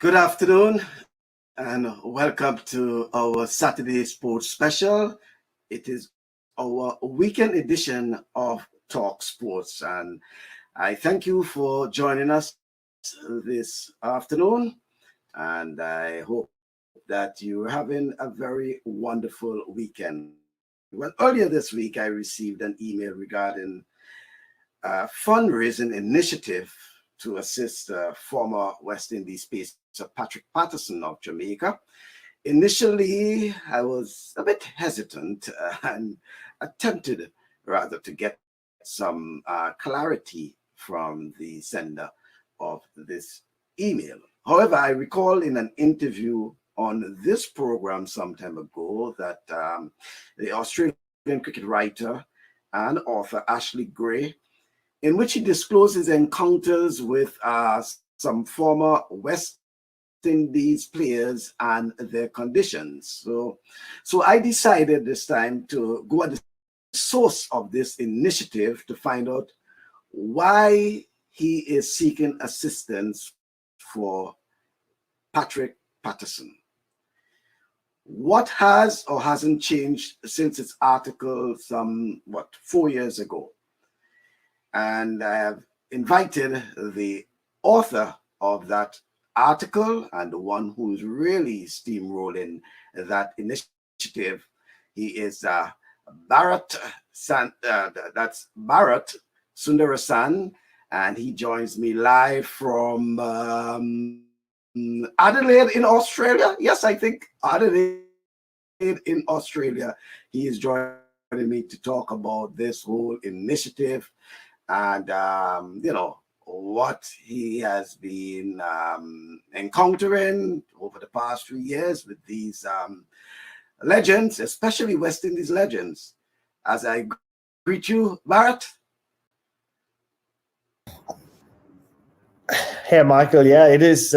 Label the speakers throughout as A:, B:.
A: Good afternoon and welcome to our Saturday Sports Special. It is our weekend edition of TalkSports, and I thank you for joining us this afternoon, and I hope that you're having a very wonderful weekend. Well, earlier this week, I received an email regarding a fundraising initiative to assist former West Indies pacer Patrick Patterson of Jamaica. Initially, I was a bit hesitant and attempted rather to get some clarity from the sender of this email. However, I recall in an interview on this program some time ago that the Australian cricket writer and author Ashley Gray, in which he disclosed his encounters with some former West Indies players and their conditions. So I decided this time to go at the source of this initiative to find out why he is seeking assistance for Patrick Patterson. What has or hasn't changed since its article some, 4 years ago? And I have invited the author of that article and the one who's really steamrolling that initiative. He is Bharat Sundaresan, and he joins me live from Adelaide in Australia. Yes, I think Adelaide in Australia. He is joining me to talk about this whole initiative and what he has been encountering over the past 3 years with these legends, especially West Indies legends. As I greet you, Bharat.
B: Hey, Michael. Yeah, it is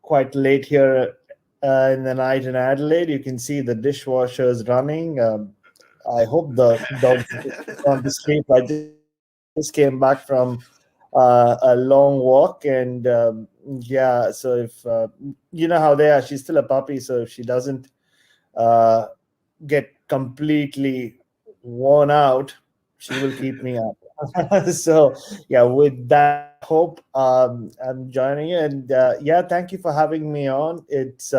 B: quite late here in the night in Adelaide. You can see the dishwasher's running. I hope the dog is on to sleep. I just came back from a long walk, and so if you know how they are, she's still a puppy, so if she doesn't get completely worn out, she will keep me up. So yeah, with that hope, I'm joining you, and thank you for having me on. It's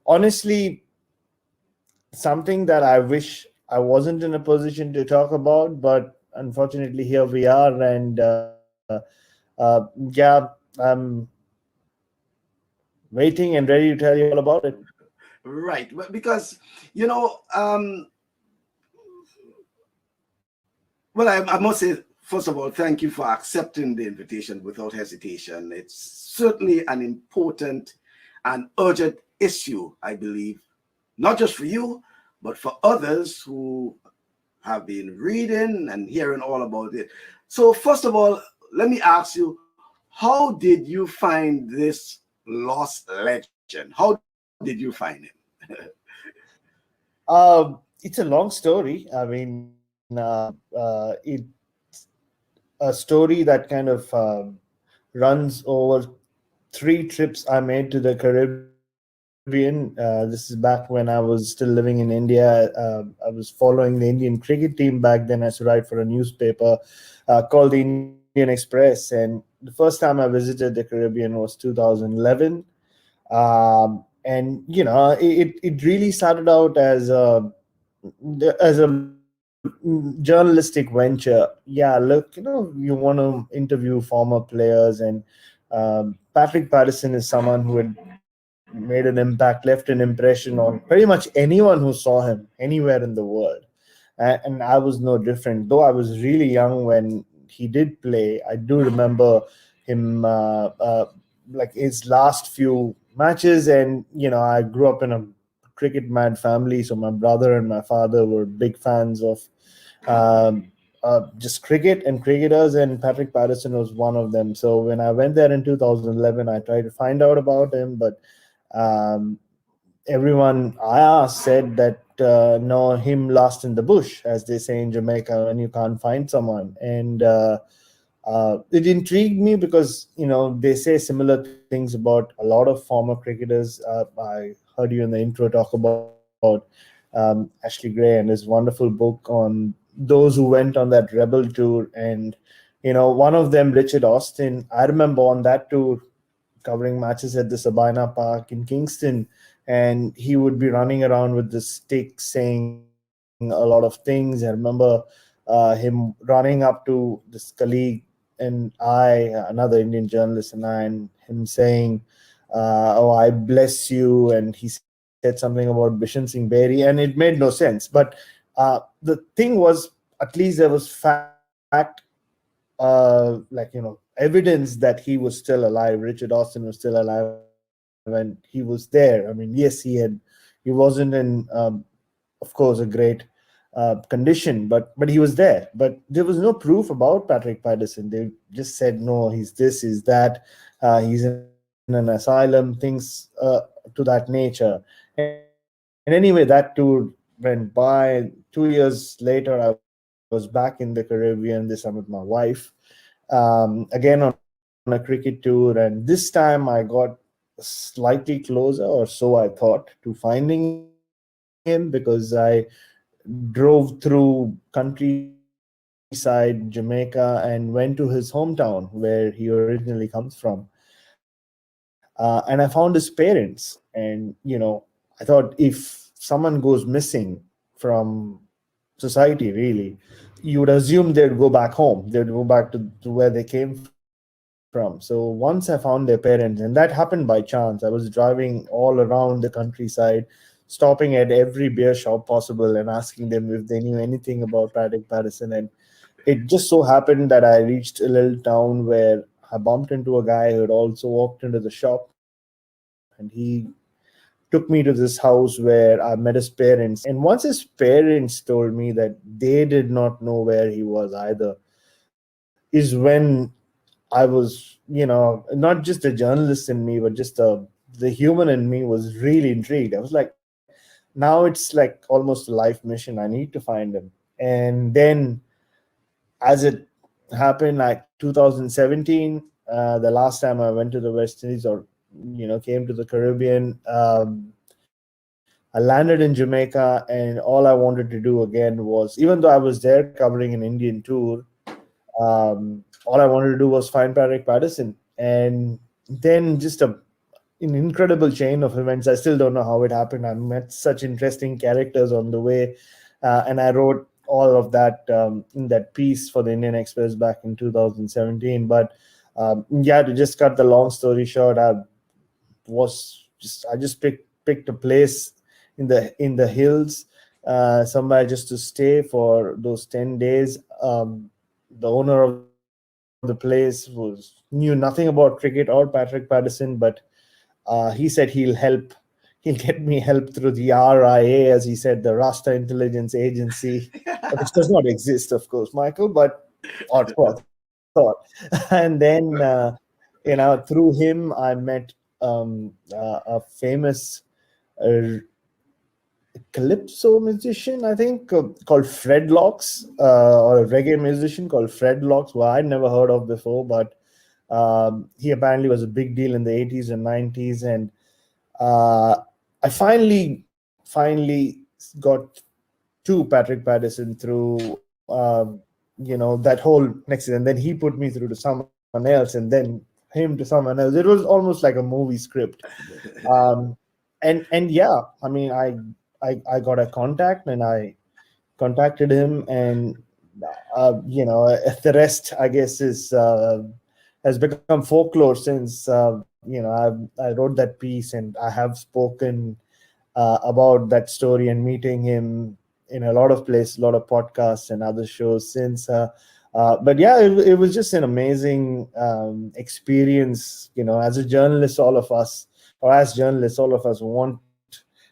B: honestly something that I wish I wasn't in a position to talk about, but unfortunately here we are, and I'm waiting and ready to tell you all about it.
A: Right, because I must say, first of all, thank you for accepting the invitation without hesitation. It's certainly an important and urgent issue, I believe, not just for you, but for others who have been reading and hearing all about it. So first of all, let me ask you, how did you find this lost legend? How did you find him?
B: It's a long story. I mean, it's a story that kind of runs over 3 trips I made to the Caribbean This is back when I was still living in India. I was following the Indian cricket team back then. I used to write for a newspaper called the Indian Express. And the first time I visited the Caribbean was 2011. And it really started out as a journalistic venture. Yeah, look, you want to interview former players, and Patrick Patterson is someone who had made an impact, left an impression on pretty much anyone who saw him anywhere in the world. And I was no different. Though I was really young when he did play, I do remember him like his last few matches. And I grew up in a cricket mad family, so my brother and my father were big fans of just cricket and cricketers, and Patrick Patterson was one of them. So when I went there in 2011, I tried to find out about him, but um, everyone I asked said that no, him lost in the bush, as they say in Jamaica, when you can't find someone. And it intrigued me because they say similar things about a lot of former cricketers. I heard you in the intro talk about Ashley Gray and his wonderful book on those who went on that rebel tour. And one of them, Richard Austin, I remember on that tour covering matches at the Sabina Park in Kingston, and he would be running around with the stick saying a lot of things. I remember him running up to this colleague and another Indian journalist, and him saying, "Oh, I bless you," and he said something about Bishan Singh Beri, and it made no sense. But the thing was, at least there was fact, evidence that he was still alive. Richard Austin was still alive, and he was there. I mean, yes, he wasn't in, of course, a great condition, but he was there. But there was no proof about Patrick Patterson. They just said, no, he's this, he's that, he's in an asylum, things to that nature. And anyway, that tour went by. 2 years later, I was back in the Caribbean, this time with my wife, again on a cricket tour. And this time I got slightly closer, or so I thought, to finding him, because I drove through countryside Jamaica and went to his hometown where he originally comes from. And I found his parents. And I thought, if someone goes missing from society, really, you would assume they'd go back home. They'd go back to where they came from. So once I found their parents, and that happened by chance, I was driving all around the countryside, stopping at every beer shop possible and asking them if they knew anything about Patrick Patterson. And it just so happened that I reached a little town where I bumped into a guy who had also walked into the shop, and he took me to this house where I met his parents. And once his parents told me that they did not know where he was either, is when I was, not just a journalist in me, but just the human in me was really intrigued. I was like, now it's like almost a life mission. I need to find him. And then, as it happened, like 2017, the last time I went to the West Indies, or came to the Caribbean, I landed in Jamaica, and all I wanted to do again was, even though I was there covering an Indian tour, all I wanted to do was find Patrick Patterson. And then just an incredible chain of events. I still don't know how it happened. I met such interesting characters on the way, and I wrote all of that in that piece for the Indian Express back in 2017. But yeah, to just cut the long story short, I just picked a place in the hills, somewhere just to stay for those 10 days. The owner of the place knew nothing about cricket or Patrick Patterson, but he said he'll get me help through the RIA, as he said, the Rasta Intelligence Agency, which does not exist, of course, Michael, but or thought. And then, through him, I met a famous uh, calypso musician, I think, called Fred Locks, or a reggae musician called Fred Locks, who I'd never heard of before, but he apparently was a big deal in the 80s and 90s. And I finally got to Patrick Patterson through that whole next season. Then he put me through to someone else, and then him to someone else. It was almost like a movie script. Um, and yeah, I mean, I got a contact, and I contacted him, and the rest, I guess, is has become folklore since I wrote that piece, and I have spoken about that story and meeting him in a lot of places, a lot of podcasts and other shows since. But yeah, it was just an amazing experience. As a journalist, all of us, or as journalists, all of us want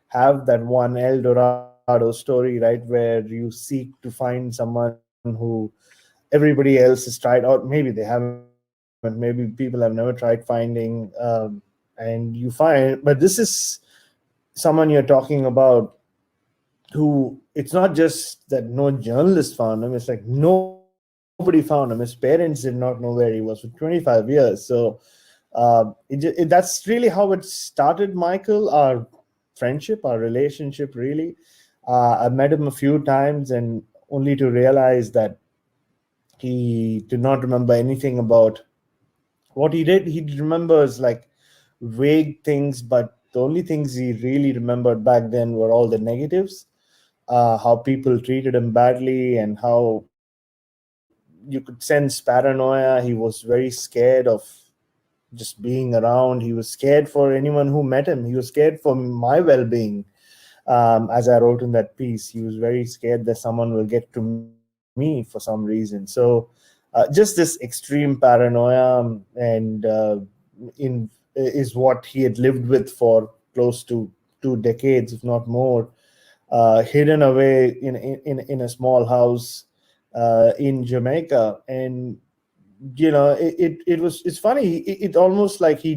B: have that one El Dorado story, right, where you seek to find someone who everybody else has tried, or maybe they haven't. Maybe people have never tried finding, and you find. But this is someone you're talking about who, it's not just that no journalist found him, it's like nobody found him. His parents did not know where he was for 25 years. So that's really how it started, Michael, our friendship, our relationship, really. I met him a few times, and only to realize that he did not remember anything about what he did. He remembers like vague things, but the only things he really remembered back then were all the negatives, how people treated him badly, and how you could sense paranoia. He was very scared of just being around. He was scared for anyone who met him. He was scared for my well-being. As I wrote in that piece, he was very scared that someone will get to me for some reason. So just this extreme paranoia, and in is what he had lived with for close to 2 decades, if not more, hidden away in a small house in Jamaica. And it's funny. It almost like he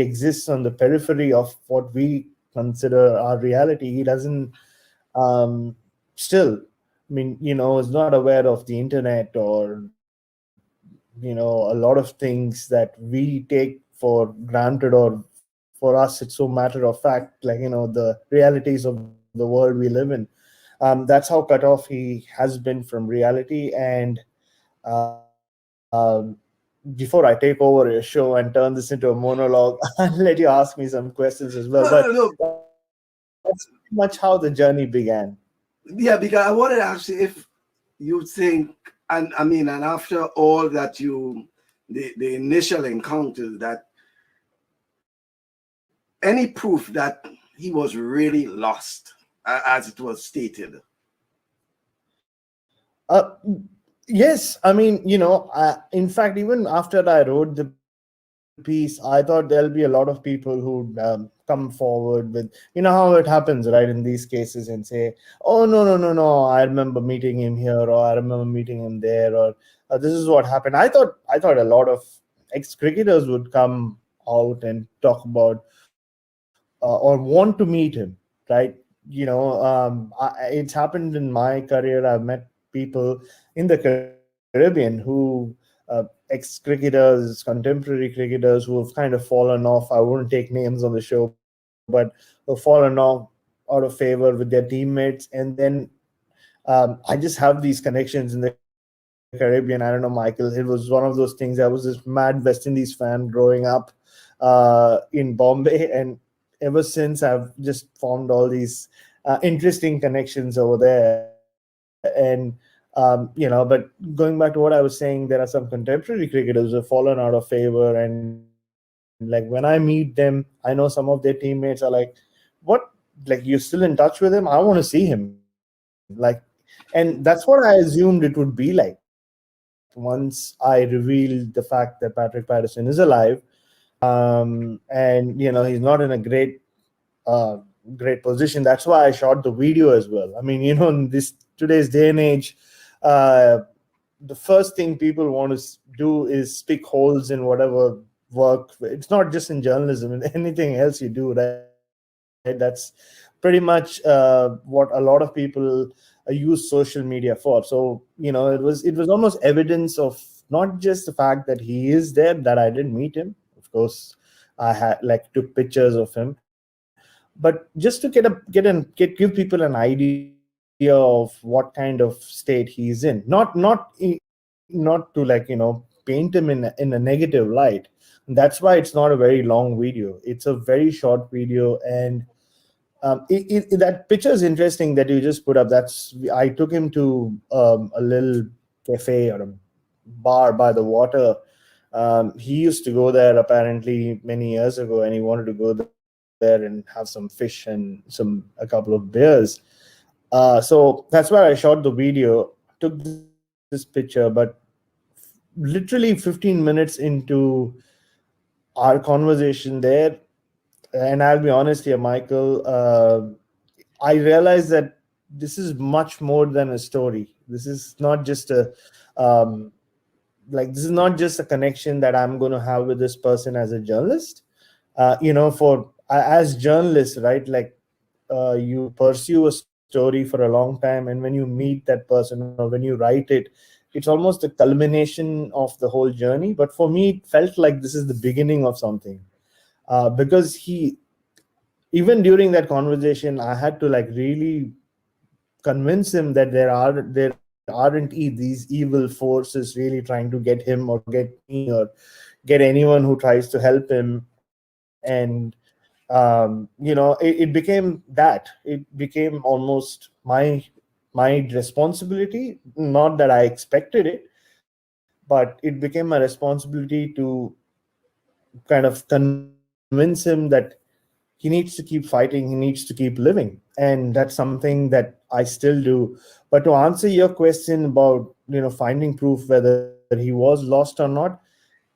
B: exists on the periphery of what we consider our reality. He doesn't still, I mean, is not aware of the internet, or a lot of things that we take for granted, or for us it's so matter of fact, like the realities of the world we live in. That's how cut off he has been from reality. And before I take over your show and turn this into a monologue, I'll let you ask me some questions as well. But
A: No, no,
B: that's pretty much how the journey began.
A: yeah, because I wanted to ask you if you think, and I mean, and after all that the initial encounter, that any proof that he was really lost, as it was stated.
B: Uh, yes, I mean, in fact, even after I wrote the piece, I thought there'll be a lot of people who'd come forward with, how it happens, right, in these cases, and say, "Oh, no, I remember meeting him here, or I remember meeting him there, or this is what happened." I thought a lot of ex-cricketers would come out and talk about, or want to meet him, right? It's happened in my career. I've met people in the Caribbean who, ex-cricketers, contemporary cricketers who have kind of fallen off. I won't take names on the show, but who've fallen off out of favor with their teammates. And then I just have these connections in the Caribbean. I don't know, Michael. It was one of those things. I was this mad West Indies fan growing up in Bombay, and ever since I've just formed all these interesting connections over there. But going back to what I was saying, there are some contemporary cricketers who have fallen out of favor, and like when I meet them, I know some of their teammates are like, "What? Like you're still in touch with him? I want to see him." And that's what I assumed it would be like once I revealed the fact that Patrick Patterson is alive. And he's not in a great position. That's why I shot the video as well. I mean, in this today's day and age, uh, the first thing people want to do is pick holes in whatever work. It's not just in journalism, in anything else you do, right? That's pretty much what a lot of people use social media for. So it was almost evidence of not just the fact that he is there, that I didn't meet him. Of course, I had like took pictures of him, But just to give people an idea of what kind of state he's in, not to paint him in a negative light. That's why it's not a very long video. It's a very short video. And that picture is interesting that you just put up. I took him to a little cafe or a bar by the water. He used to go there apparently many years ago, and he wanted to go there and have some fish and a couple of beers. So that's why I shot the video, took this picture. But literally 15 minutes into our conversation there, and I'll be honest here, Michael, I realized that this is much more than a story. This is not just um, this is not just a connection that I'm going to have with this person as a journalist. For as journalists, right? You pursue a story for a long time, and when you meet that person or when you write it, it's almost the culmination of the whole journey. But for me, it felt like this is the beginning of something, because even during that conversation, I had to really convince him that there aren't these evil forces really trying to get him or get me or get anyone who tries to help him. And it became that. It became almost my responsibility. Not that I expected it, but it became my responsibility to kind of convince him that he needs to keep fighting, he needs to keep living. And that's something that I still do. But to answer your question about finding proof whether he was lost or not,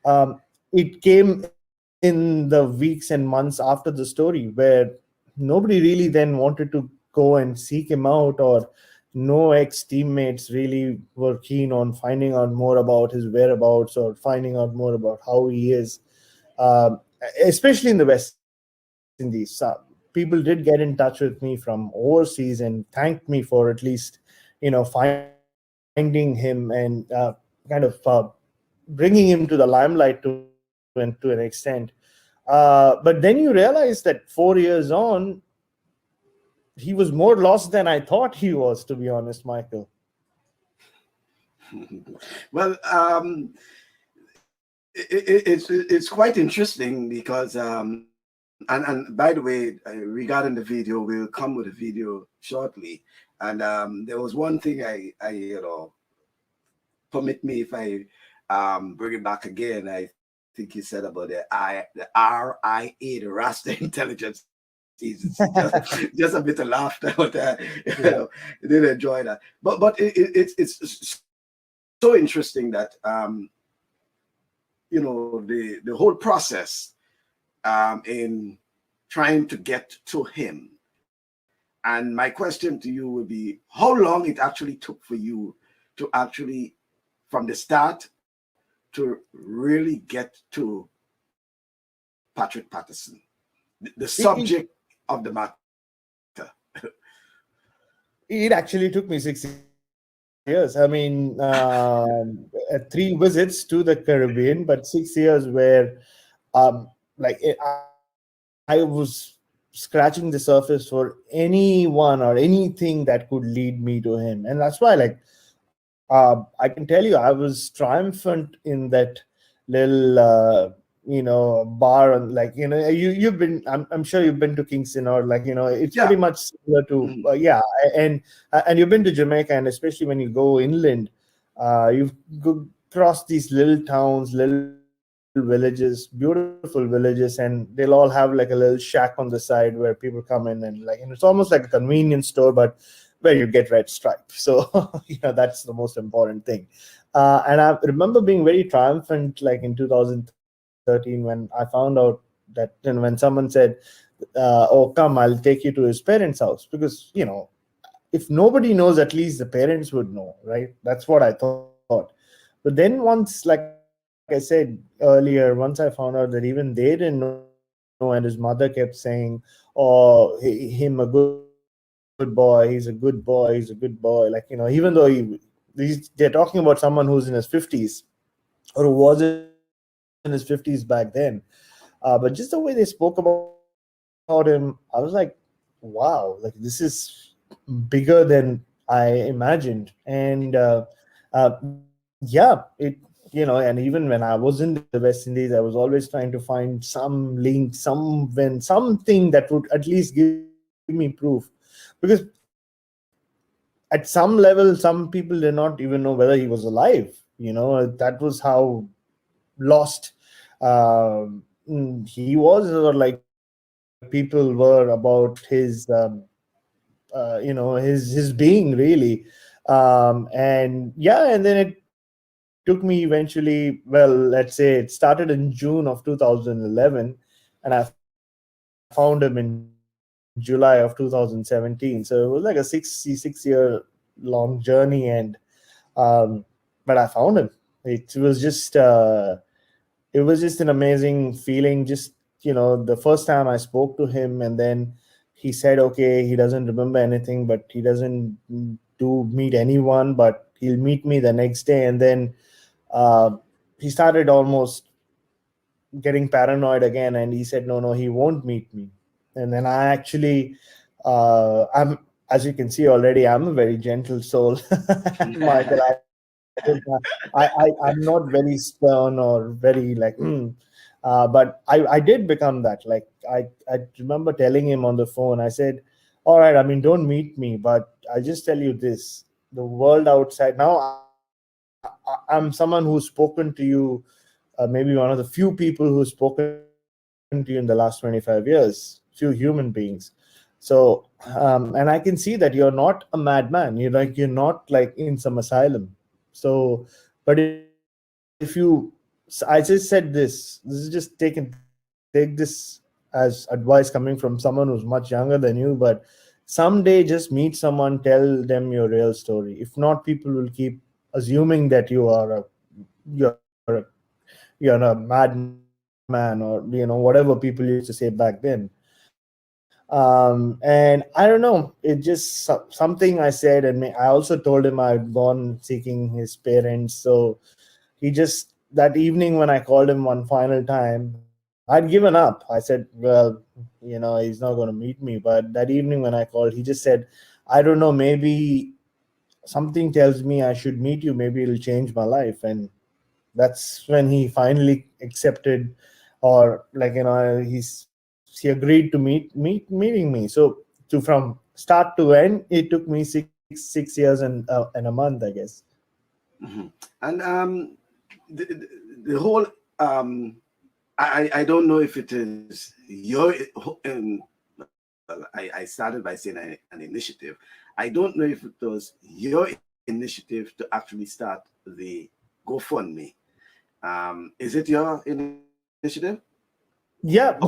B: um, it came in the weeks and months after the story, where nobody really then wanted to go and seek him out, or no ex-teammates really were keen on finding out more about his whereabouts or finding out more about how he is. um, Especially in the West Indies. People did get in touch with me from overseas and thanked me for at least, finding him and kind of bringing him to the limelight to an extent. But then you realize that 4 years on, he was more lost than I thought he was, to be honest, Michael.
A: Well, it's quite interesting because and by the way, regarding the video, we'll come with a video shortly. And there was one thing I permit me if I bring it back again. I think you said about the RIA, the Rasta Intelligence Agency. Just a bit of laughter, but did enjoy that. But it's so interesting that the whole process in trying to get to him. And my question to you would be how long it actually took for you to actually, from the start, to really get to Patrick Patterson, the subject
B: it, it,
A: of the matter.
B: it actually took me 6 years. I mean, 3 visits to the Caribbean, but 6 years where I was scratching the surface for anyone or anything that could lead me to him. And that's why I can tell you, I was triumphant in that little bar. And you've been, I'm sure you've been to Kingston, or it's
A: Yeah.
B: pretty much similar to
A: Mhm.
B: yeah. And you've been to Jamaica, and especially when you go inland, you've crossed these little towns, little villages, beautiful villages, and they'll all have like a little shack on the side where people come in, and it's almost like a convenience store, but where you get red stripe. So that's the most important thing. And I remember being very triumphant, like in 2013, when I found out that, when someone said, "Oh, come, I'll take you to his parents' house," because if nobody knows, at least the parents would know, right? That's what I thought. But then once, like I said earlier, once I found out that even they didn't know, and his mother kept saying, "Oh, him a good boy, he's a good boy, he's a good boy." Even though they're talking about someone who's in his 50s, or who was in his 50s back then. But just the way they spoke about him, it made me feel like, him, I was like, wow, like this is bigger than I imagined. And yeah, it, and even when I was in the West Indies, I was always trying to find some link, something that would at least give me proof. Because at some level, some people did not even know whether he was alive. That was how lost he was, or like people were about his being, really. And yeah, and then it took me eventually, well, let's say it started in June of 2011, and I found him in July of 2017. So it was like a 66-year long journey, and but I found him. It was just an amazing feeling. Just, the first time I spoke to him, and then he said, okay, he doesn't remember anything, but he doesn't do meet anyone, but he'll meet me the next day. And then uh, he started almost getting paranoid again, and he said, no, he won't meet me. And then I actually, I'm, as you can see already, I'm a very gentle soul. Michael, I'm not very stern or very like, but I did become that. Like I remember telling him on the phone, I said, all right, I mean, don't meet me, but I'll just tell you this: the world outside now. I'm someone who's spoken to you, maybe one of the few people who's spoken to you in the last 25 years, few human beings. So, and I can see that you're not a madman. You're not like in some asylum. So, but if you, I just said this is just take this as advice coming from someone who's much younger than you, but someday just meet someone, tell them your real story. If not, people will keep assuming that you're a you're a madman, or whatever people used to say back then. And I don't know, it just something I said, and I also told him I'd gone seeking his parents. So he just, that evening when I called him one final time, I'd given up. I said, well, he's not going to meet me. But that evening when I called, he just said, I don't know, maybe something tells me I should meet you, maybe it'll change my life. And that's when he finally accepted, or like, he agreed to meeting me. So to from start to end, it took me six years and a month, I guess.
A: Mhm. And the whole I don't know if it is your well, I started by saying an initiative. I don't know if it was your initiative to actually start the GoFundMe. Is it your initiative?
B: Yeah,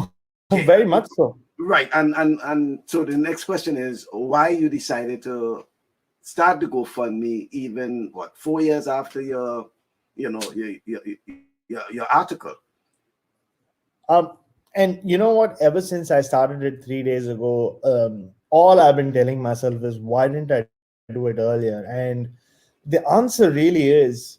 A: Okay,
B: very much so.
A: right. And so the next question is why you decided to start the GoFundMe even what 4 years after your article.
B: Um, and you know what? Ever since I started it 3 days ago, all I've been telling myself is, why didn't I do it earlier? And the answer really is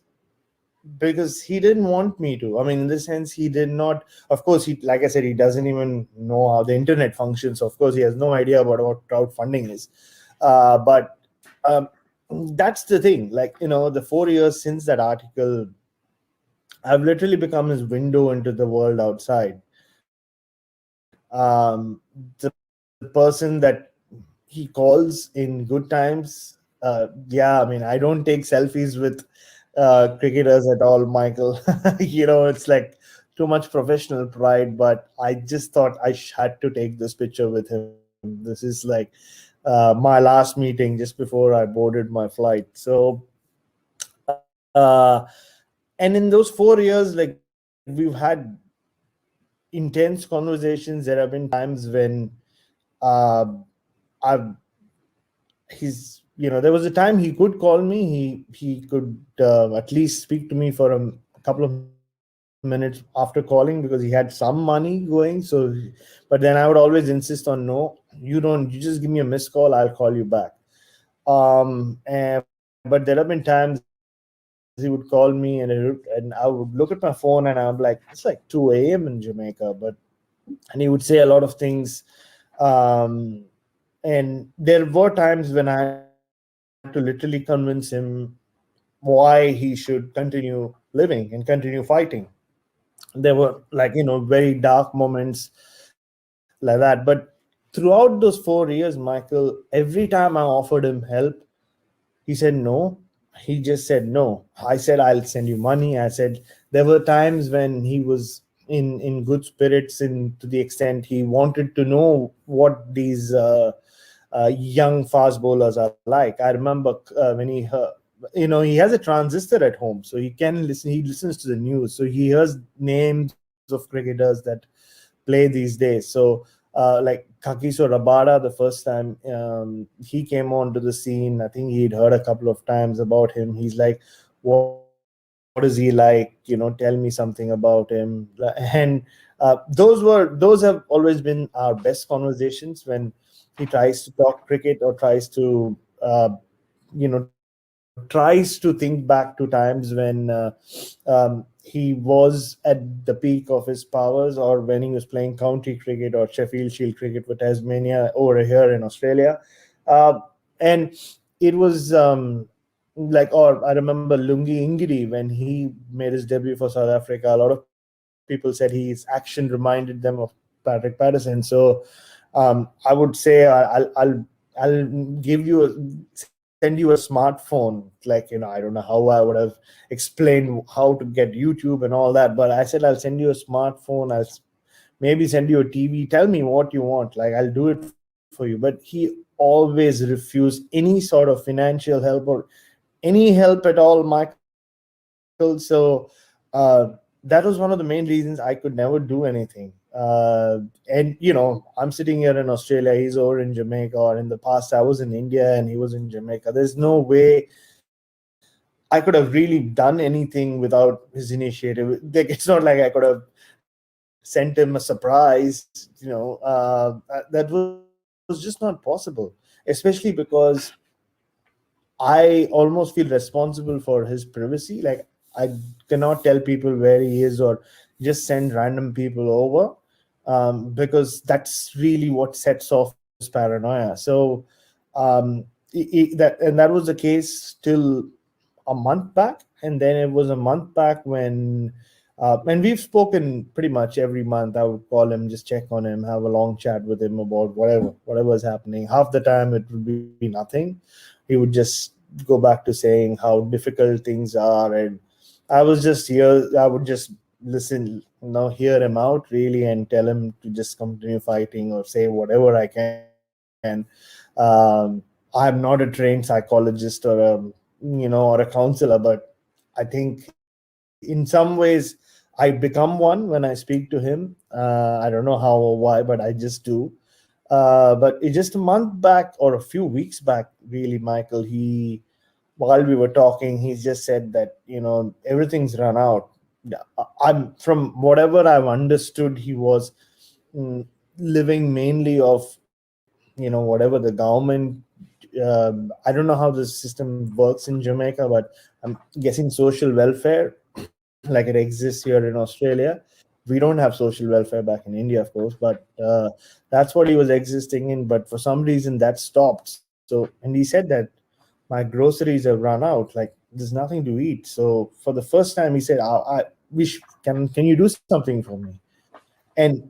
B: because he didn't want me to. I mean, in the sense, he did not. Of course, he, like I said, he doesn't even know how the internet functions. Of course, he has no idea about what crowdfunding is. But um, that's the thing. Like, the 4 years since that article, I've literally become his window into the world outside. The person that he calls in good times. Yeah, I mean, I don't take selfies with cricketers at all, Michael. It's like too much professional pride, but I just thought I had to take this picture with him. This is like my last meeting just before I boarded my flight. So, uh, and in those 4 years, like, we've had intense conversations. There have been times when uh, I've there was a time he could call me. He could at least speak to me for a couple of minutes after calling, because he had some money going. So, but then I would always insist on, no, you just give me a missed call, I'll call you back. But there have been times he would call me, and I would look at my phone, and I'm like, it's like 2 a.m. in Jamaica, but and he would say a lot of things um, and there were times when I had to literally convince him why he should continue living and continue fighting. There were, like, very dark moments like that, but throughout those 4 years, Michael, every time I offered him help, he said no. He just said no. I said, I'll send you money. I said, there were times when he was in good spirits, and to the extent he wanted to know what these young fast bowlers are like. I remember when he heard, he has a transistor at home, so he can listen. He listens to the news, so he hears names of cricketers that play these days. So, like Kakiso Rabada, the first time he came onto the scene, I think he'd heard a couple of times about him. He's like, "What is he like? Tell me something about him." And those have always been our best conversations, when he tries to talk cricket or tries to tries to think back to times when he was at the peak of his powers, or when he was playing county cricket or Sheffield Shield cricket for Tasmania over here in Australia. And it was or I remember Lungi Ingidi, when he made his debut for South Africa. A lot of people said his action reminded them of Patrick Patterson. So I would say I'll give you send you a smartphone. Like, I don't know how I would have explained how to get YouTube and all that, but I said, I'll send you a smartphone. Maybe send you a TV. Tell me what you want. Like, I'll do it for you. But he always refused any sort of financial help or any help at all, Michael. So that was one of the main reasons I could never do anything. And I'm sitting here in Australia, he's over in Jamaica, or in the past I was in India and he was in Jamaica. There's no way I could have really done anything without his initiative. Like, it's not like I could have sent him a surprise. That was just not possible, especially because I almost feel responsible for his privacy. Like, I cannot tell people where he is, or just send random people over, because that's really what sets off his paranoia. So, that was the case till a month back, and then it was a month back when. And we've spoken pretty much every month. I would call him, just check on him, have a long chat with him about whatever's happening. Half the time it would be nothing. He would just go back to saying how difficult things are, and I was just here. I would just listen, hear him out really, and tell him to just continue fighting or say whatever I can. I'm not a trained psychologist or or a counselor, but I think in some ways I become one when I speak to him. I don't know how or why, but I just do. But it's just a month back or a few weeks back, really, Michael. While we were talking, he just said that everything's run out. I'm From whatever I've understood, he was living mainly of whatever the government. I don't know how the system works in Jamaica, but I'm guessing social welfare, like it exists here in Australia. We don't have social welfare back in India, of course, but that's what he was existing in. But for some reason that stopped. And he said that my groceries have run out. Like, there's nothing to eat. So for the first time, he said, can you do something for me?" And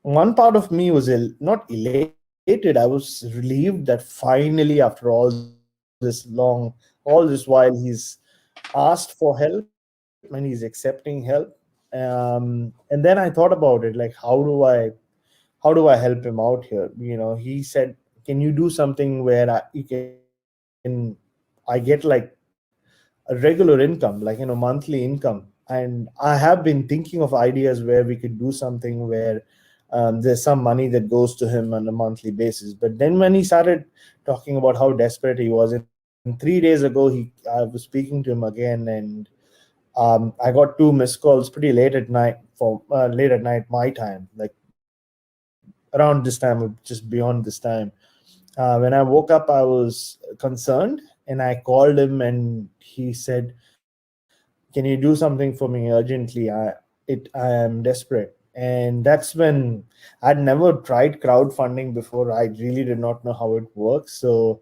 B: one part of me was not elated. I was relieved that finally, after all this while, he's asked for help and he's accepting help. And then I thought about it, like, how do I help him out here? He said, "Can you do something where I get like a regular income, like monthly income?" And I have been thinking of ideas where we could do something where there's some money that goes to him on a monthly basis. But then when he started talking about how desperate he was, and 3 days ago, I was speaking to him again, and I got two missed calls pretty late at night my time, like around this time or just beyond this time. When I woke up, I was concerned, and I called him, and he said, "Can you do something for me urgently? I am desperate." And that's when I'd never tried crowdfunding before. I really did not know how it works. So,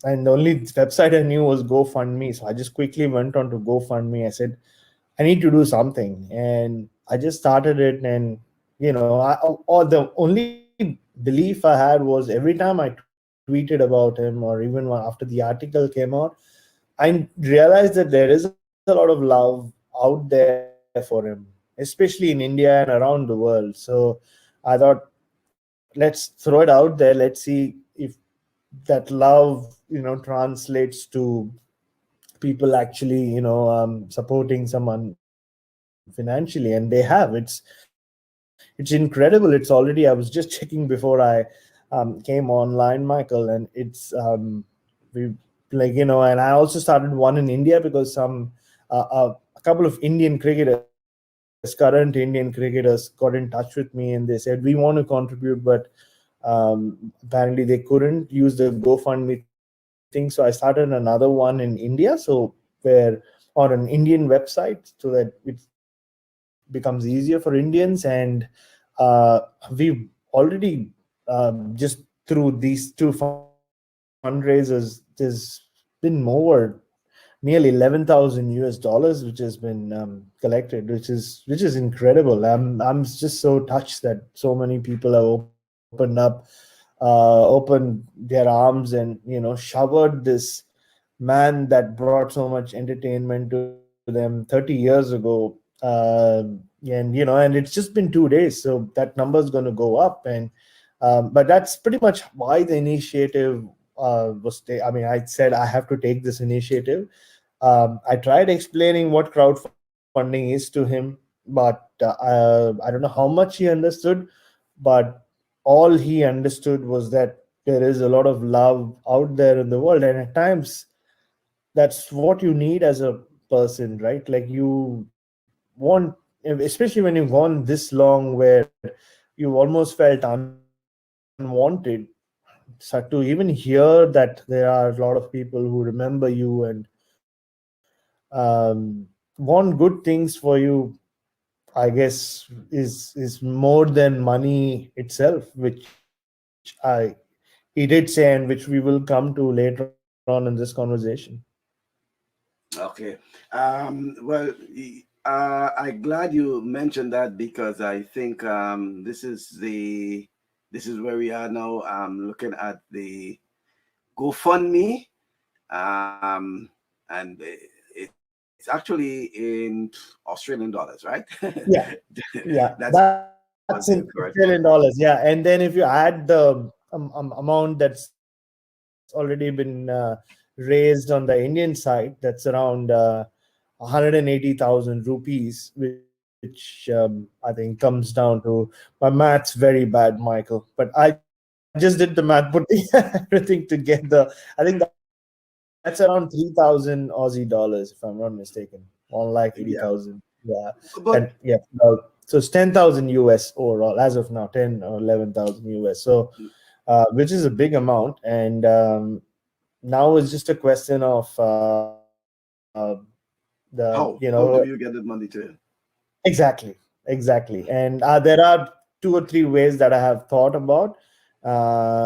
B: and the only website I knew was GoFundMe. So I just quickly went on to GoFundMe. I said, I need to do something. And I just started it. And, or the only belief I had was every time I tweeted about him, or even after the article came out, I realized that there is a lot of love out there for him, especially in India and around the world. So I thought, let's throw it out there. Let's see if that love, translates to people actually, supporting someone financially, and they have. It's incredible. It's already. I was just checking before I came online, Michael, and it's we and I also started one in India because a couple of Indian cricketers, current Indian cricketers, got in touch with me and they said we want to contribute, but apparently they couldn't use the GoFundMe thing. So I started another one in India, where on an Indian website, so that it becomes easier for Indians. And we've already just through these two fundraisers, there's been more nearly 11,000 US dollars which has been collected, which is incredible. I'm just so touched that so many people have opened up, opened their arms, and showered this man that brought so much entertainment to them 30 years ago. And and it's just been 2 days, so that number is going to go up. And but that's pretty much why the initiative I mean, I said I have to take this initiative. I tried explaining what crowdfunding is to him, but I don't know how much he understood. But all he understood was that there is a lot of love out there in the world, and at times that's what you need as a person, right? Like you want, especially when you've gone this long, where you almost felt unwanted. So to even hear that there are a lot of people who remember you and want good things for you, I guess is more than money itself, which I he did say, and which we will come to later on in this conversation.
A: Okay. Well, I'm glad you mentioned that because I think this is where we are now. Looking at the GoFundMe, and it's actually in Australian dollars, right?
B: Yeah, yeah,
A: That's
B: that's in
A: was the
B: Australian
A: correct one.
B: dollars. Yeah, and then if you add the amount that's already been raised on the Indian side, that's around 180,000 rupees, which I think comes down to, my math's very bad, Michael, but I just did the math, putting everything together. I think that's around 3,000 Aussie dollars, if I'm not mistaken. 1,80,000. Yeah.
A: Yeah,
B: And yeah,
A: but
B: so it's 10,000 US overall as of now, 10 or 11,000 US. So which is a big amount. And now it's just a question of the
A: how do you get the money to him?
B: exactly. And there are 2 or 3 ways that I have thought about,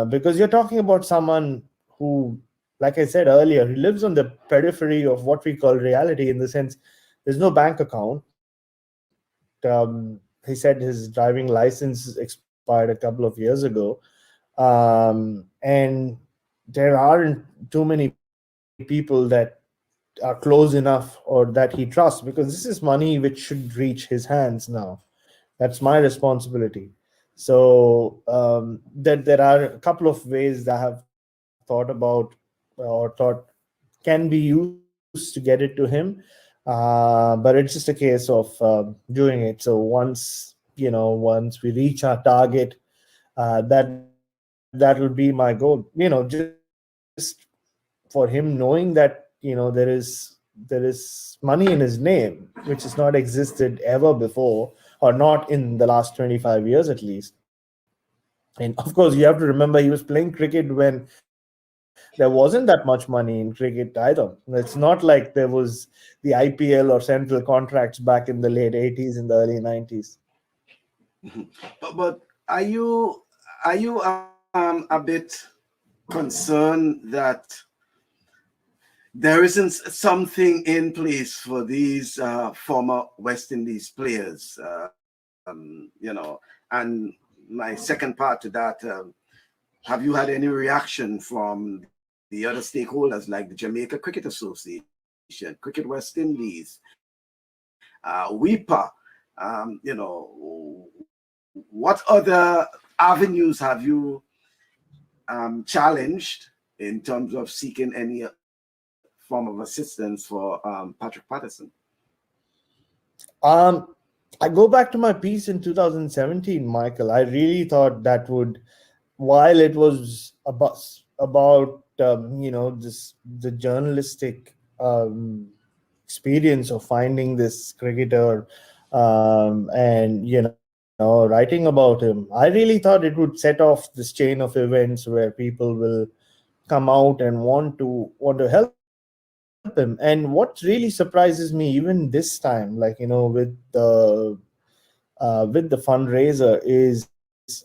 B: because you're talking about someone who, like I said earlier, he lives on the periphery of what we call reality, in the sense there's no bank account. He said his driving license expired a couple of years ago. And there aren't too many people that are close enough or that he trusts, because this is money which should reach his hands now. That's my responsibility. So that there are a couple of ways that I have thought about, or thought can be used to get it to him. But it's just a case of doing it. So once we reach our target, that'll be my goal. Just for him knowing that there is money in his name, which has not existed ever before, or not in the last 25 years at least. And of course, you have to remember he was playing cricket when there wasn't that much money in cricket either. It's not like there was the IPL or central contracts back in the late 80s and the early 90s.
A: Mhm. But are you a bit concerned that there isn't something in place for these former West Indies players? And my second part to that, have you had any reaction from the other stakeholders like the Jamaica Cricket Association, Cricket West Indies, WIPA? What other avenues have you challenged in terms of seeking any form of assistance for Patrick Patterson?
B: Um, I go back to my piece in 2017, Michael. I really thought that would, while it was about this the journalistic experience of finding this cricketer and writing about him, I really thought it would set off this chain of events where people will come out and want to help him. And what really surprises me even this time, with the fundraiser, is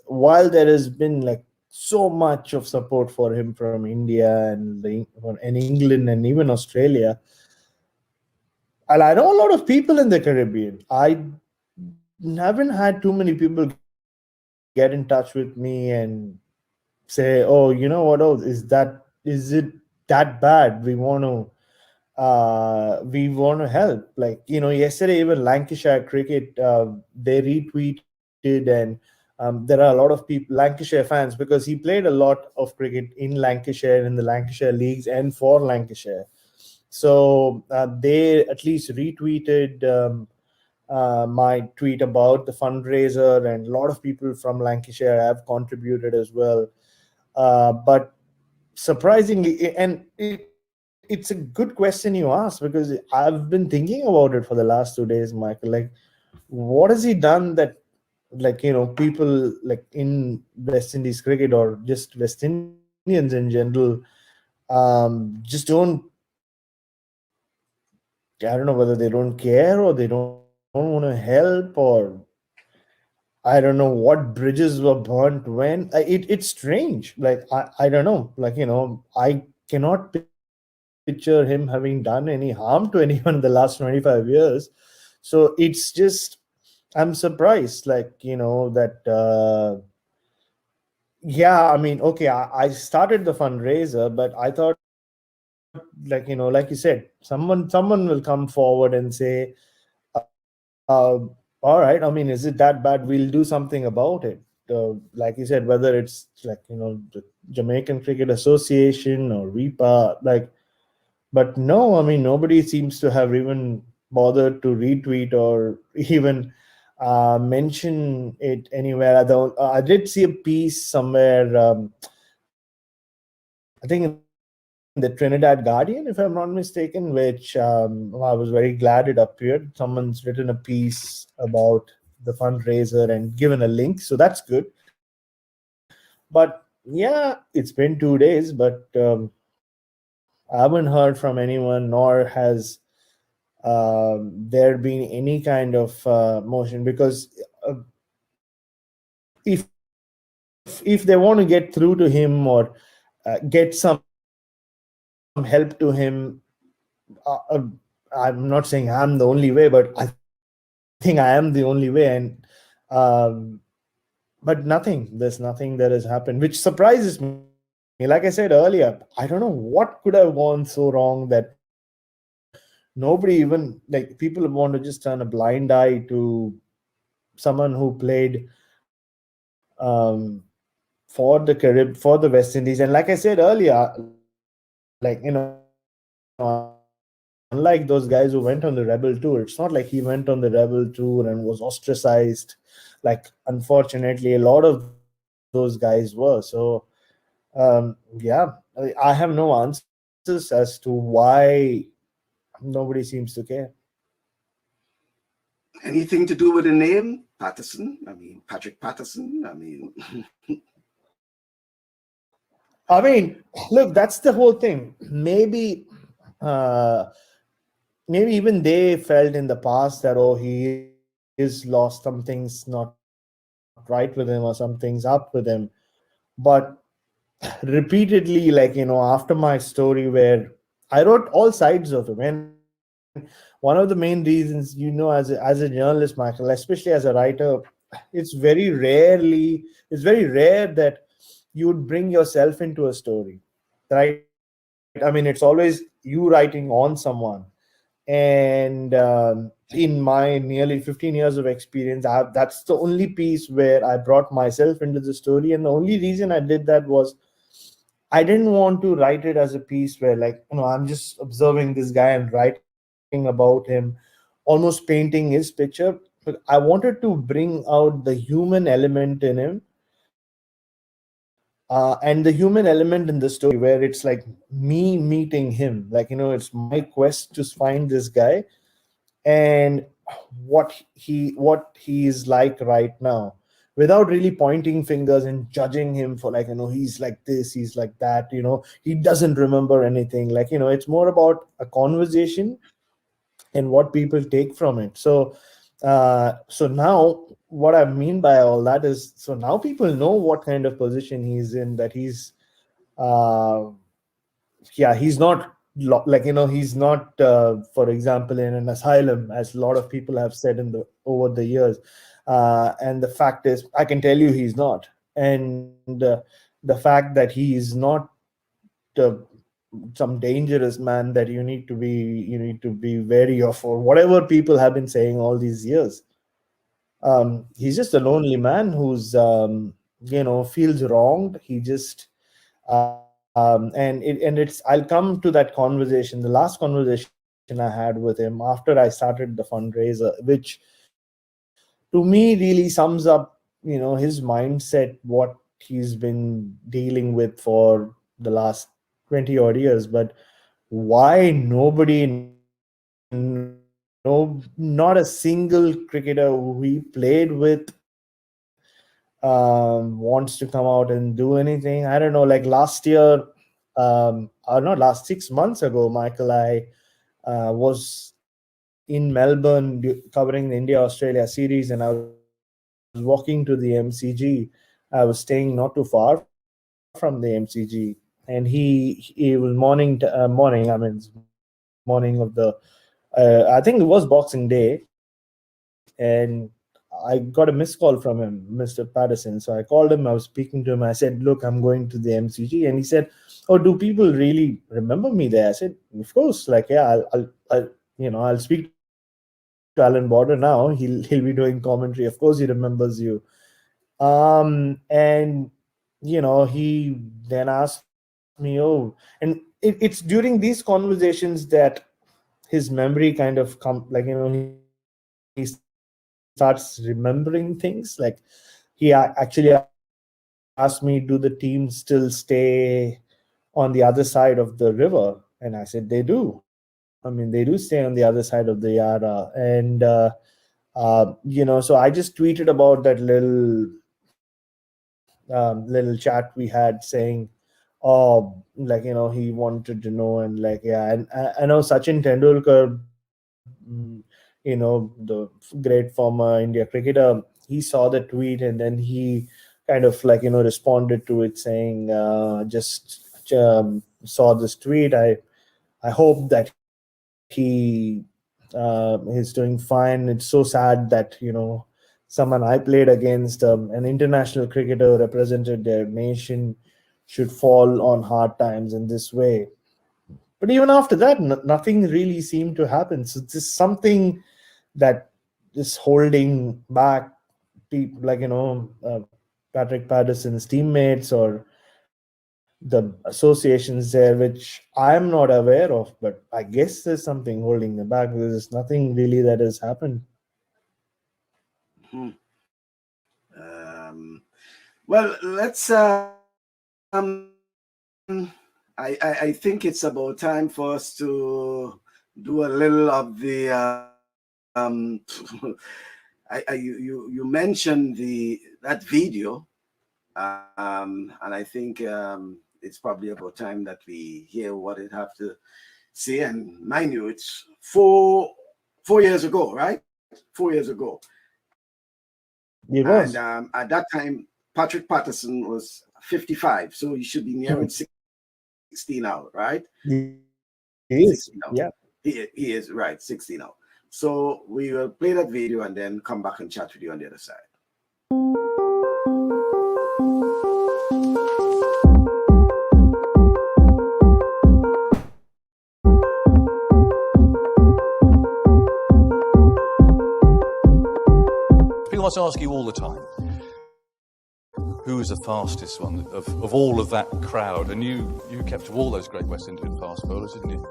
B: while there has been like so much of support for him from India and England and even Australia, and I know a lot of people in the Caribbean. I haven't had too many people get in touch with me and say, "Oh, you know what? Oh, is it that bad? We want to help." Like, yesterday even Lancashire Cricket, they retweeted, and there are a lot of people, Lancashire fans, because he played a lot of cricket in Lancashire, in the Lancashire leagues and for Lancashire. So they at least retweeted my tweet about the fundraiser, and a lot of people from Lancashire have contributed as well. But surprisingly, and it's a good question you asked, because I've been thinking about it for the last 2 days, Michael. Like, what has he done that, like, people like in West Indies cricket or just West Indians in general just don't, I don't know whether they don't care or they don't want to help, or I don't know what bridges were burnt when. It's strange. Like, I don't know. Like, I cannot picture him having done any harm to anyone in the last 25 years. So it's just, I'm surprised. Like, that. Yeah, I mean, okay, I started the fundraiser, but I thought, like you said, someone will come forward and say, all right, I mean, is it that bad? We'll do something about it. Like you said, whether it's like, the Jamaican Cricket Association or WIPA, like, but no, I mean, nobody seems to have even bothered to retweet or even mention it anywhere. I did see a piece somewhere, I think in the Trinidad Guardian, if I'm not mistaken, which I was very glad it appeared. Someone's written a piece about the fundraiser and given a link, so that's good. But yeah, it's been 2 days, but I haven't heard from anyone, nor has there been any kind of motion, because if they want to get through to him or get some help to him, I'm not saying I'm the only way, but I think I am the only way. But there's nothing that has happened, which surprises me. Like I said earlier, I don't know what could have gone so wrong that nobody, even like people want to just turn a blind eye to someone who played um, for the Carib, for the West Indies. And like I said earlier, unlike those guys who went on the Rebel Tour, it's not like he went on the Rebel Tour and was ostracized. Like, unfortunately, a lot of those guys were. So, yeah, I have no answers as to why nobody seems to care.
A: Anything to do with the name Patterson? I mean, Patrick Patterson. I mean,
B: I mean, look, that's the whole thing. Uh, maybe even they felt in the past that, oh, he is lost, some things not right. right with him or something's up with him. But repeatedly, like, after my story where I wrote all sides of him, and one of the main reasons, as a journalist, Michael, especially as a writer, it's very rare that you would bring yourself into a story, right? I mean, it's always you writing on someone. And in my nearly 15 years of experience, that's the only piece where I brought myself into the story. And the only reason I did that was I didn't want to write it as a piece where, like, I'm just observing this guy and writing about him, almost painting his picture. But I wanted to bring out the human element in him, and the human element in the story, where it's like me meeting him. Like, it's my quest to find this guy, and what he's like right now, without really pointing fingers and judging him for, like, he's like this, he's like that, he doesn't remember anything. Like, it's more about a conversation and what people take from it. So now what I mean by all that is, so now people know what kind of position he's in, that he's uh yeah, he's not he's not, for example, in an asylum, as a lot of people have said in the over the years. And the fact is, I can tell you he's not. And the fact that he is not uh, some dangerous man that you need to be wary of, or whatever people have been saying all these years. He's just a lonely man who's feels wronged. He just and I'll come to that conversation, the last conversation I had with him after I started the fundraiser, which to me really sums up his mindset, what he's been dealing with for the last 20 odd years. But why nobody, not a single cricketer who he played with, wants to come out and do anything. I don't know, like last year, or not, last 6 months ago, Michael, I was in Melbourne covering the India Australia series, and I was walking to the MCG. I was staying not too far from the MCG, and it was morning. I mean, it's morning of the. I think it was Boxing Day, and I got a missed call from him, Mr. Patterson. So I called him. I was speaking to him. I said, "Look, I'm going to the MCG," and he said, "Oh, do people really remember me there?" I said, "Of course. Like, yeah, I'll speak to Alan Border now. He'll be doing commentary. Of course, he remembers you." And he then asked me, "Oh," and it's during these conversations that his memory kind of he starts remembering things. Like, actually asked me, "Do the team still stay on the other side of the river?" And I said, "They do." I mean, they do stay on the other side of the Yara. So I just tweeted about that little chat we had, saying, "Oh, he wanted to know," and like, yeah, and I know Sachin Tendulkar, the great former India cricketer, he saw the tweet, and then he kind of responded to it, saying, just saw this tweet. I hope that he's doing fine. It's so sad that someone I played against, an international cricketer who represented their nation, should fall on hard times in this way." But even after that, nothing really seemed to happen. So this is something that is holding back people, Patrick Patterson's teammates, or the associations there, which I'm not aware of. But I guess there's something holding them back, because there's nothing really that has happened.
A: Well, let's. I think it's about time for us to do a little of the. You mentioned that video, and I think it's probably about time that we hear what it have to say. And mind you, it's 4 years ago, right? 4 years ago.
B: It was.
A: And at that time, Patrick Patterson was 55, so he should be nearing 60 now, right?
B: He is.
A: 60 now.
B: Yeah.
A: He is, right, 60 now. So we will play that video and then come back and chat with you on the other side.
C: People must ask you all the time, who was the fastest one of all of that crowd? And you kept all those great West Indian fast bowlers, didn't you?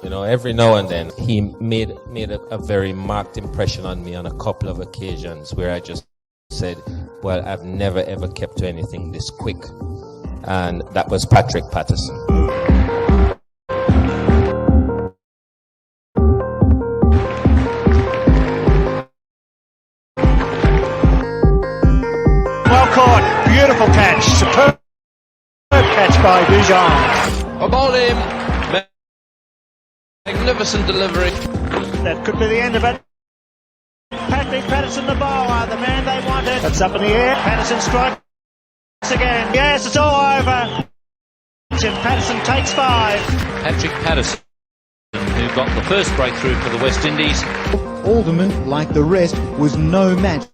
D: You know, every now and then he made a very marked impression on me on a couple of occasions where I just said, well, I've never ever kept to anything this quick. And that was Patrick Patterson.
E: Well caught, beautiful catch, superb catch by Dujon.
F: About him, magnificent delivery.
E: That could be the end of it. Patrick Patterson, the bowler, the man they wanted. That's up in the air. Patterson strikes again. Yes, it's all over. Patterson takes 5.
F: Patrick Patterson, who got the first breakthrough for the West Indies.
G: Alderman, like the rest, was no match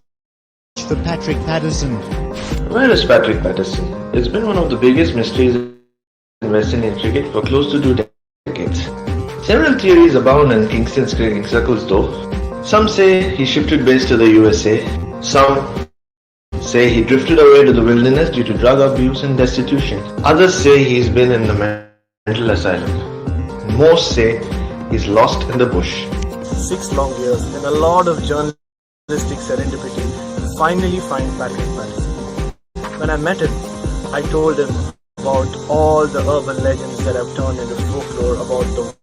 G: for Patrick Patterson.
H: Where is Patrick Patterson? It's been one of the biggest mysteries in West Indian cricket for close to 2 decades. Several theories abound in Kingston's cricketing circles though. Some say he shifted base to the USA. Some say he drifted away to the wilderness due to drug abuse and destitution. Others say he's been in the mental asylum. Most say he's lost in the bush.
I: 6 long years and a lot of journalistic serendipity to finally find Patrick Patterson. When I met him, I told him about all the urban legends that have turned into folklore about the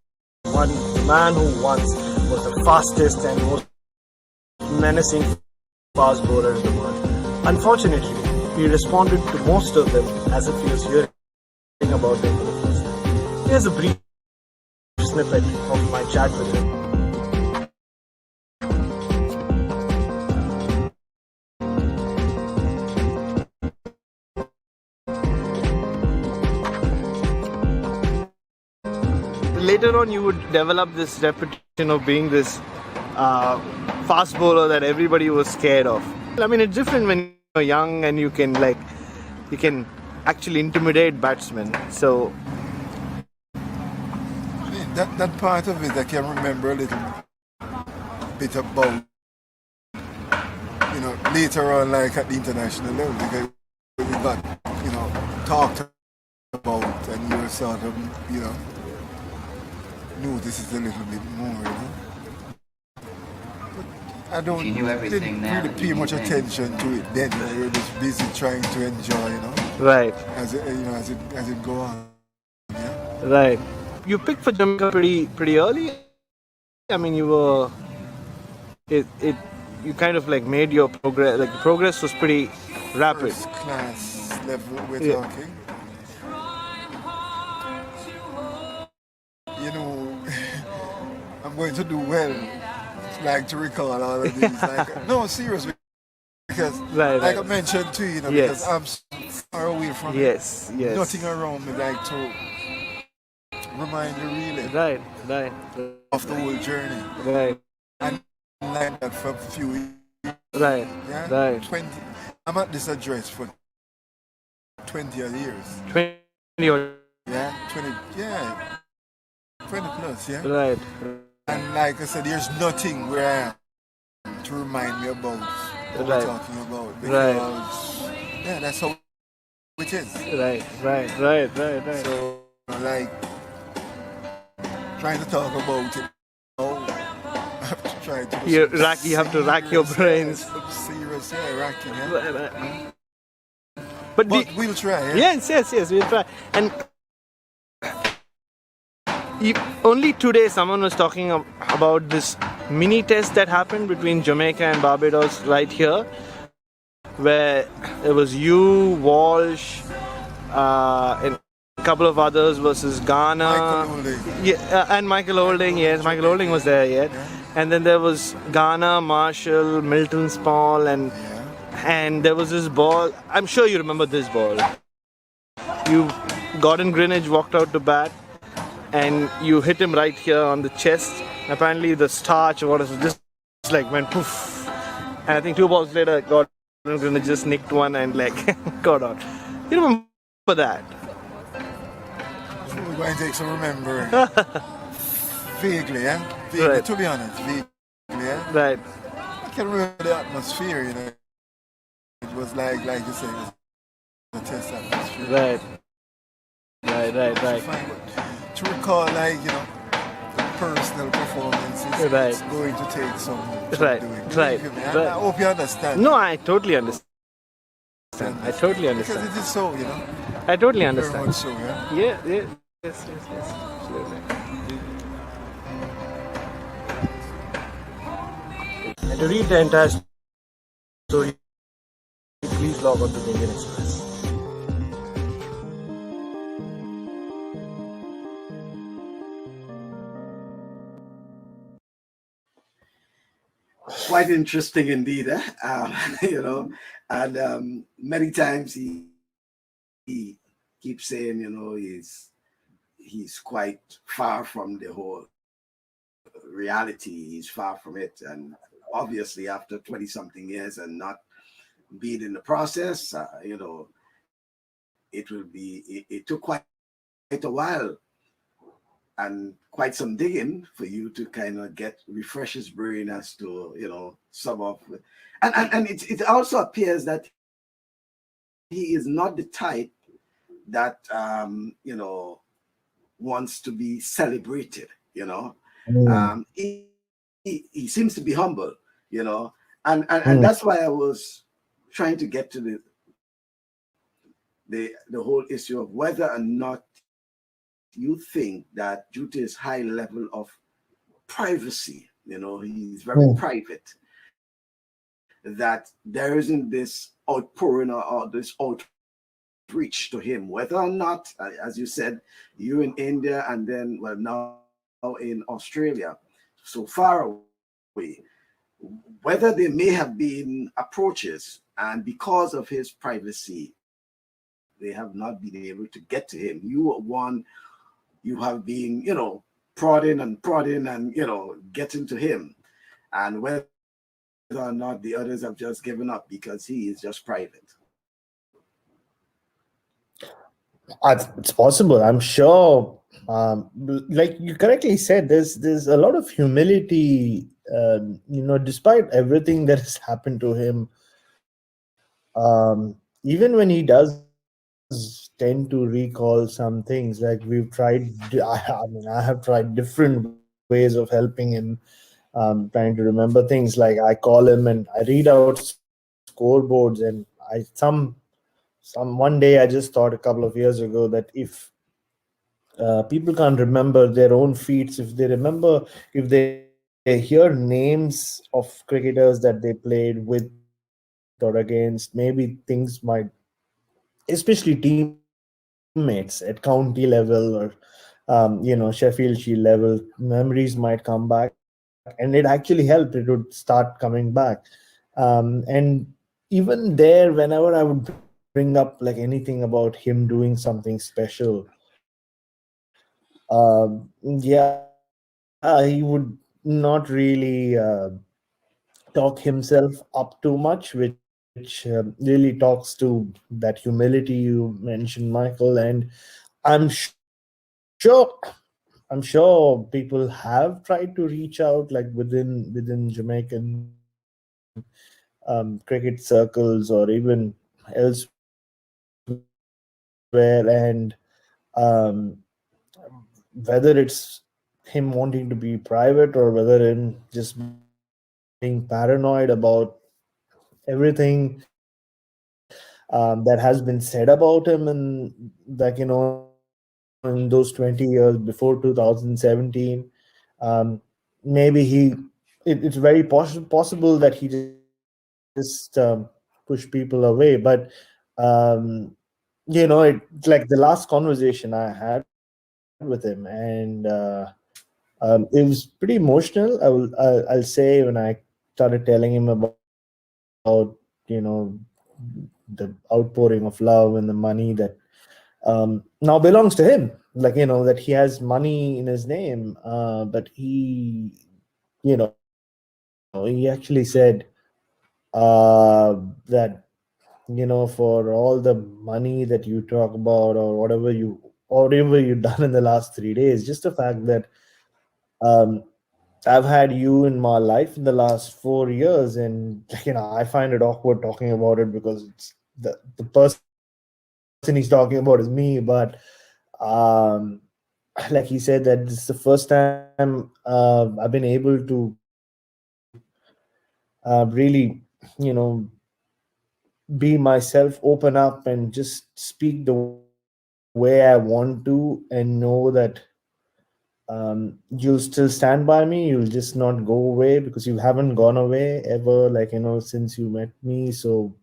I: man who once was the fastest and most menacing fast bowler in the world. Unfortunately, he responded to most of them as if he was hearing about them for the first time. Here's a brief snippet of my chat with him. Later on, you would develop this reputation of being this fast bowler that everybody was scared of. I mean, it's different when you're young and you can actually intimidate batsmen. So
J: that part of it, I can remember a little bit about, later on, like at the international level, because we got, talked about, and you were sort of, notices a little bit more, But I didn't really pay much attention to it then. We were just busy trying to enjoy,
I: Right.
J: As it go on. Yeah.
I: Right. You picked for Jamaica pretty early. I mean, you kind of like made your progress. Like the progress was pretty rapid.
J: First class level we're talking. I'm going to do well. Like to recall all of these. No, seriously. Because, I mentioned to you, because I'm so far away from nothing around me, like to remind you really.
I: Right.
J: Of the whole journey.
I: Right.
J: And like that for a few years.
I: Right.
J: Yeah.
I: Right.
J: 20. I'm at this address for 20 years.
I: 20 or
J: 20. Yeah. 20 plus. Yeah.
I: Right.
J: And like I said, there's nothing where I am to remind me about what we're talking about. Because, that's how it is.
I: Right.
J: So, like, trying to talk about it, I have to try to...
I: You have to rack your brains.
J: Serious, racking,
I: Right. But
J: we'll try,
I: Yes, we'll try. And only today someone was talking about this mini test that happened between Jamaica and Barbados right here, where it was you, Walsh, and a couple of others versus Ghana.
J: Michael Holding.
I: And Michael Holding, yes. Michael Holding was there, And then there was Ghana, Marshall, Milton Small, and and there was this ball. I'm sure you remember this ball. Gordon Greenidge walked out to bat, and you hit him right here on the chest. Apparently, the starch or what is it, just like went poof. And I think 2 balls later, Gordon Greenidge just nicked one and like got out. You remember that?
J: We're going to take some remembering. Vaguely, yeah? Vaguely,
I: Right.
J: to be honest, vaguely, yeah?
I: Right.
J: I can remember the atmosphere, It was like you said, it was a test atmosphere.
I: Right.
J: To recall, the personal performances,
I: Right.
J: it's going to take some
I: Right.
J: doing.
I: Right.
J: I hope you understand.
I: No, I totally understand. I totally
J: Because
I: understand.
J: it is so,
I: I totally
J: Very
I: understand.
J: much so, yeah?
I: Yes. Absolutely. And to read the entire story, please log on to the Indian Express.
A: Quite interesting indeed, and many times he keeps saying, he's quite far from the whole reality. He's far from it, and obviously after 20 something years and not being in the process, it took quite a while and quite some digging for you to kind of refresh his brain as to some of and it also appears that he is not the type that wants to be celebrated. He seems to be humble, and that's why I was trying to get to the whole issue of whether or not you think that due to his high level of privacy, he's very private, that there isn't this outpouring or this outreach to him, whether or not, as you said, you're in India and then, now in Australia, so far away, whether there may have been approaches, and because of his privacy, they have not been able to get to him. You have been, prodding and getting to him, and whether or not the others have just given up because he is just private.
B: It's possible. I'm sure. Like you correctly said, there's a lot of humility. Despite everything that has happened to him, even when he does tend to recall some things, like we've tried. I have tried different ways of helping him, trying to remember things. Like I call him and I read out scoreboards, and one day I just thought a couple of years ago that if people can't remember their own feats, if they hear names of cricketers that they played with or against, maybe things might, especially teammates at county level or Sheffield Shield level, memories might come back, and it actually helped. It would start coming back, and even there, whenever I would bring up like anything about him doing something special, he would not really talk himself up too much, which really talks to that humility you mentioned, Michael. And I'm sure people have tried to reach out, like within Jamaican cricket circles or even elsewhere, and whether it's him wanting to be private or whether him just being paranoid about everything that has been said about him, and like in those 20 years before 2017, maybe it's very possible that he just pushed people away. But it's like the last conversation I had with him, and it was pretty emotional. I'll say, when I started telling him about the outpouring of love and the money that now belongs to him, that he has money in his name, but he actually said that for all the money that you talk about, or whatever you've done in the last 3 days, just the fact that um, I've had you in my life in the last 4 years, and I find it awkward talking about it because it's the person he's talking about is me. But um, like he said, that this is the first time I've been able to really, be myself, open up, and just speak the way I want to, and know that you'll still stand by me. You'll just not go away, because you haven't gone away ever, since you met me. So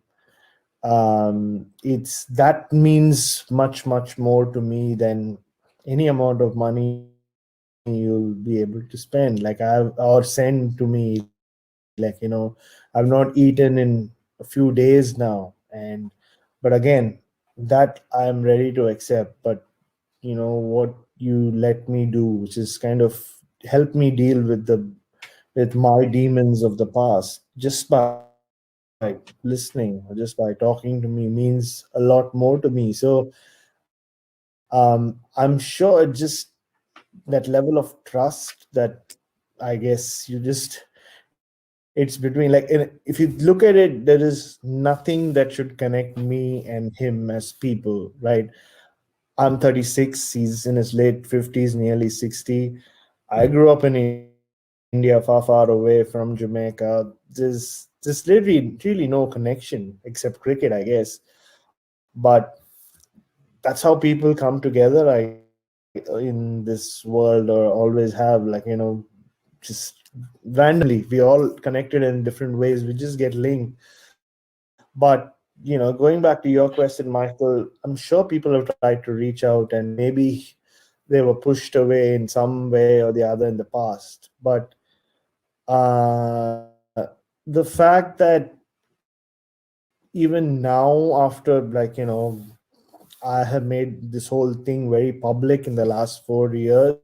B: it's that means much, much more to me than any amount of money you'll be able to spend, or send to me. I've not eaten in a few days now, but again, that I'm ready to accept. But what you let me do, which is kind of help me deal with my demons of the past, just by listening, or just by talking to me, means a lot more to me. So I'm sure that level of trust that, I guess, it's between, if you look at it, there is nothing that should connect me and him as people, right? I'm 36, he's in his late 50s, nearly 60. I grew up in India, far, far away from Jamaica. There's really no connection except cricket, I guess. But that's how people come together, in this world, or always have, just randomly. We all connected in different ways. We just get linked. But going back to your question, Michael, I'm sure people have tried to reach out, and maybe they were pushed away in some way or the other in the past. But the fact that even now, after, I have made this whole thing very public in the last 4 years,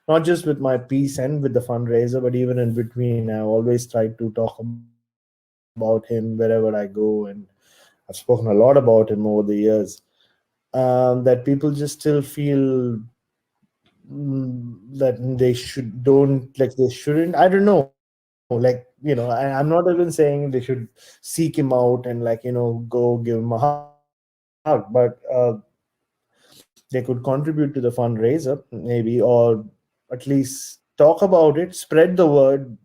B: not just with my piece and with the fundraiser, but even in between, I always try to talk about him wherever I go, and I've spoken a lot about him over the years. That people just still feel that they shouldn't. I don't know. I'm not even saying they should seek him out and go give him a hug, but they could contribute to the fundraiser, maybe, or at least talk about it, spread the word.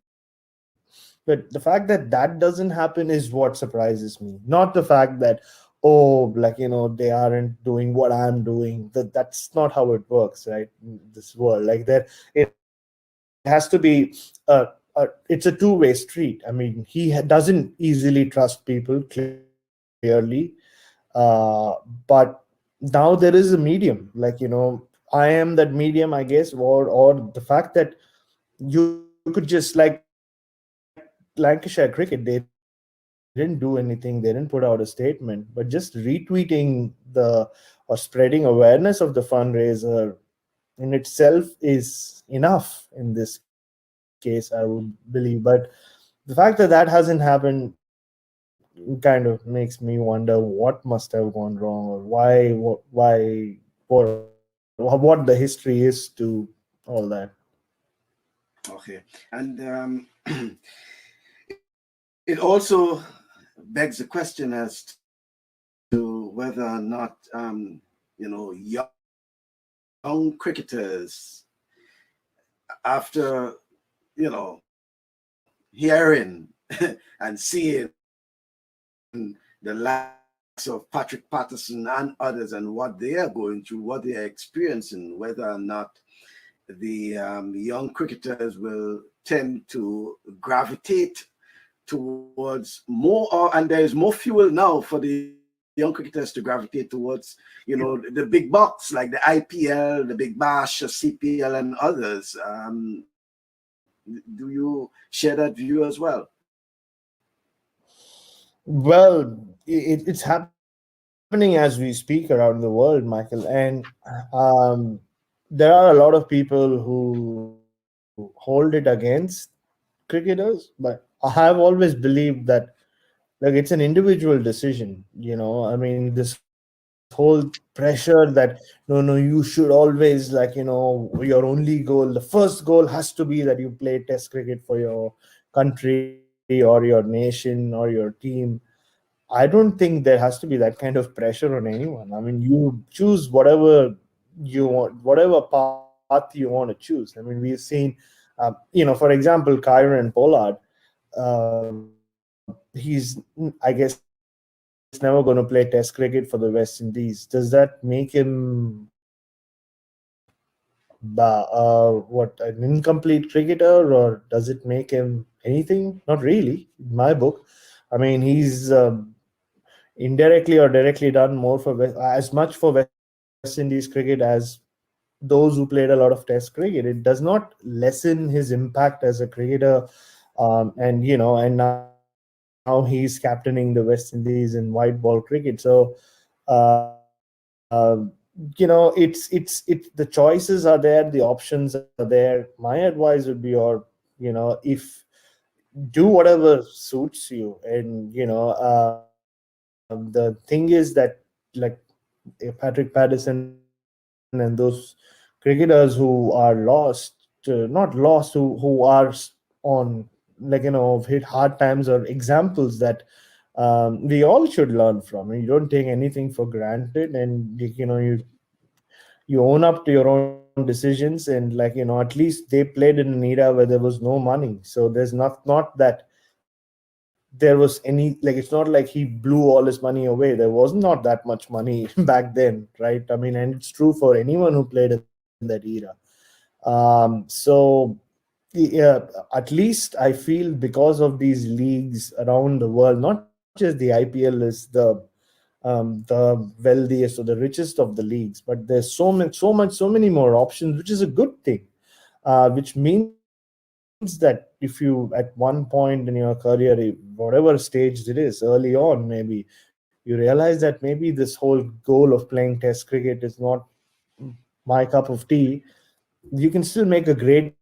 B: But the fact that that doesn't happen is what surprises me. Not the fact that, they aren't doing what I'm doing. That's not how it works, right? In this world, it has to be it's a two-way street. I mean, he doesn't easily trust people, clearly. But now there is a medium, I am that medium, I guess, or the fact that you could just, Lancashire Cricket, they didn't do anything, they didn't put out a statement, but just retweeting or spreading awareness of the fundraiser in itself is enough in this case, I would believe. But the fact that that hasn't happened kind of makes me wonder what must have gone wrong, or what the history is to all that.
A: Okay. And it also begs the question as to whether or not, young cricketers, after, hearing and seeing the likes of Patrick Patterson and others, and what they are going through, what they are experiencing, whether or not the young cricketers will tend to gravitate towards more, and there is more fuel now for the young cricketers to gravitate towards, the big bucks like the IPL, the Big Bash, CPL, and others. Do you share that view as well?
B: Well, it's happening as we speak around the world, Michael, and um, there are a lot of people who hold it against cricketers, but I have always believed that like it's an individual decision. I mean, this whole pressure that no, you should always like your only goal, the first goal has to be that you play Test cricket for your country or your nation or your team. I don't think there has to be that kind of pressure on anyone. I mean, you choose whatever you want, whatever path you want to choose. I mean, we've seen, for example, Kyron Pollard. He's, I guess, never going to play Test cricket for the West Indies. Does that make him what, an incomplete cricketer, or does it make him anything? Not really, in my book. I mean, he's indirectly or directly done more for as much for West Indies cricket as those who played a lot of Test cricket. It does not lessen his impact as a cricketer, and now he's captaining the West Indies in white ball cricket. So, it's the choices are there, the options are there. My advice would be, or if do whatever suits you, and the thing is that like Patrick Patterson and those cricketers who are lost, not lost, who are on hit hard times are examples that we all should learn from. You don't take anything for granted, and you own up to your own decisions, and at least they played in an era where there was no money, so there's not that there was any, like, it's not like he blew all his money away. There was not that much money back then, right? I mean, and it's true for anyone who played in that era. So yeah, at least I feel because of these leagues around the world, not just the IPL is the wealthiest or the richest of the leagues, but there's so many more options, which is a good thing. Which means that if you at one point in your career, whatever stage it is, early on, maybe you realize that maybe this whole goal of playing Test cricket is not my cup of tea. You can still make a great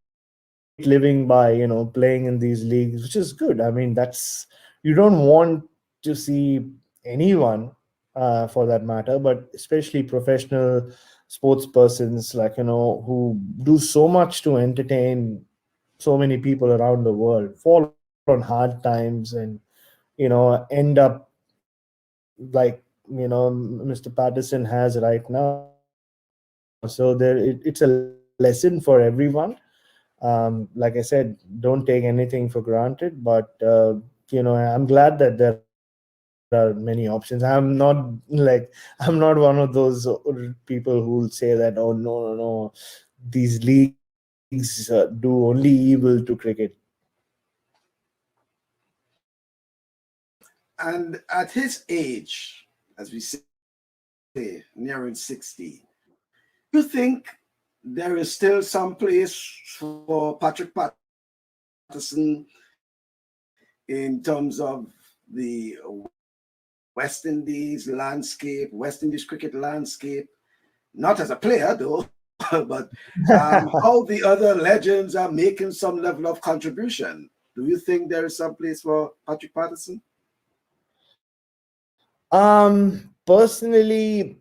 B: living by playing in these leagues, which is good. I mean, you don't want to see anyone, for that matter, but especially professional sports persons, who do so much to entertain so many people around the world, fall on hard times, and end up like Mr. Patterson has right now. So it's a lesson for everyone. Like I said, don't take anything for granted, but I'm glad that there are many options. I'm not one of those people who will say that, oh, no, these leagues do only evil to cricket.
A: And at his age, as we say, nearing 60, you think there is still some place for Patrick Patterson in terms of the West Indies landscape, West Indies cricket landscape? Not as a player, though, but how the other legends are making some level of contribution. Do you think there is some place for Patrick Patterson?
B: Personally,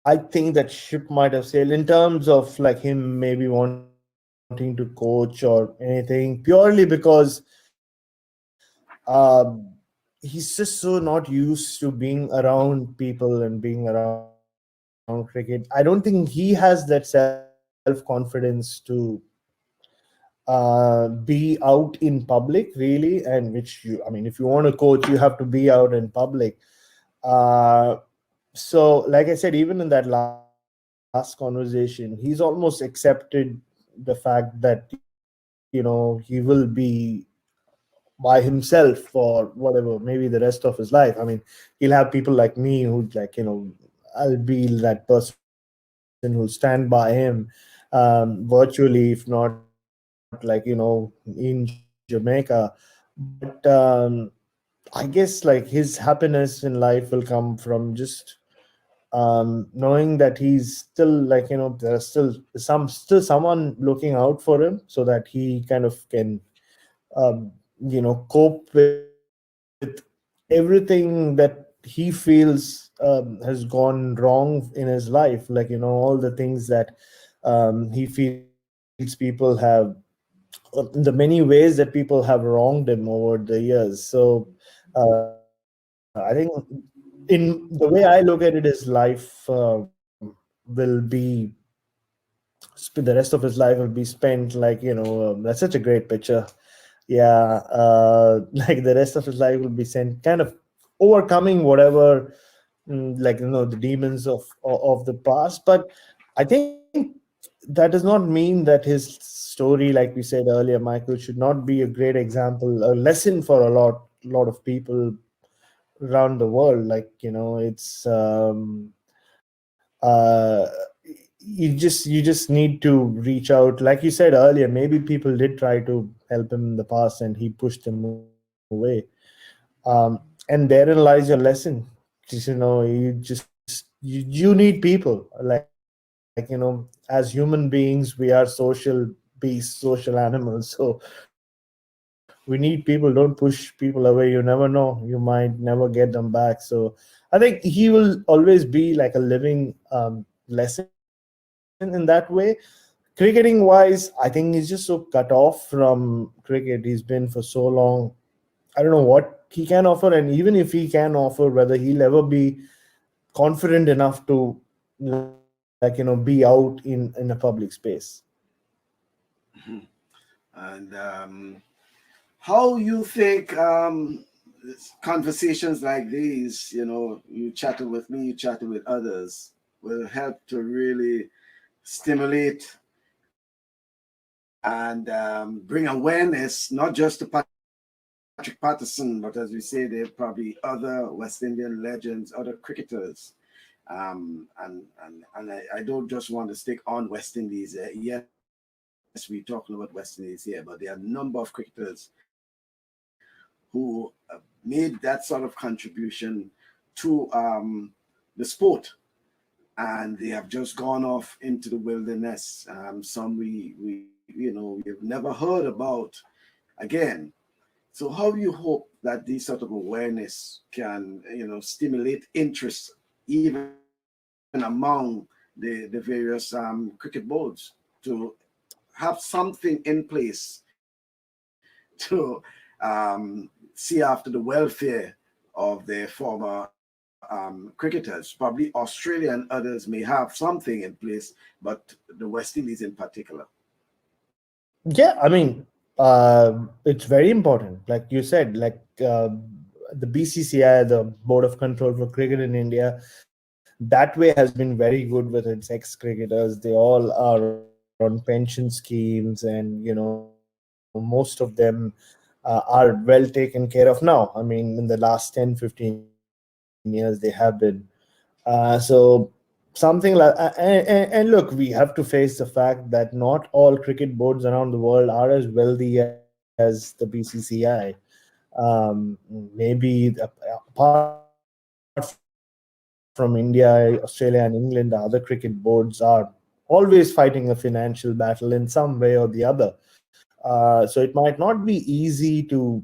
B: I think that ship might have sailed in terms of like him maybe wanting to coach or anything, purely because he's just so not used to being around people and being around cricket. I don't think he has that self-confidence to be out in public, really. And which I mean, if you want to coach, you have to be out in public. So like I said, even in that last conversation, he's almost accepted the fact that he will be by himself for whatever, maybe the rest of his life. I mean, he'll have people like me who I'll be that person who'll stand by him, virtually, if not in Jamaica. But I think I guess like his happiness in life will come from just knowing that he's still like, there's still someone looking out for him, so that he kind of can cope with everything that he feels has gone wrong in his life, like all the things that he feels people have, the many ways that people have wronged him over the years. So I think in the way I look at it, his life will be the rest of his life will be spent like, that's such a great picture. Yeah, like the rest of his life will be spent kind of overcoming whatever, like the demons of the past. But I think that does not mean that his story, like we said earlier, Michael, should not be a great example, a lesson for a lot of people around the world. Like it's you just need to reach out, like you said earlier. Maybe people did try to help him in the past and he pushed them away. And therein lies your lesson. Just, you need people, like as human beings, we are social beasts, social animals. So we need people. Don't push people away. You never know, you might never get them back. So I think he will always be like a living lesson in that way. Cricketing wise, I think he's just so cut off from cricket. He's been for so long. I don't know what he can offer, and even if he can offer, whether he'll ever be confident enough to be out in a public space.
A: And how you think conversations like these, you chatted with me, you chatted with others, will help to really stimulate and bring awareness, not just to Patrick Patterson, but as we say, there are probably other West Indian legends, other cricketers. And I don't just want to stick on West Indies. Yes, we're talking about West Indies here, but there are a number of cricketers who made that sort of contribution to the sport, and they have just gone off into the wilderness. Some we have never heard about again. So how do you hope that this sort of awareness can, stimulate interest even among the various cricket boards to have something in place to see after the welfare of their former cricketers? Probably Australia and others may have something in place, but the West Indies in particular.
B: Yeah, I mean, it's very important. Like you said, like the BCCI, the Board of Control for Cricket in India, that way has been very good with its ex-cricketers. They all are on pension schemes, and most of them are well taken care of now. I mean, in the last 10, 15 years, they have been. So something like, and look, we have to face the fact that not all cricket boards around the world are as wealthy as the BCCI. Maybe apart from India, Australia, and England, the other cricket boards are always fighting a financial battle in some way or the other. So it might not be easy to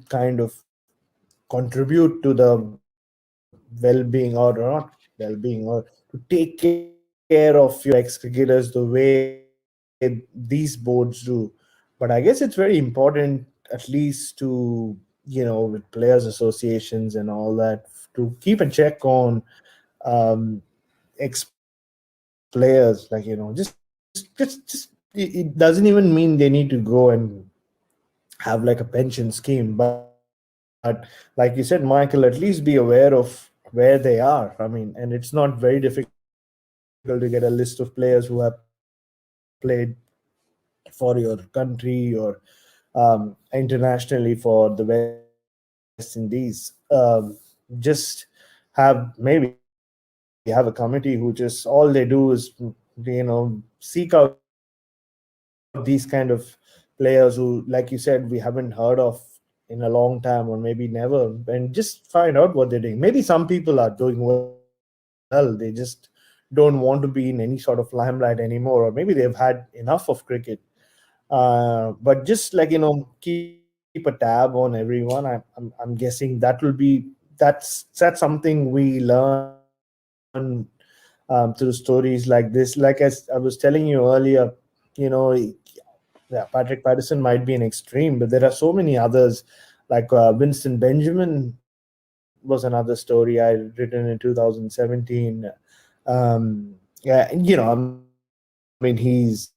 B: kind of contribute to the well-being, or not well-being, or to take care of your ex-cricketers the way these boards do. But I guess it's very important, at least to, with players associations and all that, to keep a check on ex-players. Like, it doesn't even mean they need to go and have like a pension scheme, but like you said, Michael, at least be aware of where they are. I mean, and it's not very difficult to get a list of players who have played for your country, or internationally for the West Indies. Just maybe have a committee who just all they do is, seek out these kind of players who, like you said, we haven't heard of in a long time, in a long time, or maybe never, and just find out what they're doing. Maybe some people are doing well, they just don't want to be in any sort of limelight anymore, or maybe they've had enough of cricket. But just like, keep a tab on everyone. I'm guessing that's something we learn through stories like this. Like, as I was telling you earlier, Patrick Patterson might be an extreme, but there are so many others. Like Winston Benjamin was another story I written in 2017. He's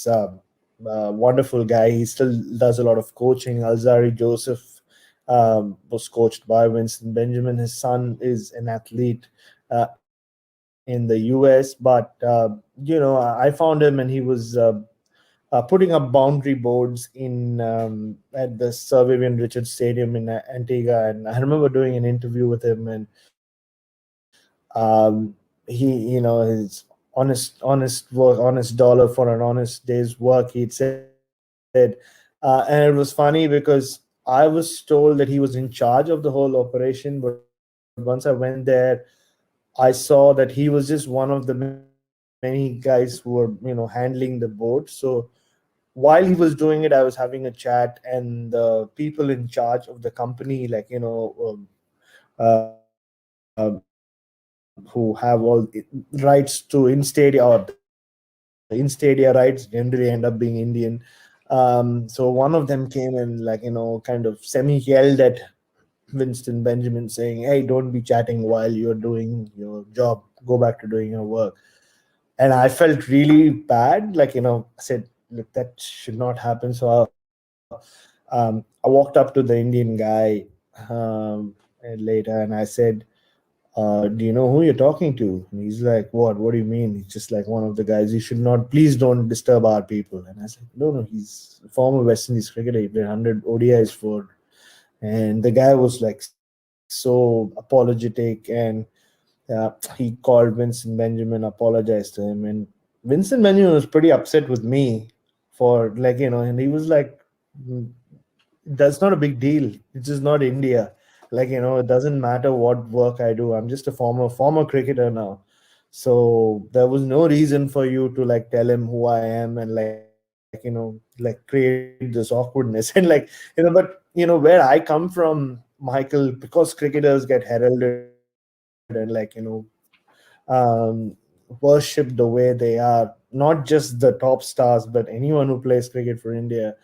B: a wonderful guy. He still does a lot of coaching. Alzari Joseph was coached by Winston Benjamin. His son is an athlete in the US, but I found him, and he was putting up boundary boards in at the Sir Vivian Richards Stadium in Antigua. And I remember doing an interview with him, and his honest work, honest dollar for an honest day's work, he'd said. And it was funny because I was told that he was in charge of the whole operation, but once I went there, I saw that he was just one of the many guys who were handling the boat. So while he was doing it, I was having a chat, and the people in charge of the company, like who have all rights to in-stadia, or the in-stadia rights generally end up being Indian. So one of them came and, like, kind of semi-yelled at Winston Benjamin, saying, "Hey, don't be chatting while you're doing your job. Go back to doing your work." And I felt really bad. Like, I said, look, that should not happen. So I walked up to the Indian guy later, and I said, "Do you know who you're talking to?" And he's like, What do you mean?" He's just like, "One of the guys. You should not, please don't disturb our people." And I said, No, he's a former West Indies cricketer. He played 100 ODIs for. And the guy was like so apologetic, and he called Vincent Benjamin, apologized to him, and Vincent Benjamin was pretty upset with me for, like, and he was like, "That's not a big deal. It's just not India. Like, it doesn't matter what work I do. I'm just a former cricketer now. So there was no reason for you to, like, tell him who I am, and, like, like, create this awkwardness." And, like, but where I come from, Michael, because cricketers get heralded and, like, worshipped the way they are, not just the top stars, but anyone who plays cricket for India.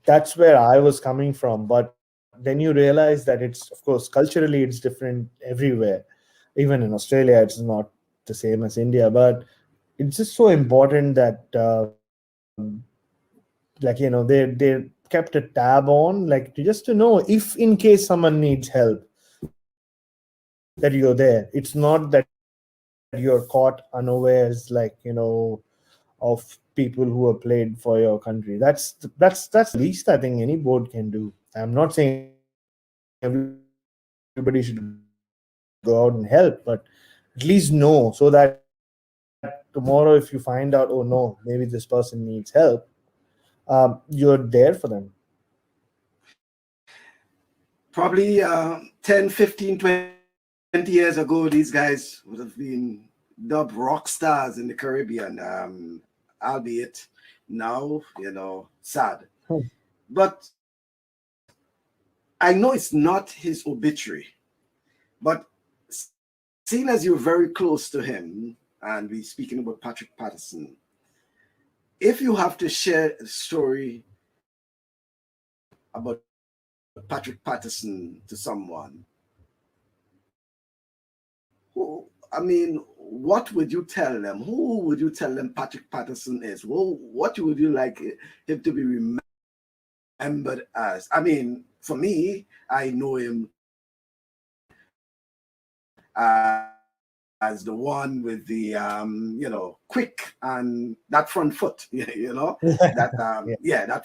B: That's where I was coming from. But then you realize that it's, of course, culturally it's different everywhere. Even in Australia, it's not the same as India. But it's just so important that, like, they kept a tab on, like, just to know if in case someone needs help, that you're there. It's not that you're caught unawares, like, of people who have played for your country. That's the least I think any board can do. I'm not saying everybody should go out and help, but at least know, so that tomorrow if you find out, oh no, maybe this person needs help, you're there for them.
A: Probably 10, 15, 20 years ago, these guys would have been dubbed rock stars in the Caribbean, albeit now, sad. But I know it's not his obituary, but seeing as you're very close to him, and we're speaking about Patrick Patterson, if you have to share a story about Patrick Patterson to someone, what would you tell them? Who would you tell them Patrick Patterson is? What would you like him to be remembered as? For me, I know him as the one with the quick and that front foot, that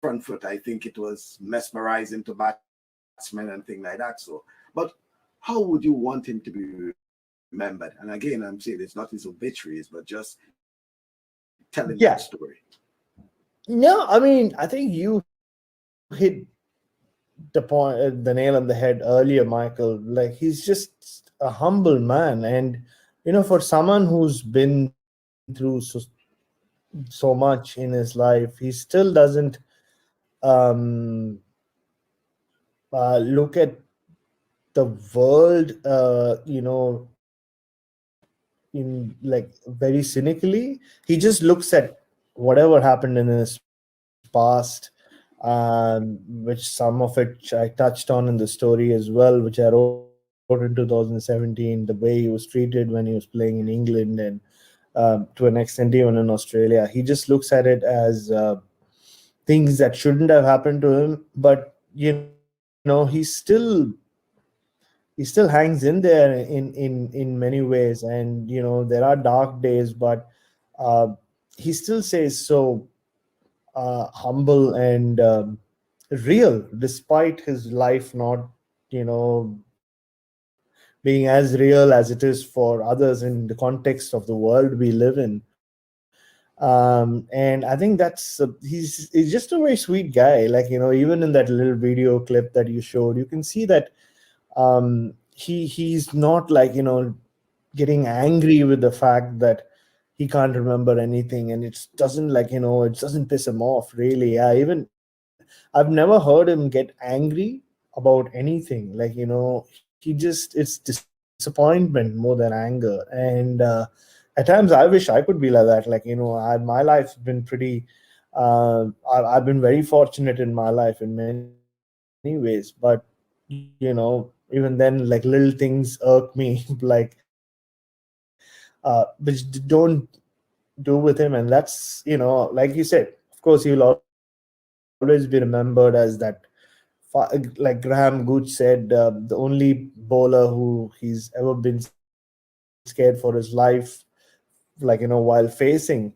A: front foot. I think it was mesmerizing to batsmen and things like that. So, but how would you want him to be remembered? And again, I'm saying it's not his obituaries, but just telling that story.
B: No, I think you hit the nail on the head earlier, Michael. Like, he's just a humble man, and for someone who's been through so much in his life, he still doesn't um, look at the world, in like very cynically. He just looks at whatever happened in his past, which some of it I touched on in the story as well, which I wrote in 2017. The way he was treated when he was playing in England, and to an extent even in Australia. He just looks at it as things that shouldn't have happened to him. But he still hangs in there in many ways, and there are dark days, but uh, he still stays so humble and real, despite his life not you know being as real as it is for others in the context of the world we live in. And I think he's just a very sweet guy. Like, even in that little video clip that you showed, you can see that he's not like getting angry with the fact that he can't remember anything, and it doesn't it doesn't piss him off, really. Yeah, even I've never heard him get angry about anything. Like, he just, it's disappointment more than anger. And at times I wish I could be like that. Like, my life's been pretty I've been very fortunate in my life in many ways, but even then, like, little things irk me like which don't do with him. And that's, like you said, of course he'll always be remembered as that like Graham Gooch said, the only bowler who he's ever been scared for his life, while facing.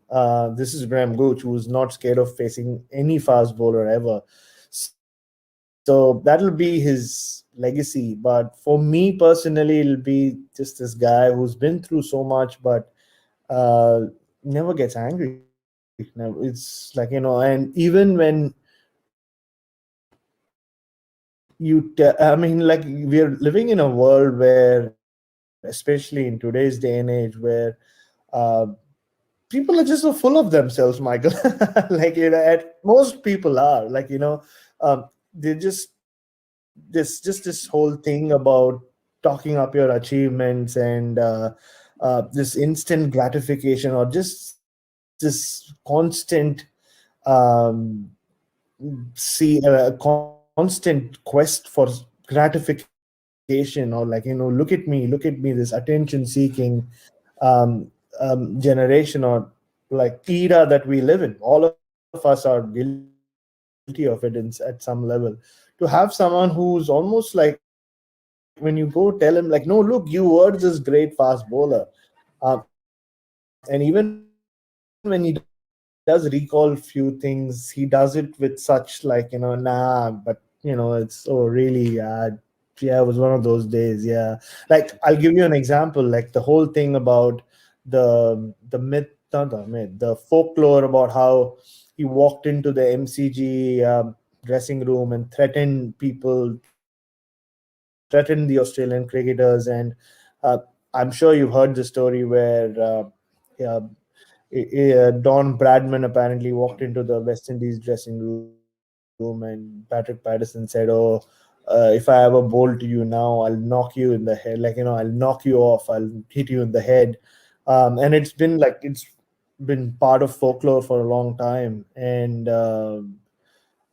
B: This is Graham Gooch, who was not scared of facing any fast bowler ever. So that'll be his legacy. But for me personally, it'll be just this guy who's been through so much, but never gets angry. It's like, and even when like, we're living in a world where, especially in today's day and age, where uh, people are just so full of themselves, Michael. Like, most people are like, they just this whole thing about talking up your achievements, and this instant gratification, or just this constant um, constant quest for gratification, or like, look at me, this attention seeking generation, or like era that we live in. All of us are guilty of it at some level. To have someone who's almost like, when you go tell him, like, no, look, you were this great fast bowler, and even when he does recall few things, he does it with such, like, nah, but it's so really, yeah, it was one of those days. Yeah, like, I'll give you an example, like the whole thing about the myth, not the myth, the folklore about how he walked into the MCG dressing room and threatened people, threatened the Australian cricketers. And I'm sure you've heard the story where Don Bradman apparently walked into the West Indies dressing room, and Patrick Patterson said, "Oh, if I ever bowl to you now, I'll knock you in the head. Like, I'll knock you off. I'll hit you in the head." And it's been part of folklore for a long time. And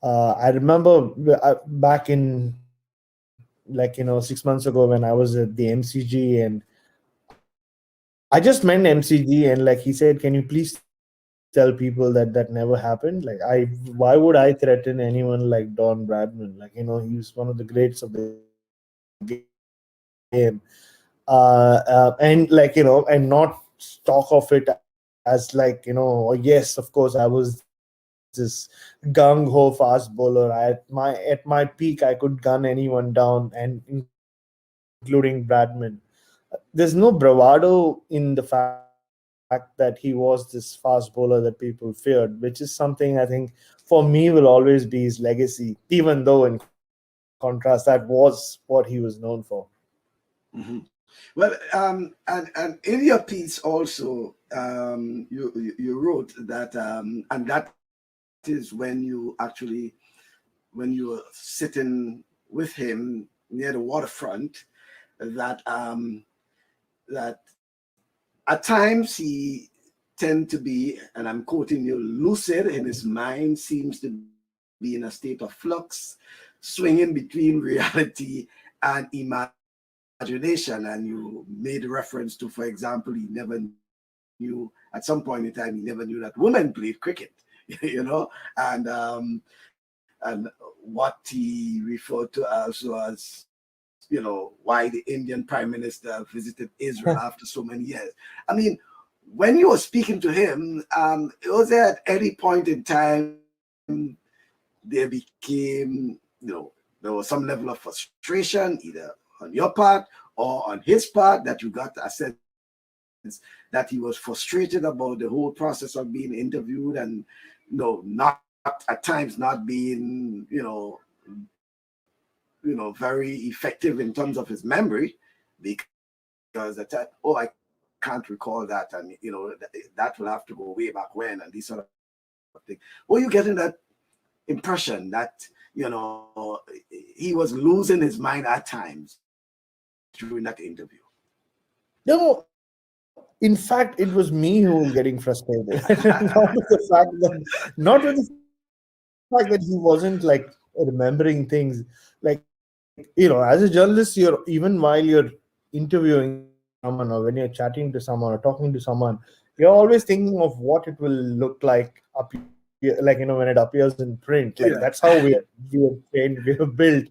B: I remember back in, like, 6 months ago, when I was at the MCG, and I just met MCG, and like, he said, "Can you please tell people that that never happened? Like, why would I threaten anyone like Don Bradman? Like, he's one of the greats of the game." And like, and not talk of it as like, "Oh, yes, of course, I was this gung ho fast bowler. At my peak, I could gun anyone down, and including Bradman." There's no bravado in the fact that, that he was this fast bowler that people feared, which is something I think for me will always be his legacy, even though in contrast, that was what he was known for.
A: Mm-hmm. Well, and in your piece also, you wrote that, and that is when you were sitting with him near the waterfront, that that at times he tend to be, and I'm quoting you, lucid in his mind, seems to be in a state of flux, swinging between reality and imagination. And you made reference to, for example, he never knew, at some point in time, he never knew that women played cricket, and what he referred to also as, why the Indian Prime Minister visited Israel after so many years. I mean, when you were speaking to him, was there at any point in time there became, there was some level of frustration, either on your part or on his part, that you got a sense that he was frustrated about the whole process of being interviewed, and not at times not being very effective in terms of his memory, because at that, I can't recall that, and that will have to go way back when, and these sort of things. Were you getting that impression that he was losing his mind at times during that interview?
B: No, in fact, it was me who was getting frustrated. not with the fact that he wasn't like remembering things. Like, as a journalist, even while you're interviewing someone, or when you're chatting to someone or talking to someone, you're always thinking of what it will look like up here, like when it appears in print. Like that's how we are trained, we are built.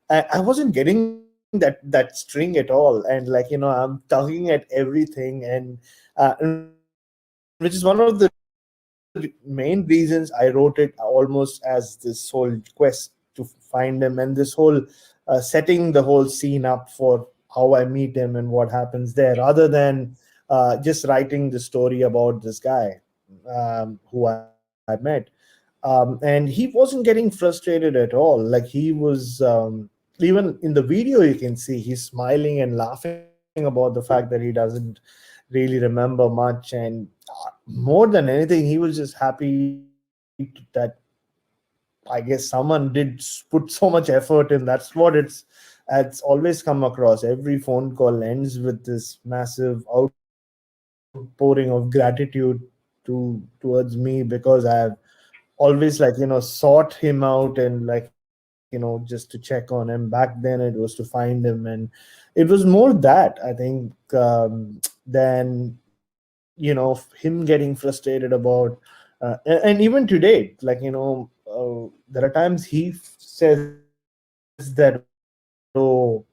B: I wasn't getting that string at all, and I'm tugging at everything, and which is one of the main reasons I wrote it almost as this whole quest to find him, and this whole setting the whole scene up for how I meet him and what happens there, rather than just writing the story about this guy who I met. And he wasn't getting frustrated at all. Like he was, even in the video, you can see he's smiling and laughing about the fact that he doesn't really remember much. And more than anything, he was just happy that I guess someone did put so much effort in. That's what it's always come across. Every phone call ends with this massive outpouring of gratitude towards me, because I have always sought him out, and just to check on him. Back then it was to find him, and it was more that, I think, than him getting frustrated about and even today, there are times he says that, oh,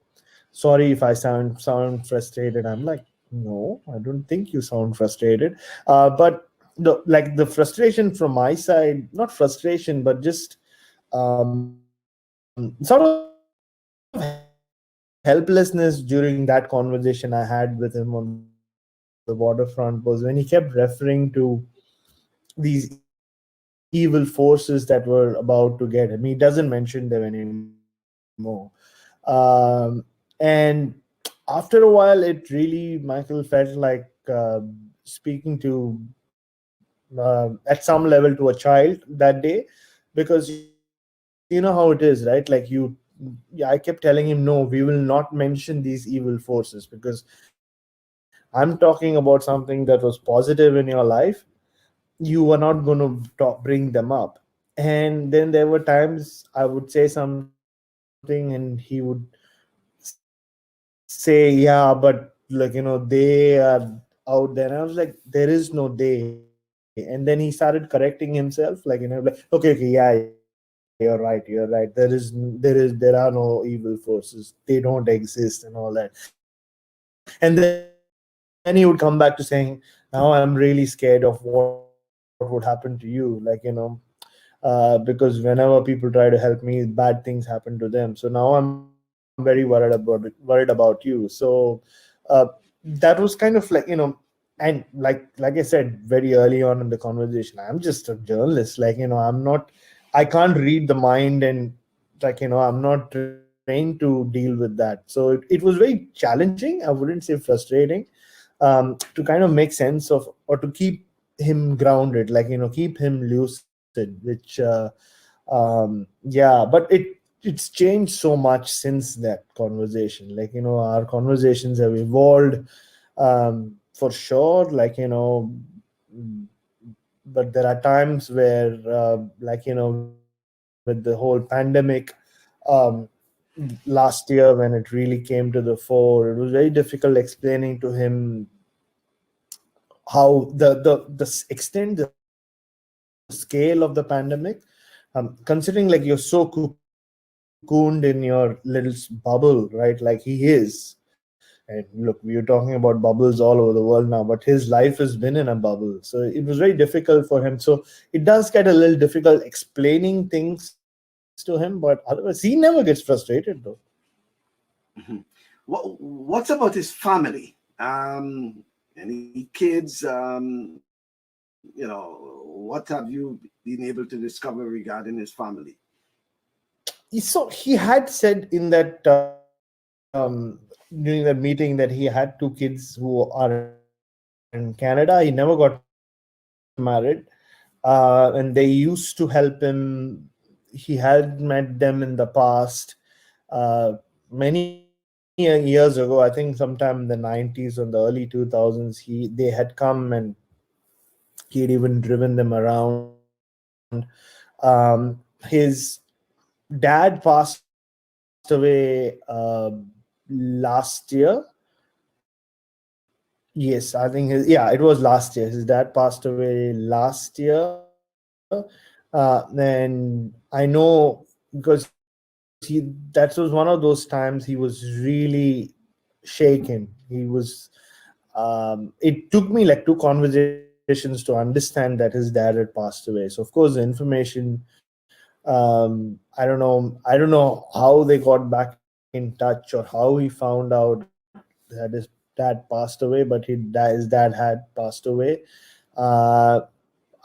B: sorry if I sound frustrated. I'm like, no, I don't think you sound frustrated. But the frustration from my side, not frustration, but just sort of helplessness during that conversation I had with him on the waterfront, was when he kept referring to these evil forces that were about to get him. He doesn't mention them anymore. And after a while, it really, Michael, felt like speaking to at some level to a child that day, because you know how it is, right? I kept telling him, no, we will not mention these evil forces, because I'm talking about something that was positive in your life. You are not going to bring them up. And then there were times I would say something and he would say, yeah, but they are out there. And I was like, there is no they. And then he started correcting himself, okay, yeah, you're right. There are no evil forces. They don't exist and all that. And then he would come back to saying, now I'm really scared of what would happen to you. Because whenever people try to help me, bad things happen to them. So now I'm very worried about you. So that was kind of and like I said very early on in the conversation, I'm just a journalist. I can't read the mind, and I'm not trained to deal with that. So it was very challenging. I wouldn't say frustrating, to kind of make sense of, or to keep him grounded, keep him lucid, which yeah, but it's changed so much since that conversation. Our conversations have evolved, for sure. But there are times where, with the whole pandemic, um, last year, when it really came to the fore, it was very difficult explaining to him how the extent, the scale of the pandemic. Considering you're so cocooned in your little bubble, right? Like he is. And look, we're talking about bubbles all over the world now, but his life has been in a bubble. So it was very difficult for him. So it does get a little difficult explaining things to him, but otherwise, he never gets frustrated, though.
A: Mhm. What's about his family? Any kids? What have you been able to discover regarding his family?
B: So he had said in that, during that meeting, that he had two kids who are in Canada. He never got married, and they used to help him. He had met them in the past, many years ago. I think sometime in the 90s or the early 2000s. They had come, and he had even driven them around. His dad passed away last year. Yes, I think it was last year. His dad passed away last year. And I know, because that was one of those times he was really shaken. It took me like two conversations to understand that his dad had passed away. So of course the information, I don't know how they got back in touch, or how he found out that his dad passed away, but his dad had passed away. uh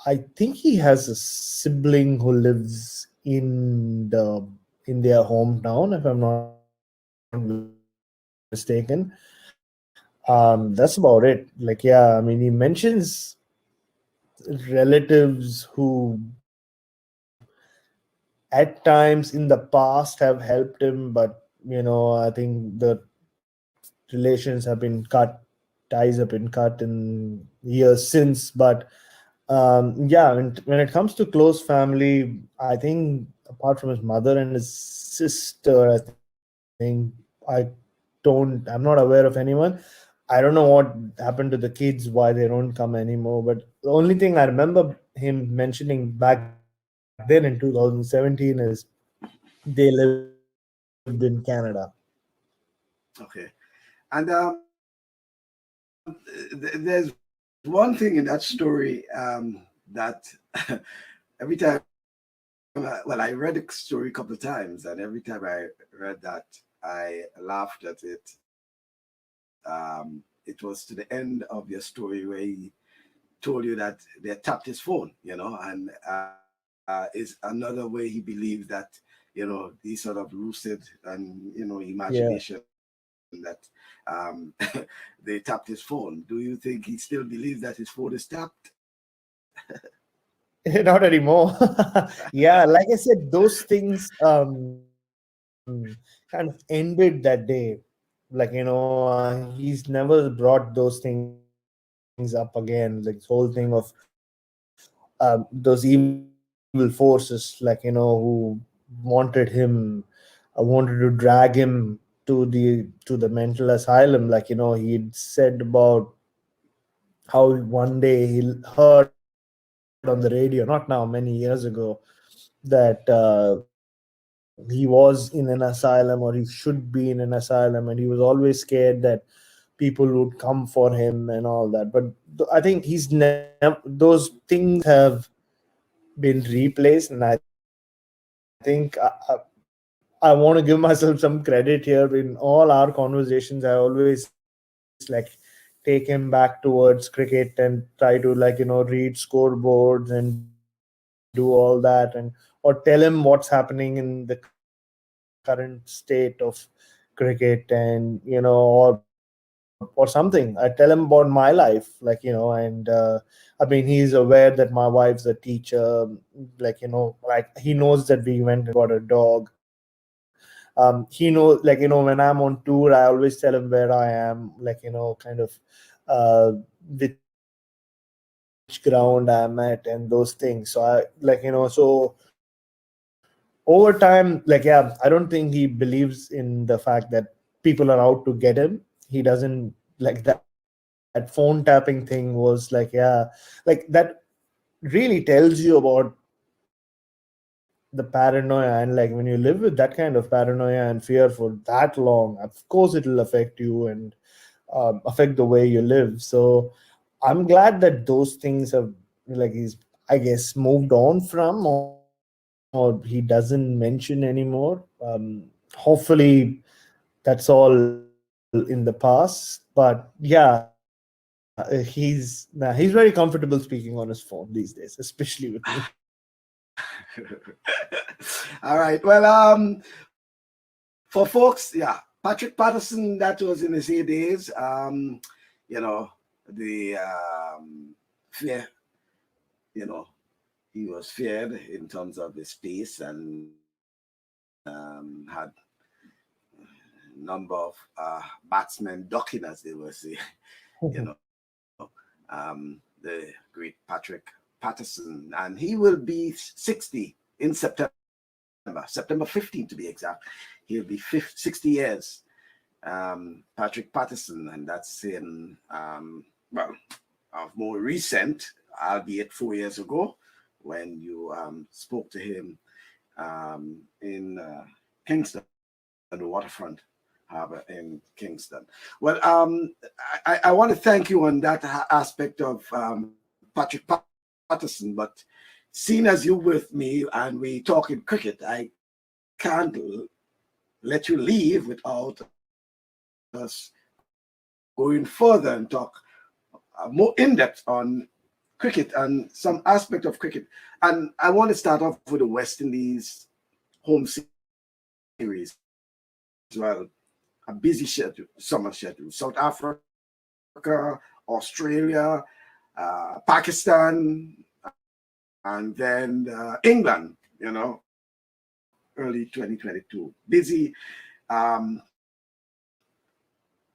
B: I think he has a sibling who lives in their hometown, if I'm not mistaken. That's about it. I mean, he mentions relatives who at times in the past have helped him, but I think the relations have been cut, ties have been cut in years since. But yeah, when it comes to close family, I think apart from his mother and his sister, I think I'm not aware of anyone. I don't know what happened to the kids, why they don't come anymore. But the only thing I remember him mentioning back then in 2017 is they lived in Canada.
A: Okay. And there's one thing in that story, that every time, I read the story a couple of times, and every time I read that, I laughed at it. It was to the end of your story where he told you that they tapped his phone, and is another way he believes that, these sort of lucid and, imagination that, they tapped his phone. Do you think he still believes that his phone is tapped?
B: Not anymore. Yeah, like I said, those things kind of ended that day. He's never brought those things up again. Like this whole thing of those evil forces, who wanted to drag him to the mental asylum. He'd said about how one day he heard on the radio, not now, many years ago, that he was in an asylum, or he should be in an asylum, and he was always scared that people would come for him and all that. But I think those things have been replaced, and I want to give myself some credit here. In all our conversations, I always tell him that take him back towards cricket and try to read scoreboards and do all that, or tell him what's happening in the current state of cricket, and or something. I tell him about my life, and I mean, he's aware that my wife's a teacher, he knows that we went and got a dog. He knows, when I'm on tour, I always tell him where I am, kind of which ground I'm at and those things. So over time, I don't think he believes in the fact that people are out to get him. He doesn't that phone tapping thing was that really tells you about the paranoia, and when you live with that kind of paranoia and fear for that long, of course it'll affect you and affect the way you live. So I'm glad that those things have he's, I guess, moved on from, or he doesn't mention anymore. Hopefully that's all in the past. But yeah, he's very comfortable speaking on his phone these days, especially with me.
A: All right. Well, for folks, yeah, Patrick Patterson, that was in his heydays. The fear, he was feared in terms of his pace, and had a number of batsmen ducking, as they were saying. The great Patrick Patterson, and he will be 60 in September 15th to be exact. He'll be 60 years. Patrick Patterson, and that's in of more recent, albeit 4 years ago, when you spoke to him in Kingston, the waterfront harbor in Kingston. Well, I want to thank you on that aspect of Patrick Patterson, but seeing as you with me and we talk in cricket, I can't let you leave without us going further and talk more in depth on cricket and some aspect of cricket. And I want to start off with the West Indies home series as well. A busy schedule, summer schedule. South Africa, Australia, Pakistan, and then England, early 2022. Busy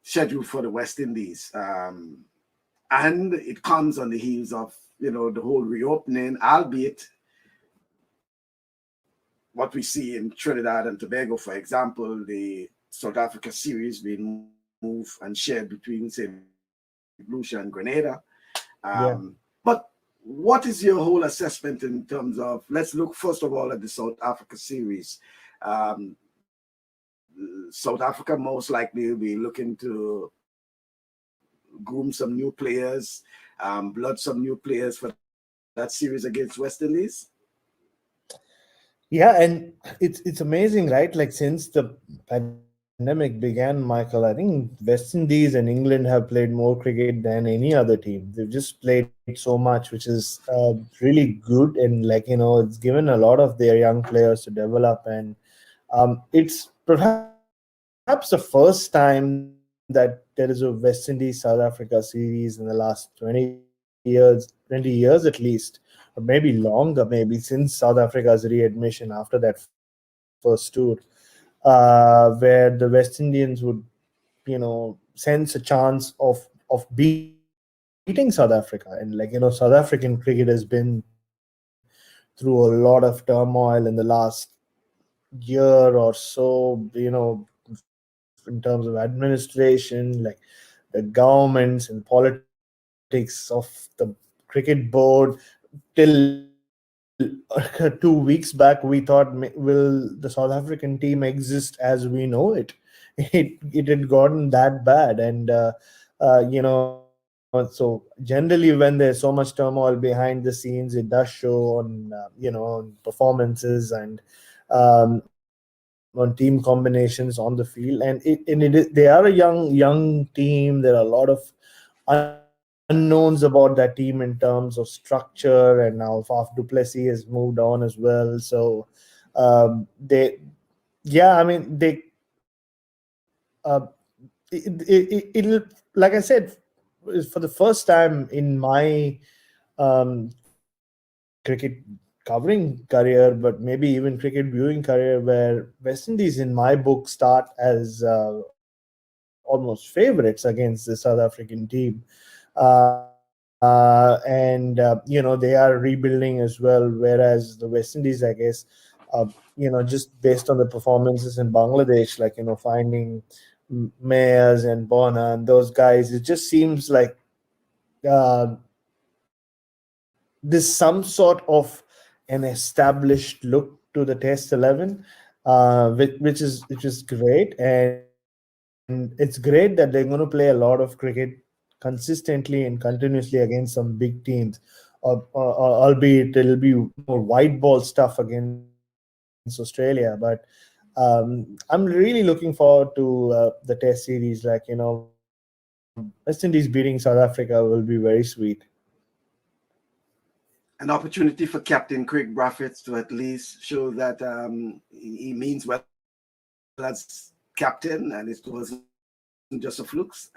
A: schedule for the West Indies. And it comes on the heels of, the whole reopening, albeit what we see in Trinidad and Tobago, for example, the South Africa series being moved and shared between, say, Lucia and Grenada. But what is your whole assessment in terms of, let's look first of all at the South Africa series. South Africa most likely will be looking to groom some new players, blood some new players for that series against West Indies.
B: Yeah, and it's amazing, right? Since the pandemic began, Michael, I think West Indies and England have played more cricket than any other team. They've just played so much, which is really good, and it's given a lot of their young players to develop, and it's perhaps the first time that there is a West Indies South Africa series in the last 20 years at least, or maybe longer, maybe since South Africa's readmission after that first tour, where the West Indians would, sense a chance of beating South Africa. And South African cricket has been through a lot of turmoil in the last year or so, in terms of administration, the governments and politics of the cricket board. Till 2 weeks back, we thought, will the South African team exist as we know it? It had gotten that bad, and so generally when there's so much turmoil behind the scenes, it does show on on performances and on team combinations on the field. And they are a young team. There are a lot of unknowns about that team in terms of structure, and now Faf du Plessis has moved on as well. So they it'll, like I said, for the first time in my cricket covering career, but maybe even cricket viewing career, where West Indies in my book start as almost favorites against the South African team. They are rebuilding as well, whereas the West Indies, I guess, just based on the performances in Bangladesh, like, finding Mayers and Bona and those guys, it just seems like uh, there's some sort of an established look to the Test 11, which is great, and it's great that they're going to play a lot of cricket consistently and continuously against some big teams, albeit it'll be more white ball stuff against Australia. But I'm really looking forward to the Test series. West Indies beating South Africa will be very sweet.
A: An opportunity for Captain Craig Brathwaite to at least show that he means well as captain, and it wasn't just a flukes.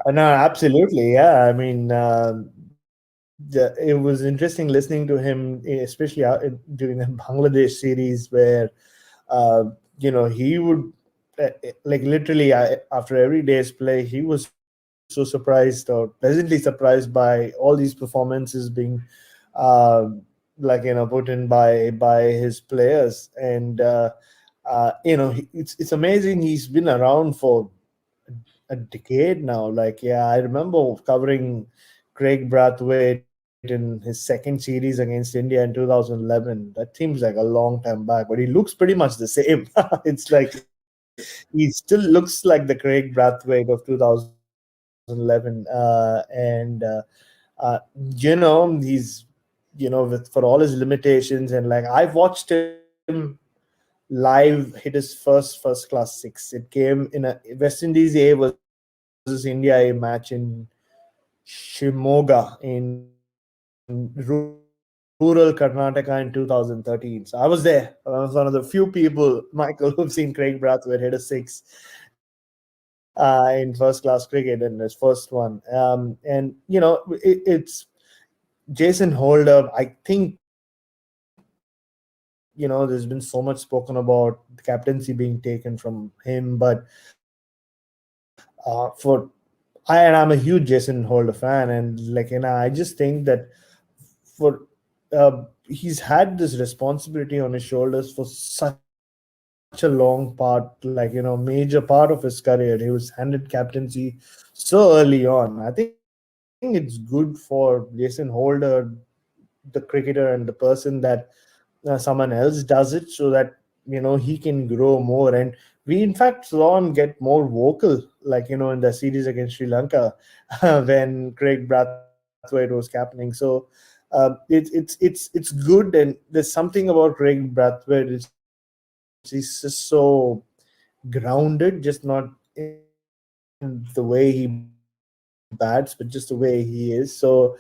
B: No, absolutely, yeah. I mean, it was interesting listening to him, especially during the Bangladesh series, where he would literally after every day's play, he was so surprised or pleasantly surprised by all these performances being put in by his players. And it's amazing. He's been around for a decade now. I remember covering Craig Brathwaite in his second series against India in 2011. That seems like a long time back, but he looks pretty much the same. It's like he still looks like the Craig Brathwaite of 2011. He's, for all his limitations, and I've watched him live hit his first class six. It came in a West Indies A versus India A match in Shimoga in rural Karnataka in 2013. So I was there. I was one of the few people, Michael, who've seen Craig Brathwaite hit a six in first class cricket in his first one. It's Jason Holder. I think, there's been so much spoken about the captaincy being taken from him, but I'm a huge Jason Holder fan, and I just think that he's had this responsibility on his shoulders for such a long part, major part of his career. He was handed captaincy so early on. I think it's good for Jason Holder, the cricketer and the person, that someone else does it, so that he can grow more. And we in fact saw him get more vocal, in the series against Sri Lanka when Craig Brathwaite was captaining. So it's good, and there's something about Craig Brathwaite. He's just so grounded, just not in the way he bats, but just the way he is. So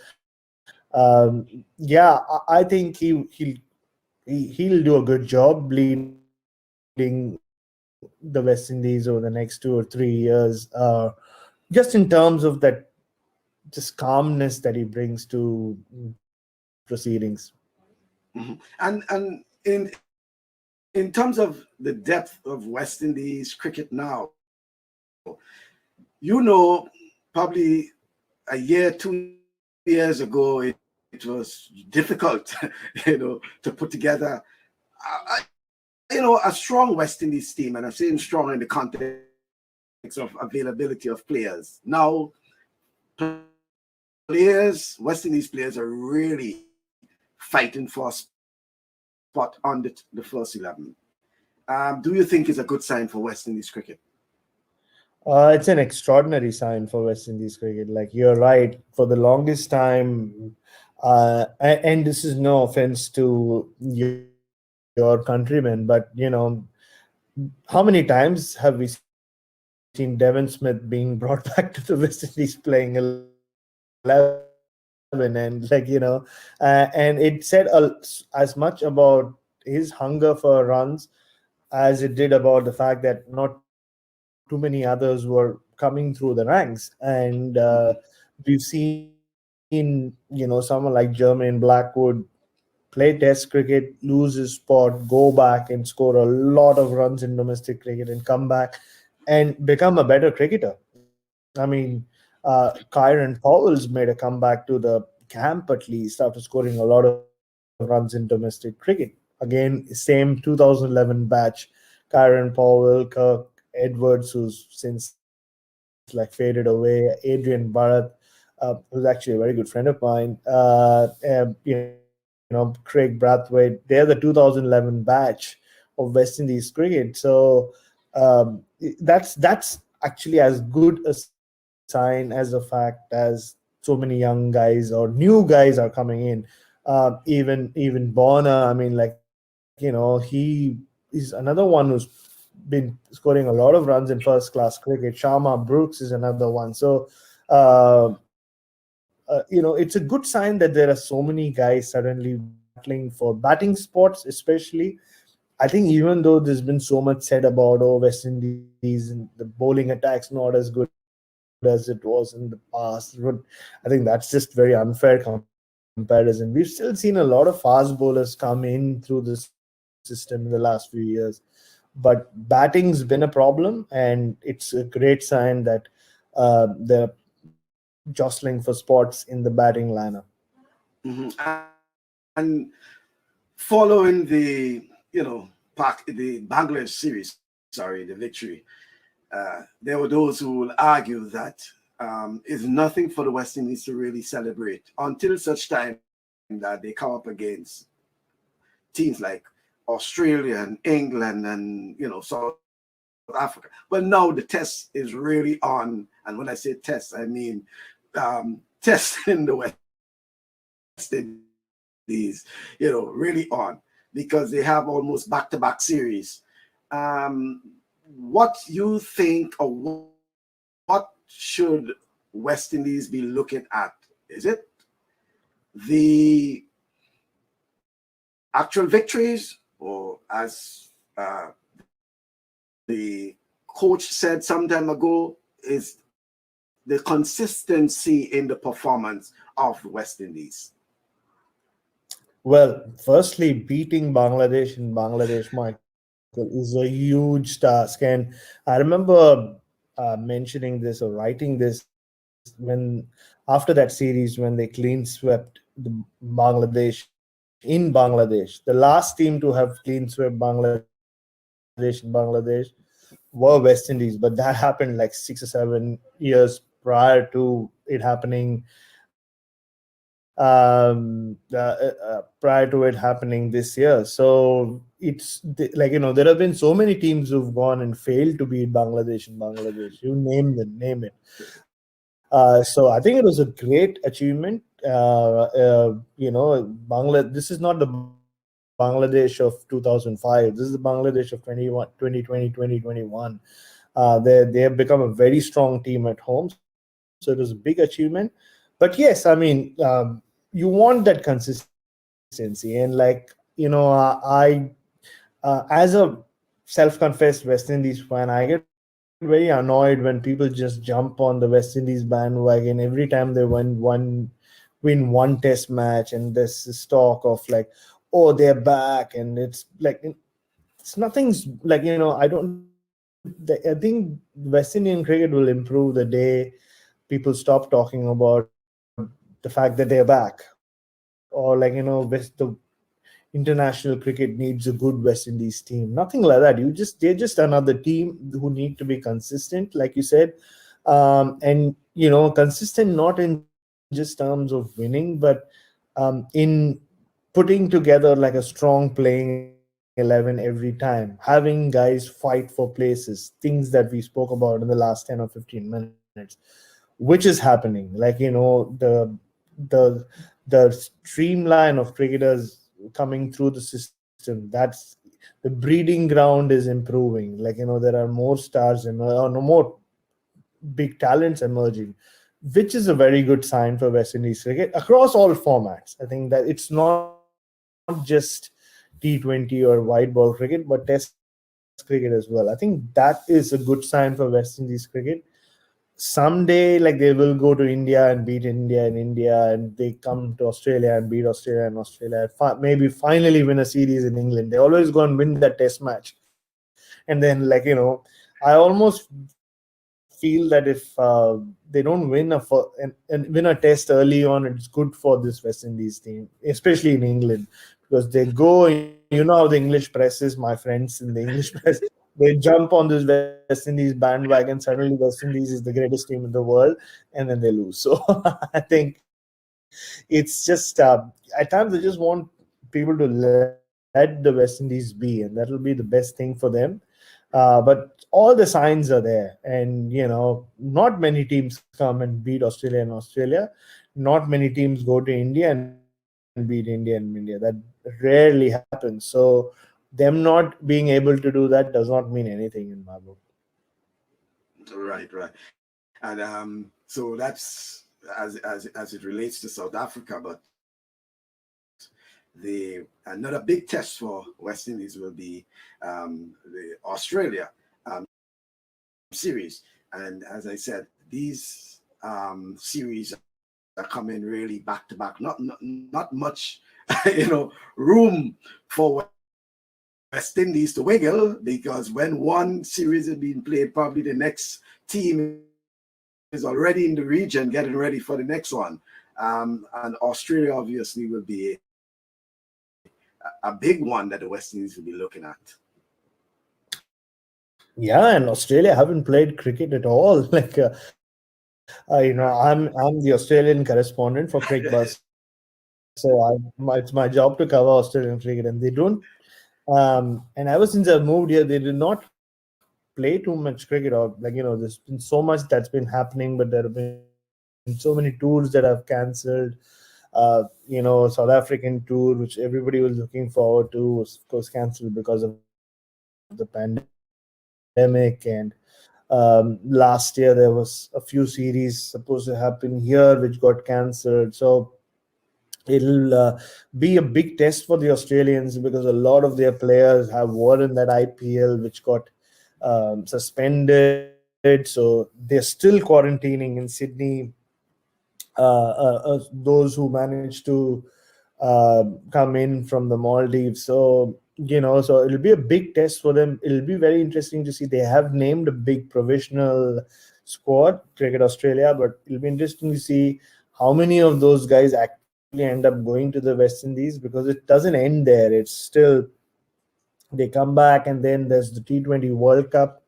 B: I think he'll do a good job leading the West Indies over the next 2 or 3 years, just in terms of that just calmness that he brings to proceedings.
A: Mm-hmm. And in terms of the depth of West Indies cricket now, probably a year, 2 years ago, it was difficult, to put together, a strong West Indies team. And I'm saying strong in the context of availability of players. Now, West Indies players are really fighting for a spot on the first 11. Do you think it's a good sign for West Indies cricket?
B: It's an extraordinary sign for West Indies cricket. You're right. For the longest time, and this is no offense to your countrymen, but how many times have we seen seen Devon Smith being brought back to the West Indies playing 11, and and it said as much about his hunger for runs as it did about the fact that not too many others were coming through the ranks. And we've seen someone like Jermaine Blackwood play Test cricket, lose his spot, go back and score a lot of runs in domestic cricket, and come back and become a better cricketer. I mean, Kyron Powell's made a comeback to the camp at least after scoring a lot of runs in domestic cricket. Again, same 2011 batch: Kyron Powell, Kirk Edwards, who's since faded away, Adrian Bharat, who's actually a very good friend of mine, Craig Brathwaite. They're the 2011 batch of West Indies cricket. So that's actually as good a sign as the fact as so many young guys or new guys are coming in. Even Bonner, I mean, he is another one who's been scoring a lot of runs in first class cricket. Sharma Brooks is another one. So it's a good sign that there are so many guys suddenly battling for batting spots, especially. I think even though there's been so much said about West Indies and the bowling attack's not as good as it was in the past, I think that's just very unfair comparison. We've still seen a lot of fast bowlers come in through the system in the last few years, but batting's been a problem, and it's a great sign that they're jostling for spots in the batting lineup.
A: And following the Bangladesh series, the victory, there were those who will argue that it's nothing for the West Indies to really celebrate until such time that they come up against teams like Australia and England and South Africa. But now the test is really on, and when I say test, I mean test in the West Indies, really on, because they have almost back-to-back series. What you think, or what should West Indies be looking at? Is it the actual victories, or as the coach said some time ago, is the consistency in the performance of the West Indies?
B: Well, firstly, beating Bangladesh in Bangladesh, Michael, is a huge task. And I remember mentioning this or writing this when after that series, when they clean swept the Bangladesh in Bangladesh. The last team to have clean swept Bangladesh in Bangladesh were West Indies, but that happened like 6 or 7 years prior to it happening. Prior to it happening this year. So it's there have been so many teams who've gone and failed to beat Bangladesh in Bangladesh. You name it. So I think it was a great achievement. This is not the Bangladesh of 2005. This is the Bangladesh of 2020, 2021. They have become a very strong team at home. So it was a big achievement. But yes, I mean, you want that consistency. And I as a self-confessed West Indies fan, I get very annoyed when people just jump on the West Indies bandwagon every time they win one test match, and there's this talk of they're back, and it's nothing's I think West Indian cricket will improve the day people stop talking about the fact that they're back, or the international cricket needs a good West Indies team. Nothing like that. They're just another team who need to be consistent, like you said, and consistent not in just terms of winning, but in putting together a strong playing 11 every time, having guys fight for places, things that we spoke about in the last 10 or 15 minutes, which is happening. The streamline of cricketers coming through the system, that's the breeding ground is improving. There are more stars and more big talents emerging, which is a very good sign for West Indies cricket across all formats. I think that it's not just T20 or white ball cricket, but Test cricket as well. I think that is a good sign for West Indies cricket. Someday, like, they will go to India and beat India in India, and they come to Australia and beat Australia and Australia. Maybe finally win a series in England. They always go and win that Test match, and then, like, I almost feel that if they don't win and win a Test early on, it's good for this West Indies team, especially in England, because they go. How the English press is, my friends in the English press. They jump on this West Indies bandwagon. Suddenly, West Indies is the greatest team in the world, and then they lose. So I think it's just at times I just want people to let the West Indies be, and that'll be the best thing for them. But all the signs are there, and not many teams come and beat Australia and Australia. Not many teams go to India and beat India and India. That rarely happens. So them not being able to do that does not mean anything in my book.
A: Right. And so that's as it relates to South Africa, but another big test for West Indies will be the Australia series. And as I said, these series are coming really back to back. Not much, room for West Indies to wiggle, because when one series is being played, probably the next team is already in the region getting ready for the next one. And Australia obviously will be a big one that the West Indies will be looking at.
B: Yeah, and Australia haven't played cricket at all. Like, I'm the Australian correspondent for Cricbuzz, so it's my job to cover Australian cricket, and they don't. And ever since I moved here, they did not play too much cricket. Or there's been so much that's been happening, but there have been so many tours that have cancelled. South African tour, which everybody was looking forward to, was of course cancelled because of the pandemic. And last year there was a few series supposed to happen here which got cancelled. So it'll be a big test for the Australians, because a lot of their players have worn that IPL which got suspended. So they're still quarantining in Sydney. Those who managed to come in from the Maldives. So so it'll be a big test for them. It'll be very interesting to see. They have named a big provisional squad, Cricket Australia, but it'll be interesting to see how many of those guys actually end up going to the West Indies, because it doesn't end there. It's still, they come back, and then there's the T20 World Cup,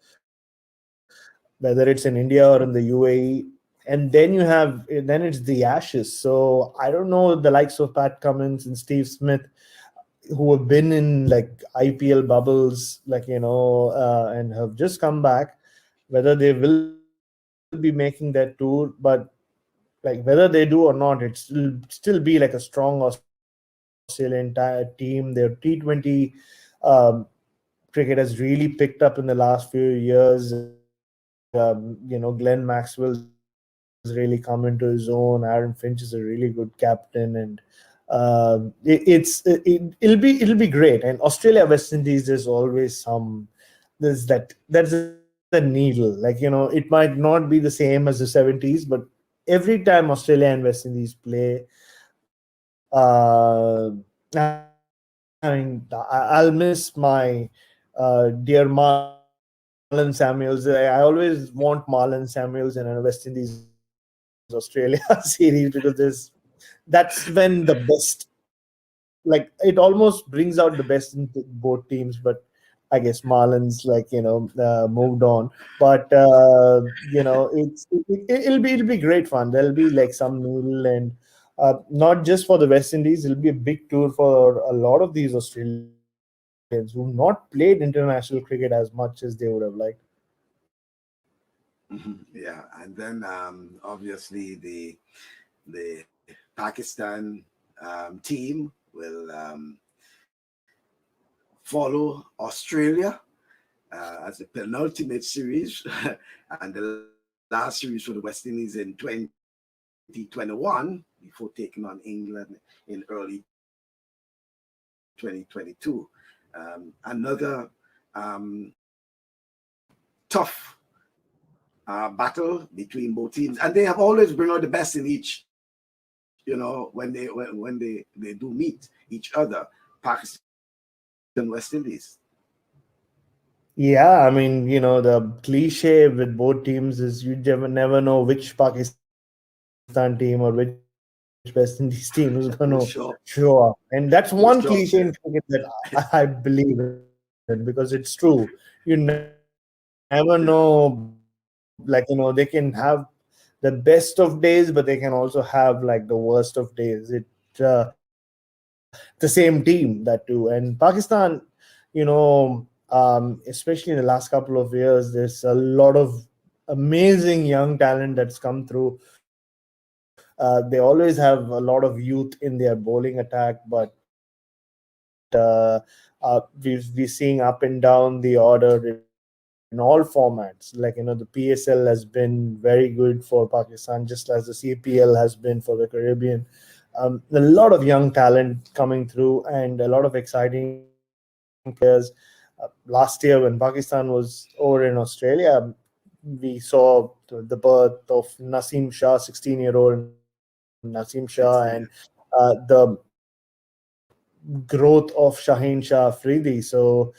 B: whether it's in India or in the UAE. And then it's the Ashes. So I don't know, the likes of Pat Cummins and Steve Smith, who have been in like IPL bubbles, and have just come back, whether they will be making that tour. But like, whether they do or not, it still be like a strong Australian team. Their T20 cricket has really picked up in the last few years. Glenn Maxwell's really come into his own. Aaron Finch is a really good captain, and it'll be great. And Australia West Indies, there's always that's a needle. Like, it might not be the same as the 70s, but every time Australia and West Indies play, I mean, I'll miss my dear Marlon Samuels. I always want Marlon Samuels in a West Indies Australia series, because that's when the best, like, it almost brings out the best in both teams. But I guess Marlon's moved on. But it'll be great fun. There'll be like some noodle, and not just for the West Indies. It'll be a big tour for a lot of these Australians who've not played international cricket as much as they would have liked.
A: Yeah, and then obviously the Pakistan team will follow Australia as the penultimate series, and the last series for the West Indies in 2021 before taking on England in early 2022. Another tough battle between both teams, and they have always bring out the best in each. When they do meet each other, Pakistan and West Indies.
B: Yeah, I mean, the cliche with both teams is you never know which Pakistan team or which West Indies team is going to show up. And that's one cliche in cricket that I believe in, because it's true. You never know, they can have the best of days, but they can also have like the worst of days. The same team, that too. And Pakistan, especially in the last couple of years, there's a lot of amazing young talent that's come through. They always have a lot of youth in their bowling attack, but we're seeing up and down the order in all formats. The PSL has been very good for Pakistan, just as the CPL has been for the Caribbean. A lot of young talent coming through and a lot of exciting players. Last year, when Pakistan was over in Australia, we saw the birth of Naseem Shah, 16-year-old Naseem Shah, and the growth of Shaheen Shah Afridi. So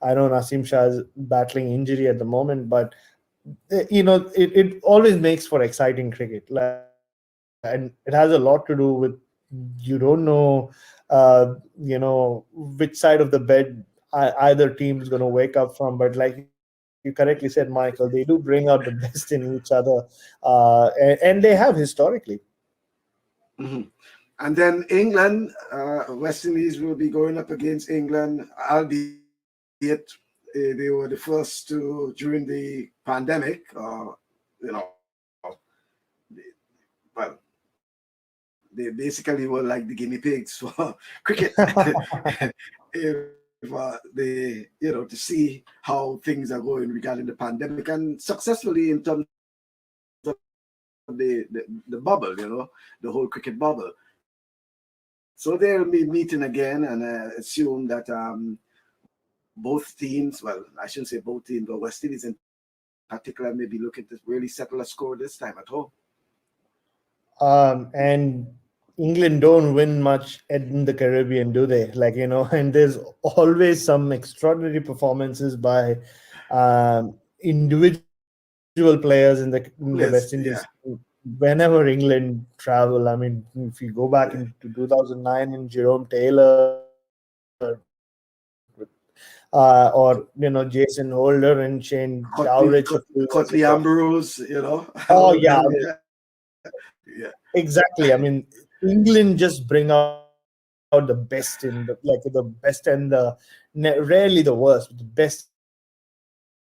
B: I know Naseem Shah is battling injury at the moment, but it always makes for exciting cricket. And it has a lot to do with, you don't know, which side of the bed either team is going to wake up from. But like you correctly said, Michael, they do bring out the best in each other, and they have historically.
A: Mm-hmm. And then England, West Indies will be going up against England, albeit they were the first to, during the pandemic, well, they basically were like the guinea pigs for cricket. To see how things are going regarding the pandemic, and successfully in terms of the bubble, the whole cricket bubble. So they'll be meeting again, and assume that both teams, well, I shouldn't say both teams, but West Indies in particular, may be looking to really settle a score this time at home.
B: And England don't win much in the Caribbean, do they? And there's always some extraordinary performances by individual players in the West Indies. Yeah. Whenever England travel, I mean, if you go back into 2009 in Jerome Taylor, or Jason Holder and Shane Dowrich,
A: Cotley Ambrose,
B: Oh yeah, yeah, exactly. I mean, England just bring out the best in the best and the rarely the worst, but the best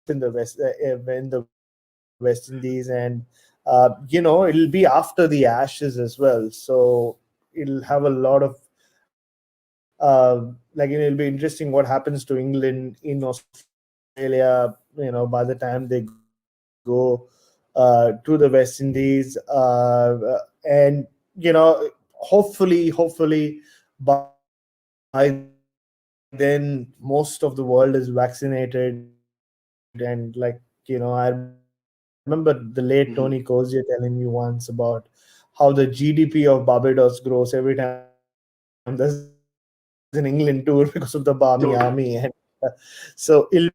B: in the West Indies, and it'll be after the Ashes as well, so it'll have a lot of it'll be interesting what happens to England in Australia, by the time they go to the West Indies, and hopefully by then most of the world is vaccinated. And I remember the late Tony Cozier telling me once about how the GDP of Barbados grows every time there's an England tour because of the Barmy Army. And so it'll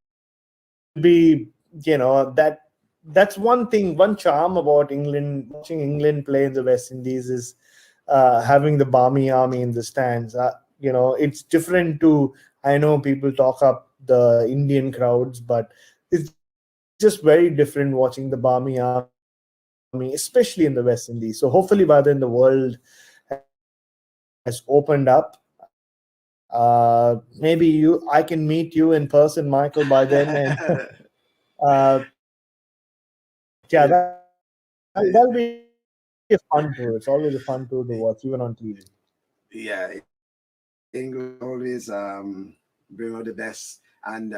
B: be, that's one thing, one charm about England. Watching England play in the West Indies is having the Barmy Army in the stands. It's different to, I know people talk up the Indian crowds, but it's just very different watching the Barmy Army, especially in the West Indies. So hopefully by then the world has opened up. Maybe I can meet you in person, Michael, by then, and that'll be a fun tour. It's always a fun tour to watch, even on TV.
A: Yeah, England always bring out the best And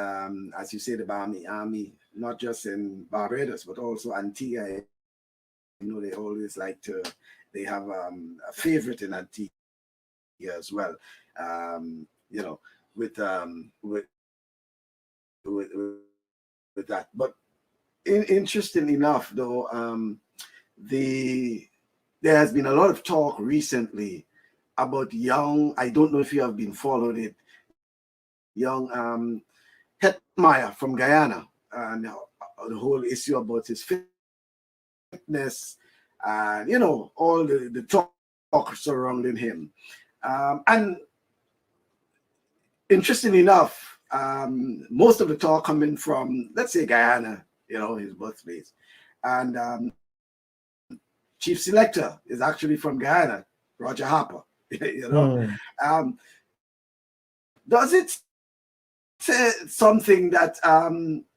A: as you say, the army, not just in Barbados, but also Antigua. You know, they always like to, they have a favorite in Antigua as well. You know, with, with, with that. But interesting enough, though, there has been a lot of talk recently about young, I don't know if you have been following it, young Hetmeyer from Guyana, and the whole issue about his fitness, and you know, all the talk surrounding him. And interesting enough, most of the talk coming from, let's say, Guyana, you know, his birthplace, and chief selector is actually from Guyana, Roger Harper. You know, does it say something that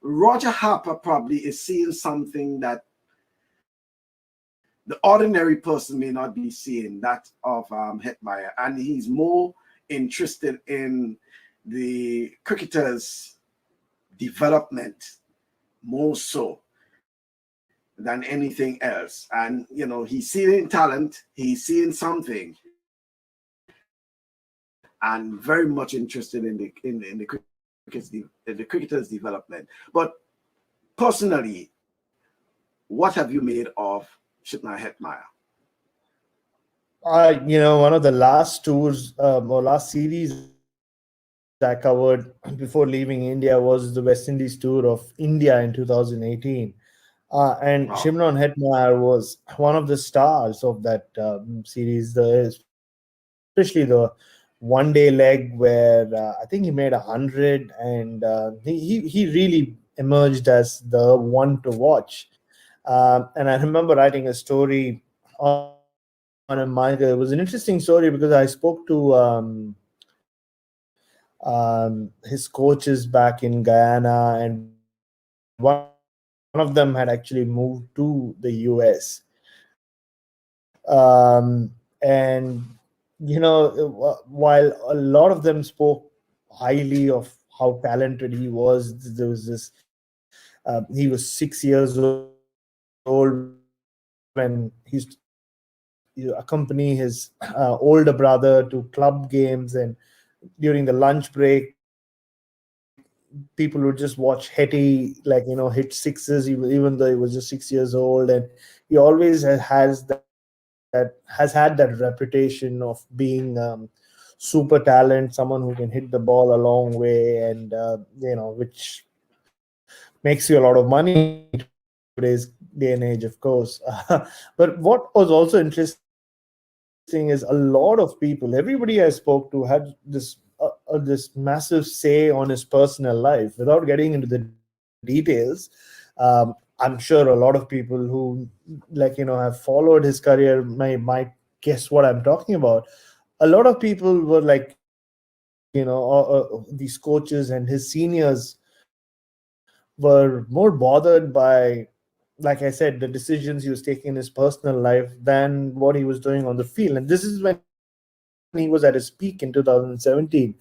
A: Roger Harper probably is seeing something that the ordinary person may not be seeing, that of Hetmeyer, and he's more interested in the cricketers' development more so than anything else. And you know, he's seeing talent, he's seeing something, and very much interested in the cricketers' development. But personally, what have you made of Shipna Hetmeyer?
B: You know, one of the last tours or last series I covered before leaving India was the West Indies tour of India in 2018. And
A: Wow.
B: Shimron Hetmeyer was one of the stars of that series, especially the one-day leg where I think he made 100, and he really emerged as the one to watch. And I remember writing a story on a manga. It was an interesting story because I spoke to his coaches back in Guyana, and one of them had actually moved to the US. And you know, while a lot of them spoke highly of how talented he was, there was this he was 6 years old when he used to accompany his older brother to club games, and during the lunch break people would just watch Hetty, like, you know, hit sixes even though he was just 6 years old. And he always has had that reputation of being super talent, someone who can hit the ball a long way, and you know, which makes you a lot of money today's day and age, of course. But what was also interesting is a lot of people, everybody I spoke to, had this massive say on his personal life. Without getting into the details, I'm sure a lot of people who, like, you know, have followed his career might guess what I'm talking about. A lot of people were like, you know, these coaches and his seniors were more bothered by, like I said, the decisions he was taking in his personal life than what he was doing on the field. And this is when he was at his peak in 2017.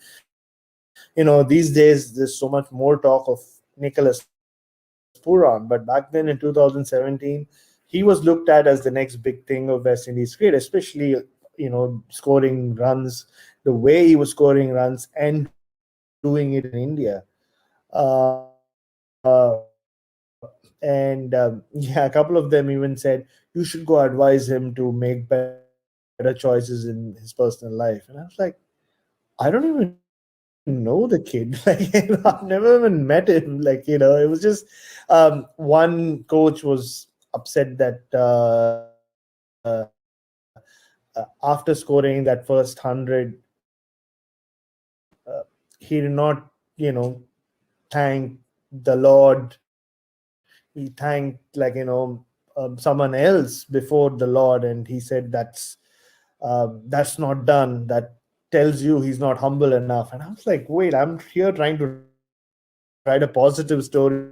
B: You know, these days there's so much more talk of Nicholas Puran, but back then in 2017, he was looked at as the next big thing of West Indies cricket, especially, you know, scoring runs the way he was scoring runs and doing it in India. And yeah, a couple of them even said you should go advise him to make better choices in his personal life. And I was like, I don't even know the kid. Like, you know, I've never even met him. Like, you know, it was just one coach was upset that after scoring that first 100, he did not, you know, thank the Lord. He thanked, like, you know, someone else before the Lord, and he said that's not done. That tells you he's not humble enough. And I was like, wait, I'm here trying to write a positive story,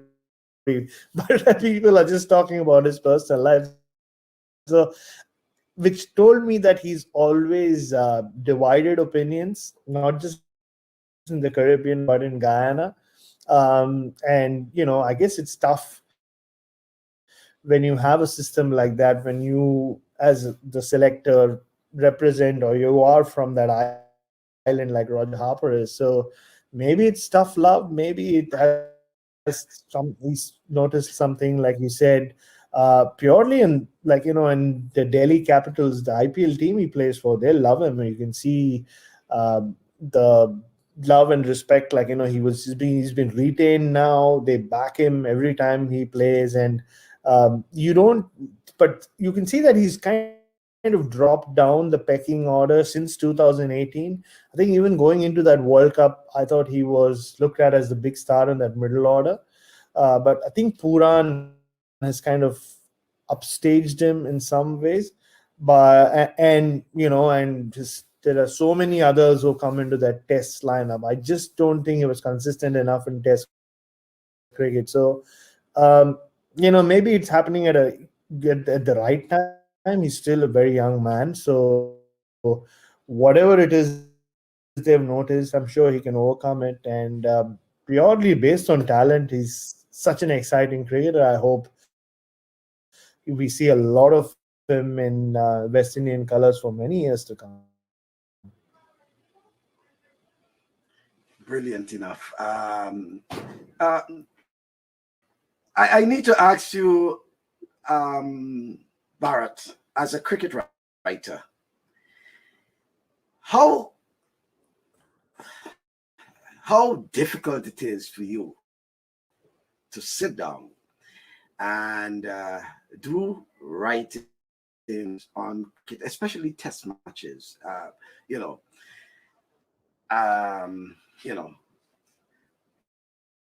B: but people are just talking about his personal life. So, which told me that he's always divided opinions, not just in the Caribbean but in Guyana. And I guess it's tough when you have a system like that, when you as the selector represent, or you are from that island like Roger Harper is. So maybe it's tough love, maybe it has he's noticed something, like you said, purely in the Delhi Capitals, the IPL team he plays for, they love him. You can see the love and respect. He's been retained now. They back him every time he plays, and you don't. But you can see that he's kind of dropped down the pecking order since 2018. I think even going into that World Cup, I thought he was looked at as the big star in that middle order. But I think Puran has kind of upstaged him in some ways. But there are so many others who come into that Test lineup. I just don't think he was consistent enough in Test cricket. So, maybe it's happening at the right time. He's still a very young man. So whatever it is they've noticed, I'm sure he can overcome it. And purely based on talent, he's such an exciting cricketer. I hope we see a lot of him in West Indian colors for many years to come.
A: Brilliant enough. I need to ask you, Bharat, as a cricket writer, how difficult it is for you to sit down and do writing on cricket, especially Test matches.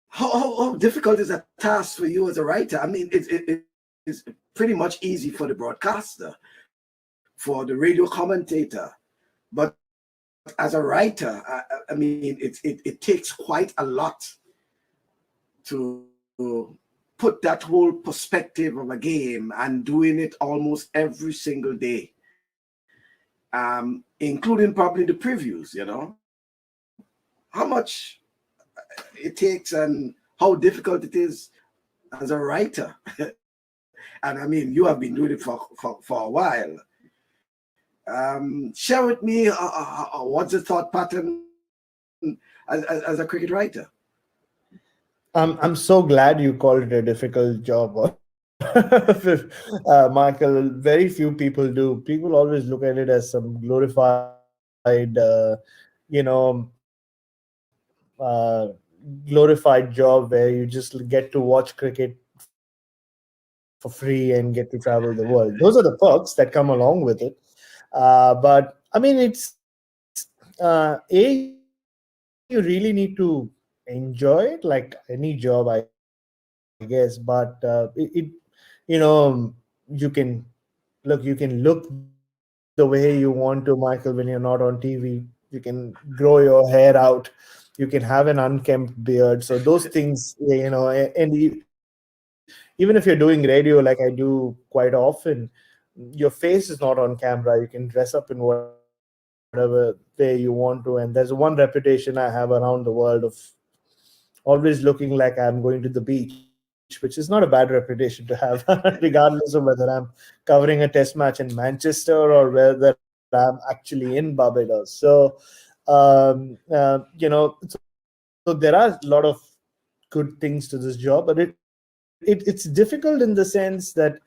A: How difficult is that task for you as a writer? I mean, it's pretty much easy for the broadcaster, for the radio commentator, but as a writer, I mean, it takes quite a lot to put that whole perspective of a game and doing it almost every single day, including probably the previews. How much it takes and how difficult it is as a writer. And I mean, you have been doing it for a while. Share with me what's the thought pattern as a cricket writer.
B: I'm so glad you called it a difficult job, Michael. Very few people do. People always look at it as some you know, glorified job where you just get to watch cricket for free and get to travel the world. Those are the perks that come along with it. But I mean, it's you really need to enjoy it, like any job, I guess. But you can look the way you want to, Michael, when you're not on TV. You can grow your hair out. You can have an unkempt beard. So those things, even if you're doing radio like I do quite often, your face is not on camera. You can dress up in whatever way you want to. And there's one reputation I have around the world of always looking like I'm going to the beach, which is not a bad reputation to have, regardless of whether I'm covering a test match in Manchester or whether I'm actually in Barbados. So, so there are a lot of good things to this job, but it's difficult in the sense that,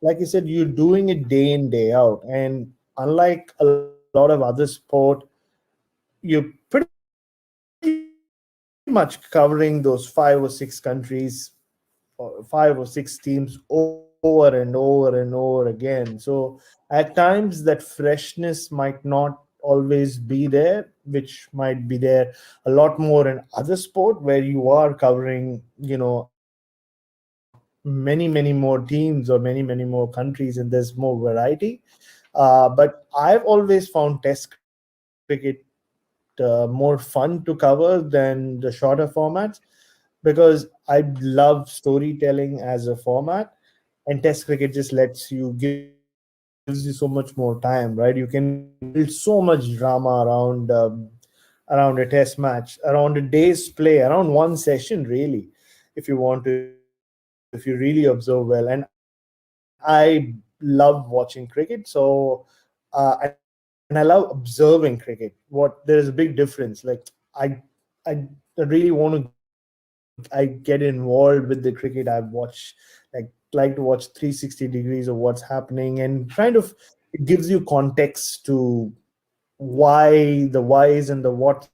B: like you said, you're doing it day in, day out. And unlike a lot of other sport, you're pretty much covering those 5 or 6 countries, or 5 or 6 teams over and over and over again. So at times that freshness might not always be there, which might be there a lot more in other sport where you are covering, many more teams or many more countries, and there's more variety. But I've always found Test cricket more fun to cover than the shorter formats, because I love storytelling as a format, and Test cricket just gives you so much more time, right? You can build so much drama around around a test match, around a day's play, around one session, really, if you want to, if you really observe well. And I love watching cricket. So, and I love observing cricket. There's a big difference. Like I really want to. I get involved with the cricket. I watch, like to watch 360 degrees of what's happening, and kind of it gives you context to why the whys and the whats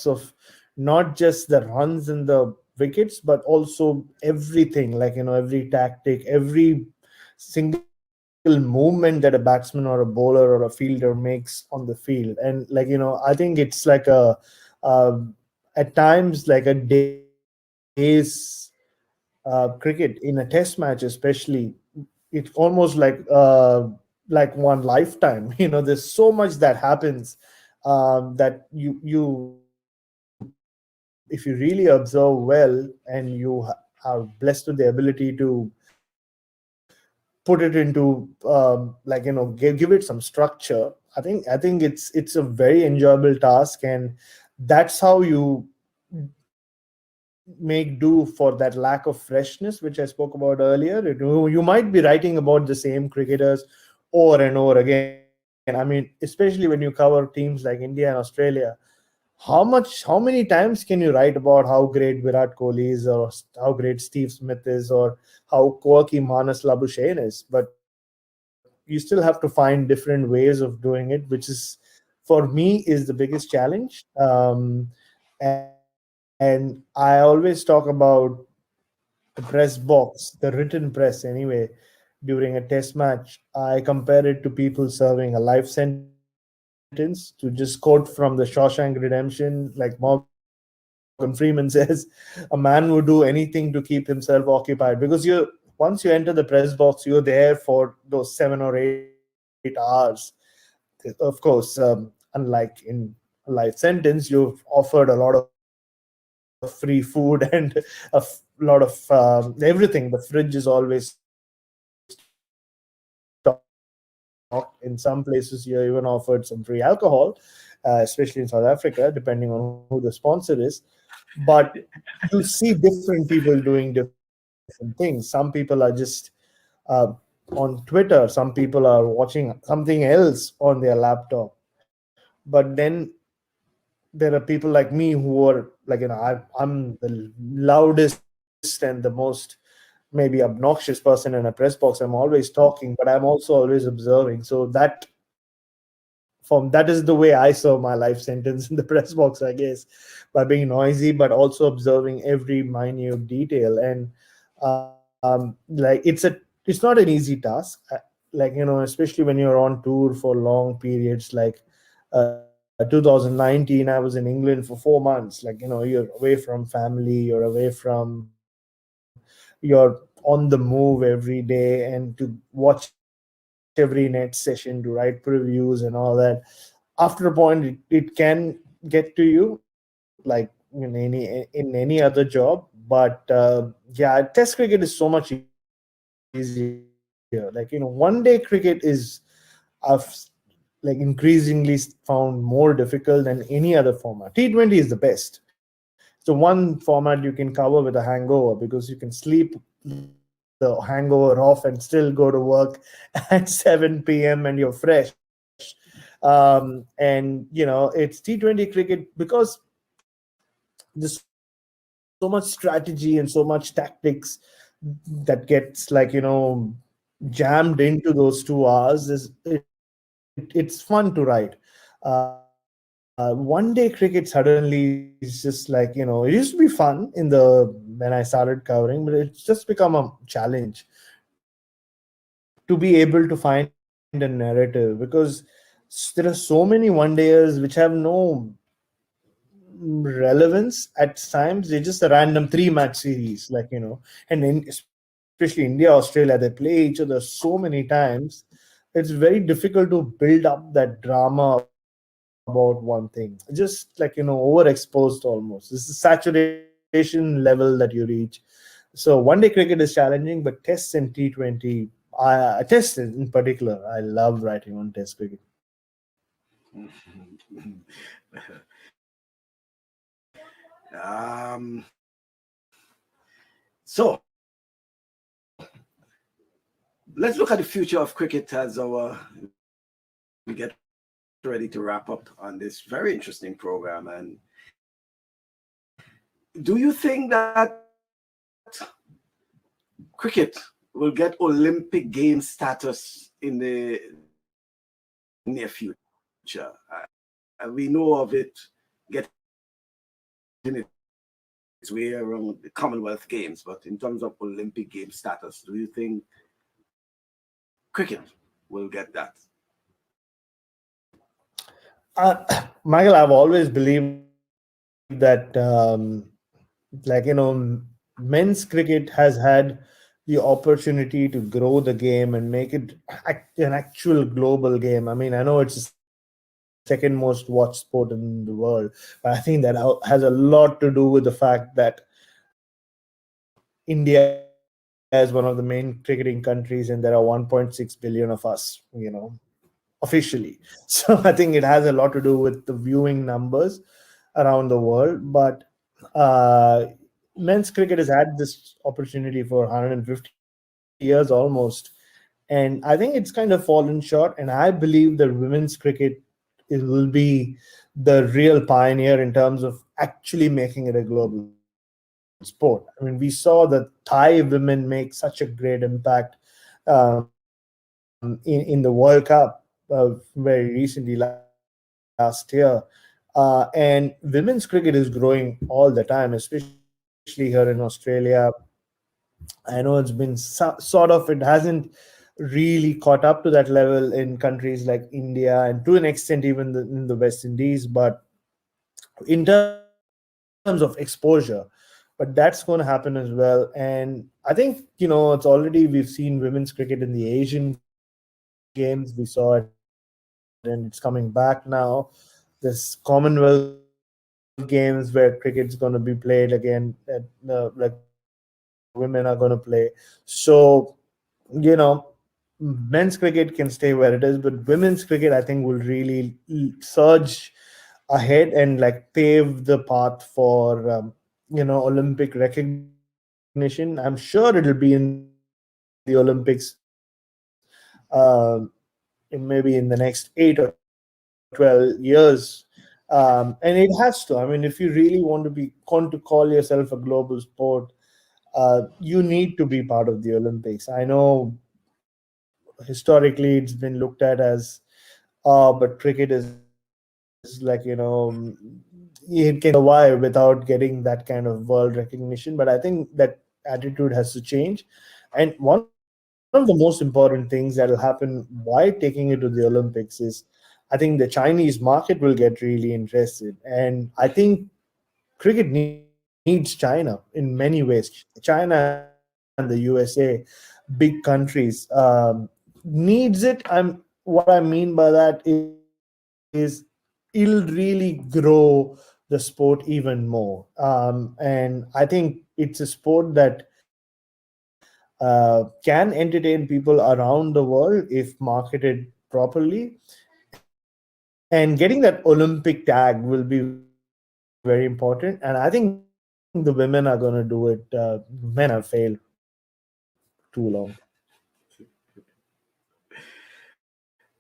B: of not just the runs and the wickets, but also everything, every tactic, every single movement that a batsman or a bowler or a fielder makes on the field. And I think it's like at times like a day's cricket in a test match, especially. It's almost like one lifetime. There's so much that happens, that you if you really observe well and you are blessed with the ability to put it into give it some structure. I think it's a very enjoyable task, and that's how you make do for that lack of freshness which I spoke about earlier. You might be writing about the same cricketers over and over again. I mean, especially when you cover teams like India and Australia, how many times can you write about how great Virat Kohli is, or how great Steve Smith is, or how quirky Manas Labuschagne is? But you still have to find different ways of doing it, which is, for me, is the biggest challenge. And I always talk about the press box, the written press anyway. During a test match, I compare it to people serving a life sentence. To just quote from the Shawshank Redemption, like Morgan Freeman says, a man would do anything to keep himself occupied, because once you enter the press box, you're there for those 7 or 8 hours. Of course, unlike in a life sentence, you've offered a lot of free food and a lot of everything. The fridge is always stocked. In some places, you're even offered some free alcohol, especially in South Africa, depending on who the sponsor is. But you see different people doing different things. Some people are just on Twitter. Some people are watching something else on their laptop. But then there are people like me who are I'm the loudest and the most maybe obnoxious person in a press box. I'm always talking, but I'm also always observing. So that is the way I serve my life sentence in the press box, I guess, by being noisy but also observing every minute detail. And it's not an easy task. Especially when you're on tour for long periods. 2019, I was in England for 4 months. You're away from family, you're on the move every day, and to watch every net session, to write previews and all that. After a point, it can get to you, in any other job. But Test cricket is so much easier. One day cricket is increasingly found more difficult than any other format. T20 is the best. So one format you can cover with a hangover, because you can sleep the hangover off and still go to work at 7 p.m. and you're fresh. It's T20 cricket, because there's so much strategy and so much tactics that gets jammed into those 2 hours. It's fun to write. One day cricket suddenly is just it used to be fun when I started covering, but it's just become a challenge to be able to find a narrative, because there are so many one dayers which have no relevance at times. They're just a random 3 match series, especially India, Australia, they play each other so many times. It's very difficult to build up that drama about one thing. Just overexposed almost. This is saturation level that you reach. So one day cricket is challenging, but tests in T20, tests in particular, I love writing on Test cricket.
A: um, so let's look at the future of cricket as we get ready to wrap up on this very interesting program. And do you think that cricket will get Olympic game status in the near future? We know of it getting its way around the Commonwealth Games, but in terms of Olympic game status, do you think cricket will get that?
B: Michael, I've always believed that, men's cricket has had the opportunity to grow the game and make it an actual global game. I mean, I know it's the second most watched sport in the world, but I think that has a lot to do with the fact that India is one of the main cricketing countries, and there are 1.6 billion of us, officially. So I think it has a lot to do with the viewing numbers around the world. But men's cricket has had this opportunity for 150 years almost, and I think it's kind of fallen short. And I believe that women's cricket will be the real pioneer in terms of actually making it a global sport. I mean, we saw the Thai women make such a great impact in the World Cup very recently last year. And women's cricket is growing all the time, especially here in Australia. I know it's been it hasn't really caught up to that level in countries like India and to an extent even in the West Indies. But in terms of exposure, but that's going to happen as well. And I think, it's already, we've seen women's cricket in the Asian Games. We saw it, and it's coming back now. This Commonwealth Games where cricket's going to be played again, like women are going to play. So, men's cricket can stay where it is, but women's cricket, I think, will really surge ahead and pave the path for Olympic recognition. I'm sure it'll be in the Olympics maybe in the next 8 or 12 years. And it has to. I mean, if you really want to call yourself a global sport, you need to be part of the Olympics. I know historically it's been looked at as, but cricket is it can survive without getting that kind of world recognition. But I think that attitude has to change. And one of the most important things that will happen by taking it to the Olympics is, I think the Chinese market will get really interested. And I think cricket needs China in many ways. China and the USA, big countries, needs it. What I mean by that is it'll really grow the sport even more. And I think it's a sport that can entertain people around the world if marketed properly. And getting that Olympic tag will be very important. And I think the women are going to do it. Men have failed too long.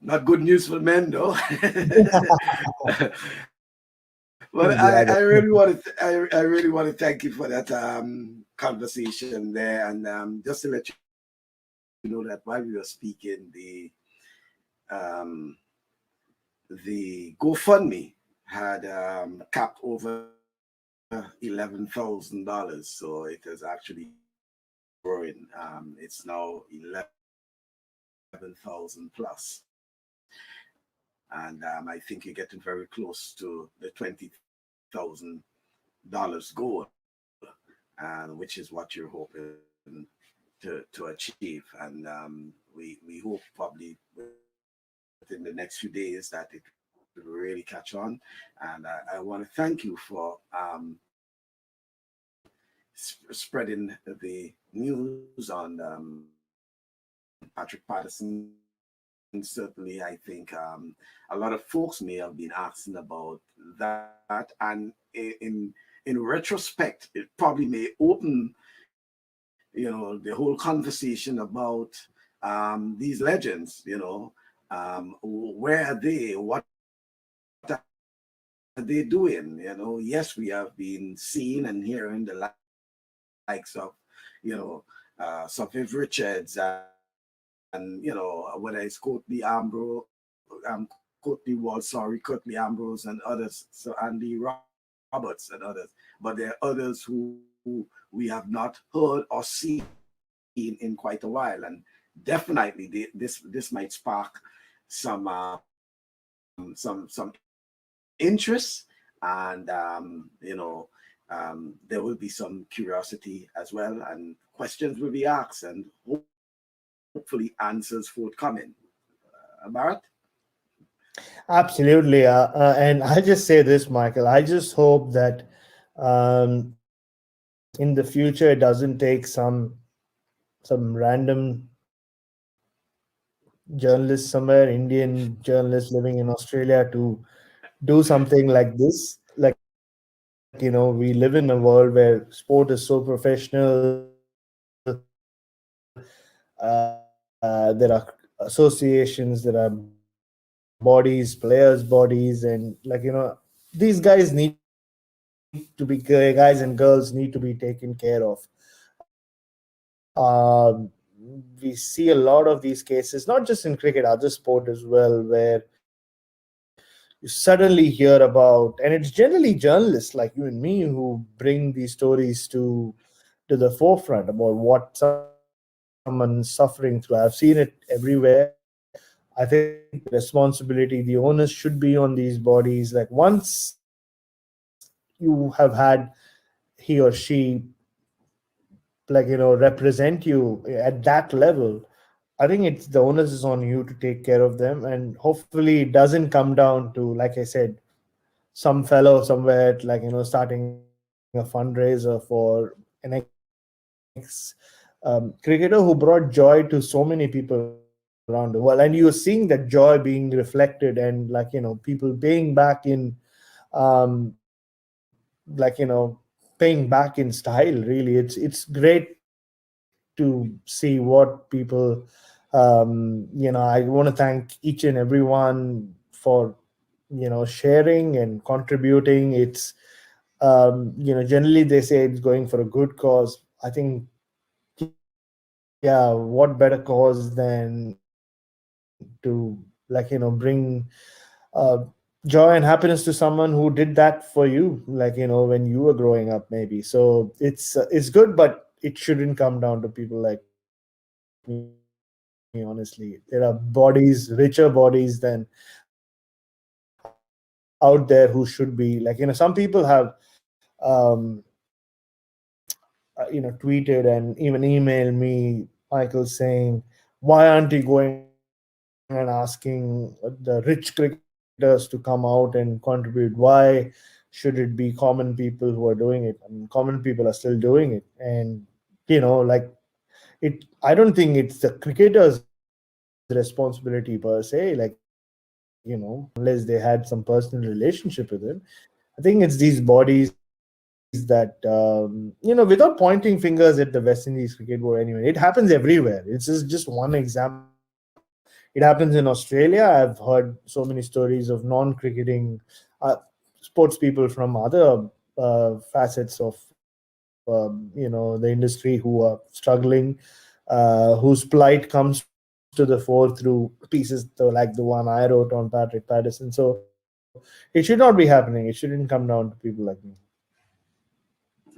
A: Not good news for men, though. Well, I really want to I really want to thank you for that conversation there, and just to let you know that while we were speaking, the GoFundMe had capped over $11,000, so it is actually growing. It's now 11,000 plus. And I think you're getting very close to the $20,000 goal, which is what you're hoping to achieve. And we hope probably within the next few days that it will really catch on. And I want to thank you for spreading the news on Patrick Patterson certainly I think a lot of folks may have been asking about that, and in retrospect, it probably may open, the whole conversation about these legends. Where are they? What are they doing? Yes, we have been seeing and hearing the likes of, Sir Viv Richards, and whether it's Courtney Ambrose, Courtney Ambrose and others, so Andy Roberts and others, but there are others who we have not heard or seen in quite a while, and definitely this might spark some interest, and there will be some curiosity as well, and questions will be asked, and hopefully answers forthcoming. Bharat?
B: Absolutely. And I just say this, Michael. I just hope that in the future it doesn't take some random journalist somewhere, Indian journalist living in Australia, to do something like this. Like, we live in a world where sport is so professional. There are associations, there are bodies, players' bodies, and these guys need to be, guys and girls need to be taken care of. We see a lot of these cases, not just in cricket, other sport as well, where you suddenly hear about, and it's generally journalists like you and me who bring these stories to the forefront about what someone's suffering through. I've seen it everywhere. I think the responsibility, the onus should be on these bodies. Like, once you have had he or she represent you at that level, I think it's the onus is on you to take care of them, and hopefully it doesn't come down to, like I said, some fellow somewhere starting a fundraiser for an ex cricketer who brought joy to so many people around the world, and you're seeing that joy being reflected, and people paying back in paying back in style. Really, it's great to see what people I want to thank each and everyone for sharing and contributing. It's generally they say it's going for a good cause. I think, yeah, what better cause than to bring joy and happiness to someone who did that for you, when you were growing up, maybe. So it's good, but it shouldn't come down to people like me. Honestly, there are bodies, richer bodies than out there, who should be some people have tweeted and even emailed me, Michael, saying, why aren't you going and asking the rich cricketers to come out and contribute? Why should it be common people who are doing it? I mean, common people are still doing it, and I don't think it's the cricketers' responsibility per se, unless they had some personal relationship with it. I think it's these bodies that without pointing fingers at the West Indies Cricket Board. Anyway, it happens everywhere. It's just one example. It happens in Australia. I've heard so many stories of non-cricketing sports people from other facets of the industry who are struggling, whose plight comes to the fore through pieces like the one I wrote on Patrick Patterson. So it should not be happening. It shouldn't come down to people like me.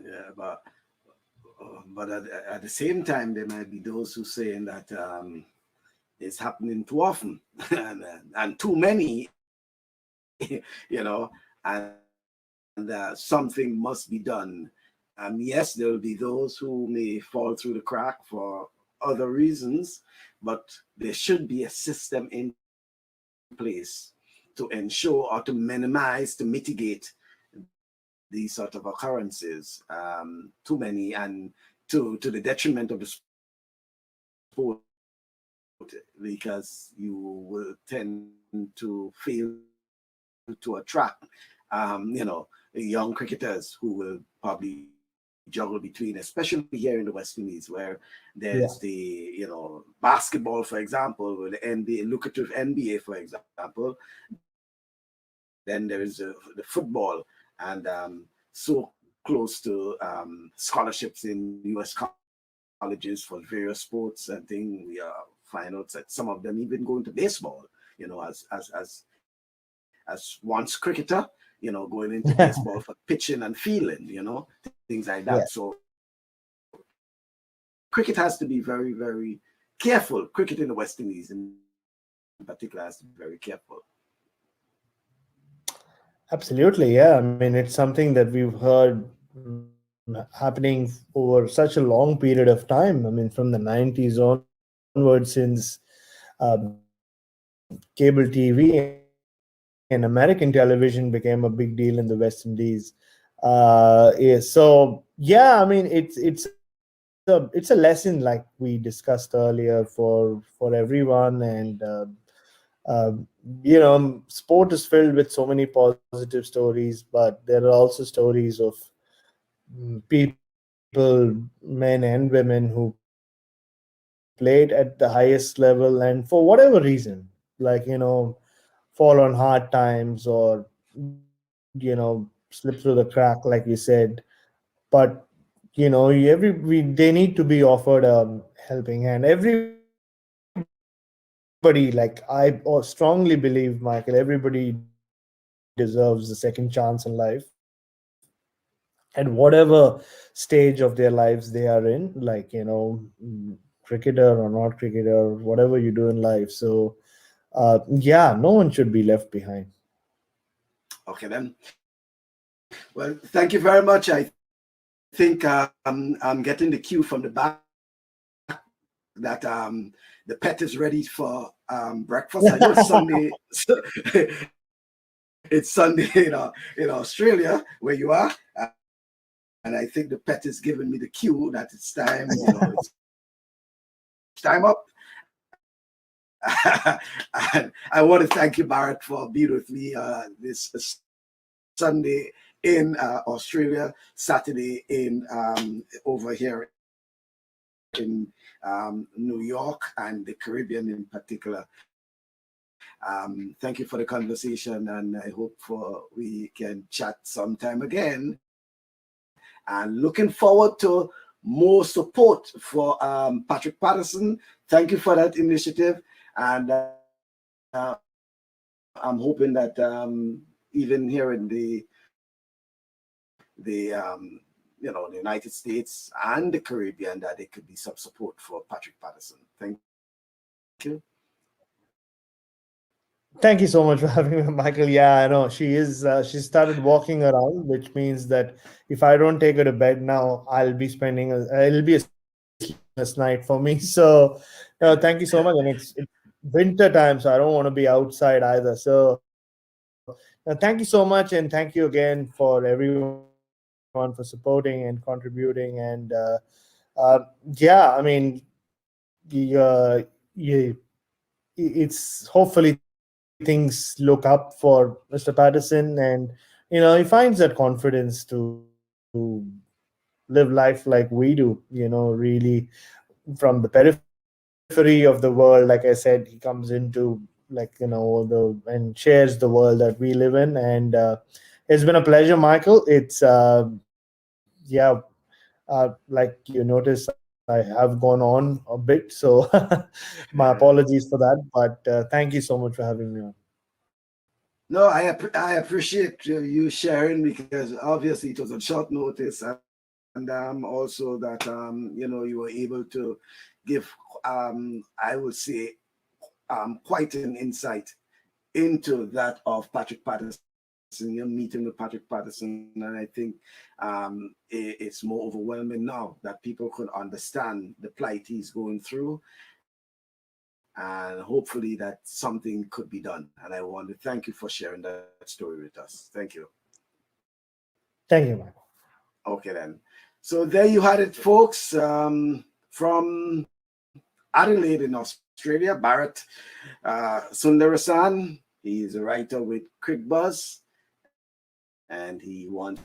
A: Yeah, but at the same time, there might be those who saying that it's happening too often and too many, and something must be done. Yes, there will be those who may fall through the crack for other reasons, but there should be a system in place to ensure or to minimize, to mitigate these sort of occurrences. Too many, and to the detriment of the sport because you will tend to fail to attract, young cricketers who will probably juggle between, especially here in the West Indies, where there's the, basketball, for example, with the NBA, lucrative NBA, for example. Then there is the football, and so close to scholarships in U.S. colleges for various sports and things. We find out that some of them even go into baseball, as once cricketer, going into baseball for pitching and fielding, things like that. So cricket has to be very, very careful. Cricket in the West Indies in particular has to be very careful.
B: Absolutely, yeah. I mean, it's something that we've heard happening over such a long period of time. I mean, from the 90s onwards, since cable TV and American television became a big deal in the West Indies. So yeah, I mean, it's a lesson, like we discussed earlier, for everyone. And sport is filled with so many positive stories, but there are also stories of people, men and women, who played at the highest level, and for whatever reason, like, fall on hard times, or slip through the crack, like you said. But they need to be offered a helping hand. Everybody, like, I strongly believe, Michael, everybody deserves a second chance in life, at whatever stage of their lives they are in, like, cricketer or not cricketer, whatever you do in life. So no one should be left behind.
A: Okay, then. Well, thank you very much. I think I'm getting the cue from the back that the pet is ready for breakfast. I know it's Sunday. It's Sunday in Australia, where you are. And I think the pet is giving me the cue that it's time, it's time up. And I want to thank you, Bharat, for being with me this Sunday in Australia, Saturday in over here in New York and the Caribbean in particular. Thank you for the conversation, and I hope we can chat sometime again. And looking forward to more support for Patrick Patterson. Thank you for that initiative, and I'm hoping that even here in the United States and the Caribbean, that there could be some support for Patrick Patterson. Thank you.
B: Thank you so much for having me, Michael. Yeah, I know she started walking around, which means that if I don't take her to bed now, it'll be a sleepless night for me. So thank you so much. And it's winter time, so I don't want to be outside either. So thank you so much, and thank you again for everyone for supporting and contributing. And I mean, it's hopefully things look up for Mr. Patterson, and he finds that confidence to live life like we do, really from the periphery of the world. Like I said, he comes into, like, and shares the world that we live in. And it's been a pleasure, Michael. It's like you notice, I have gone on a bit, so my apologies for that. But thank you so much for having me on.
A: No, I appreciate you sharing, because obviously it was on short notice, and also that you were able to give I would say quite an insight into that of Patrick Patterson. Your meeting with Patrick Patterson, and I think it's more overwhelming now that people could understand the plight he's going through, and hopefully that something could be done. And I want to thank you for sharing that story with us. Thank you.
B: Thank you, Michael.
A: Okay, then. So there you had it, folks, from Adelaide in Australia. Australia, Bharat Sundaresan. He's a writer with Cricbuzz, and he once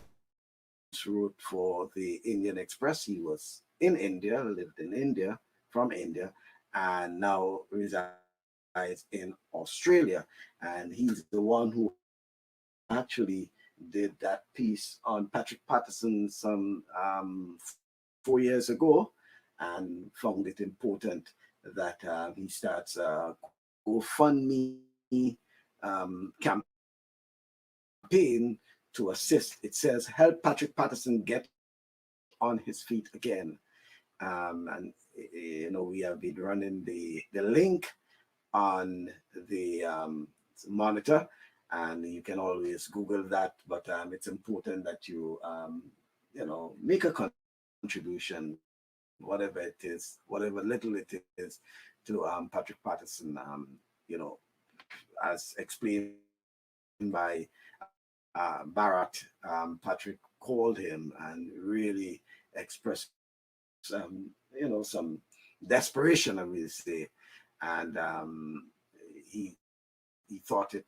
A: wrote for the Indian Express. He was in India, lived in India, from India, and now resides in Australia. And he's the one who actually did that piece on Patrick Patterson some 4 years ago, and found it important that he starts a GoFundMe campaign to assist. It says, help Patrick Patterson get on his feet again. And we have been running the link on the monitor, and you can always Google that, but it's important that you make a contribution, whatever it is, whatever little it is, to Patrick Patterson. As explained by Bharat, Patrick called him and really expressed some desperation, I will say, and he thought it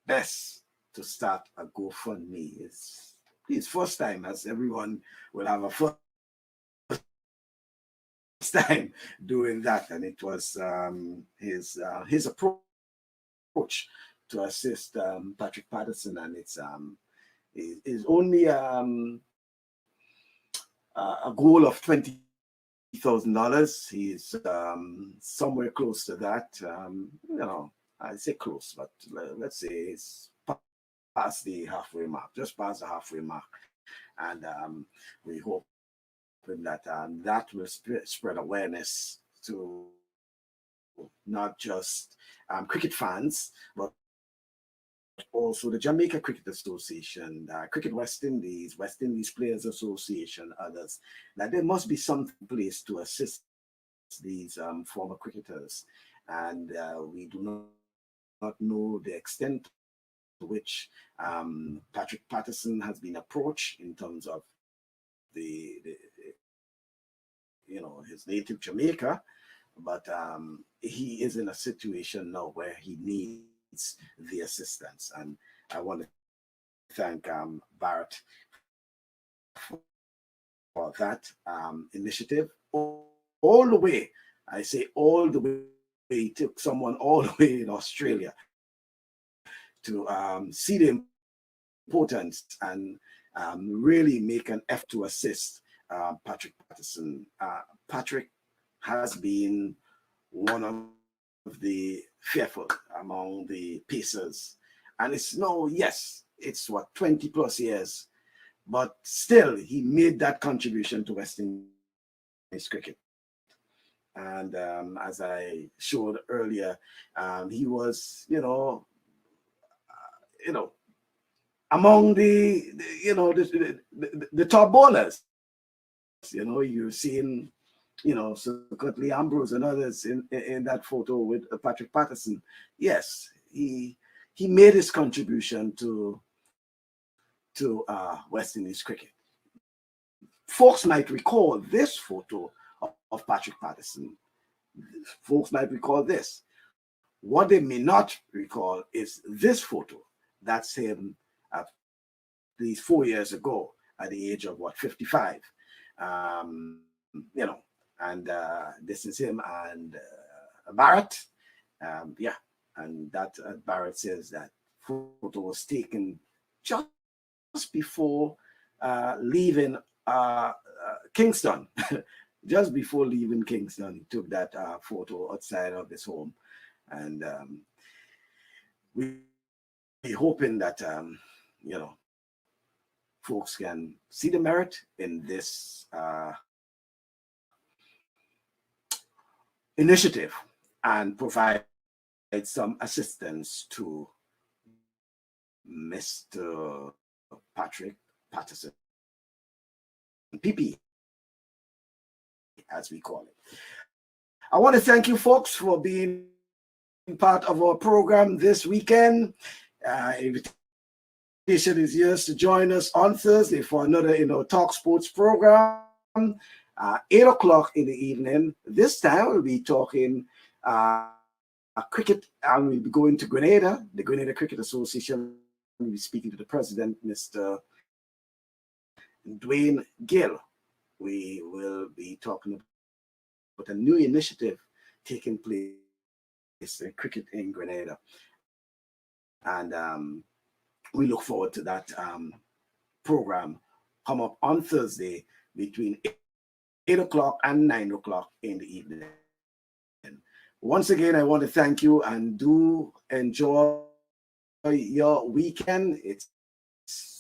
A: best to start a GoFundMe. It's his first time, as everyone will have a first time doing that, and it was his approach to assist Patrick Patterson, and it's only a goal of $20,000. He's somewhere close to that. I say close, but let's say it's past the halfway mark, just past the halfway mark, and we hope that that will spread awareness to not just cricket fans, but also the Jamaica Cricket Association, Cricket West Indies Players Association, others, that there must be some place to assist these former cricketers. And we do not know the extent to which Patrick Patterson has been approached in terms of his native Jamaica, but he is in a situation now where he needs the assistance, and I want to thank Bharat for that initiative. All the way, I say all the way, it took someone all the way in Australia to see the importance and really make an effort to assist Patrick Patterson. Patrick has been one of the fearful among the pacers, and it's 20 plus years, but still he made that contribution to West Indies cricket. And as I showed earlier, he was among the top bowlers. You're seeing Sir Curtly Ambrose and others in that photo with Patrick Patterson. Yes, he made his contribution to West Indies cricket. Folks might recall this photo of Patrick Patterson. Folks might recall this. What they may not recall is this photo. That's him at least 4 years ago at the age of 55. And this is him and Bharat. And that Bharat says that photo was taken just before leaving Kingston. Just before leaving Kingston, he took that photo outside of his home, and we're hoping that folks can see the merit in this initiative and provide some assistance to Mr. Patrick Patterson, PP, as we call it. I want to thank you folks for being part of our program this weekend. Invitation is yours to join us on Thursday for another TalkSports program, 8 o'clock in the evening. This time we'll be talking Cricket, and we'll be going to Grenada. The Grenada Cricket Association will be speaking to the president, Mr. Dwayne Gill. We will be talking about a new initiative taking place in cricket in Grenada. And we look forward to that program come up on Thursday between 8 o'clock and 9 o'clock in the evening. Once again, I want to thank you, and do enjoy your weekend.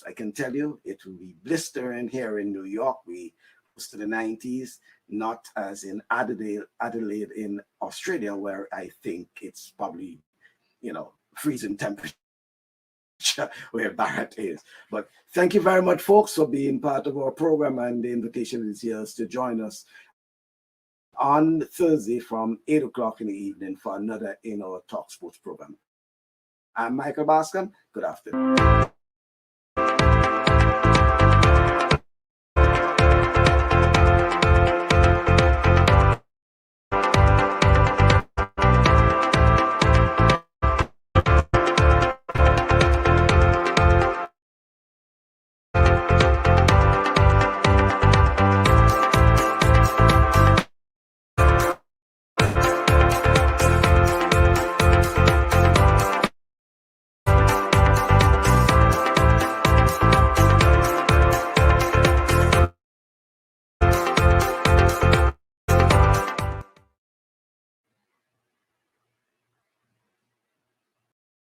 A: I can tell you, it will be blistering here in New York. We close to the 90s, not as in Adelaide in Australia, where I think it's probably, freezing temperature where Bharat is. But thank you very much, folks, for being part of our program, and the invitation is yours to join us on Thursday from 8 o'clock in the evening for another in our Talk Sports program. I'm Michael Bascom. Good afternoon.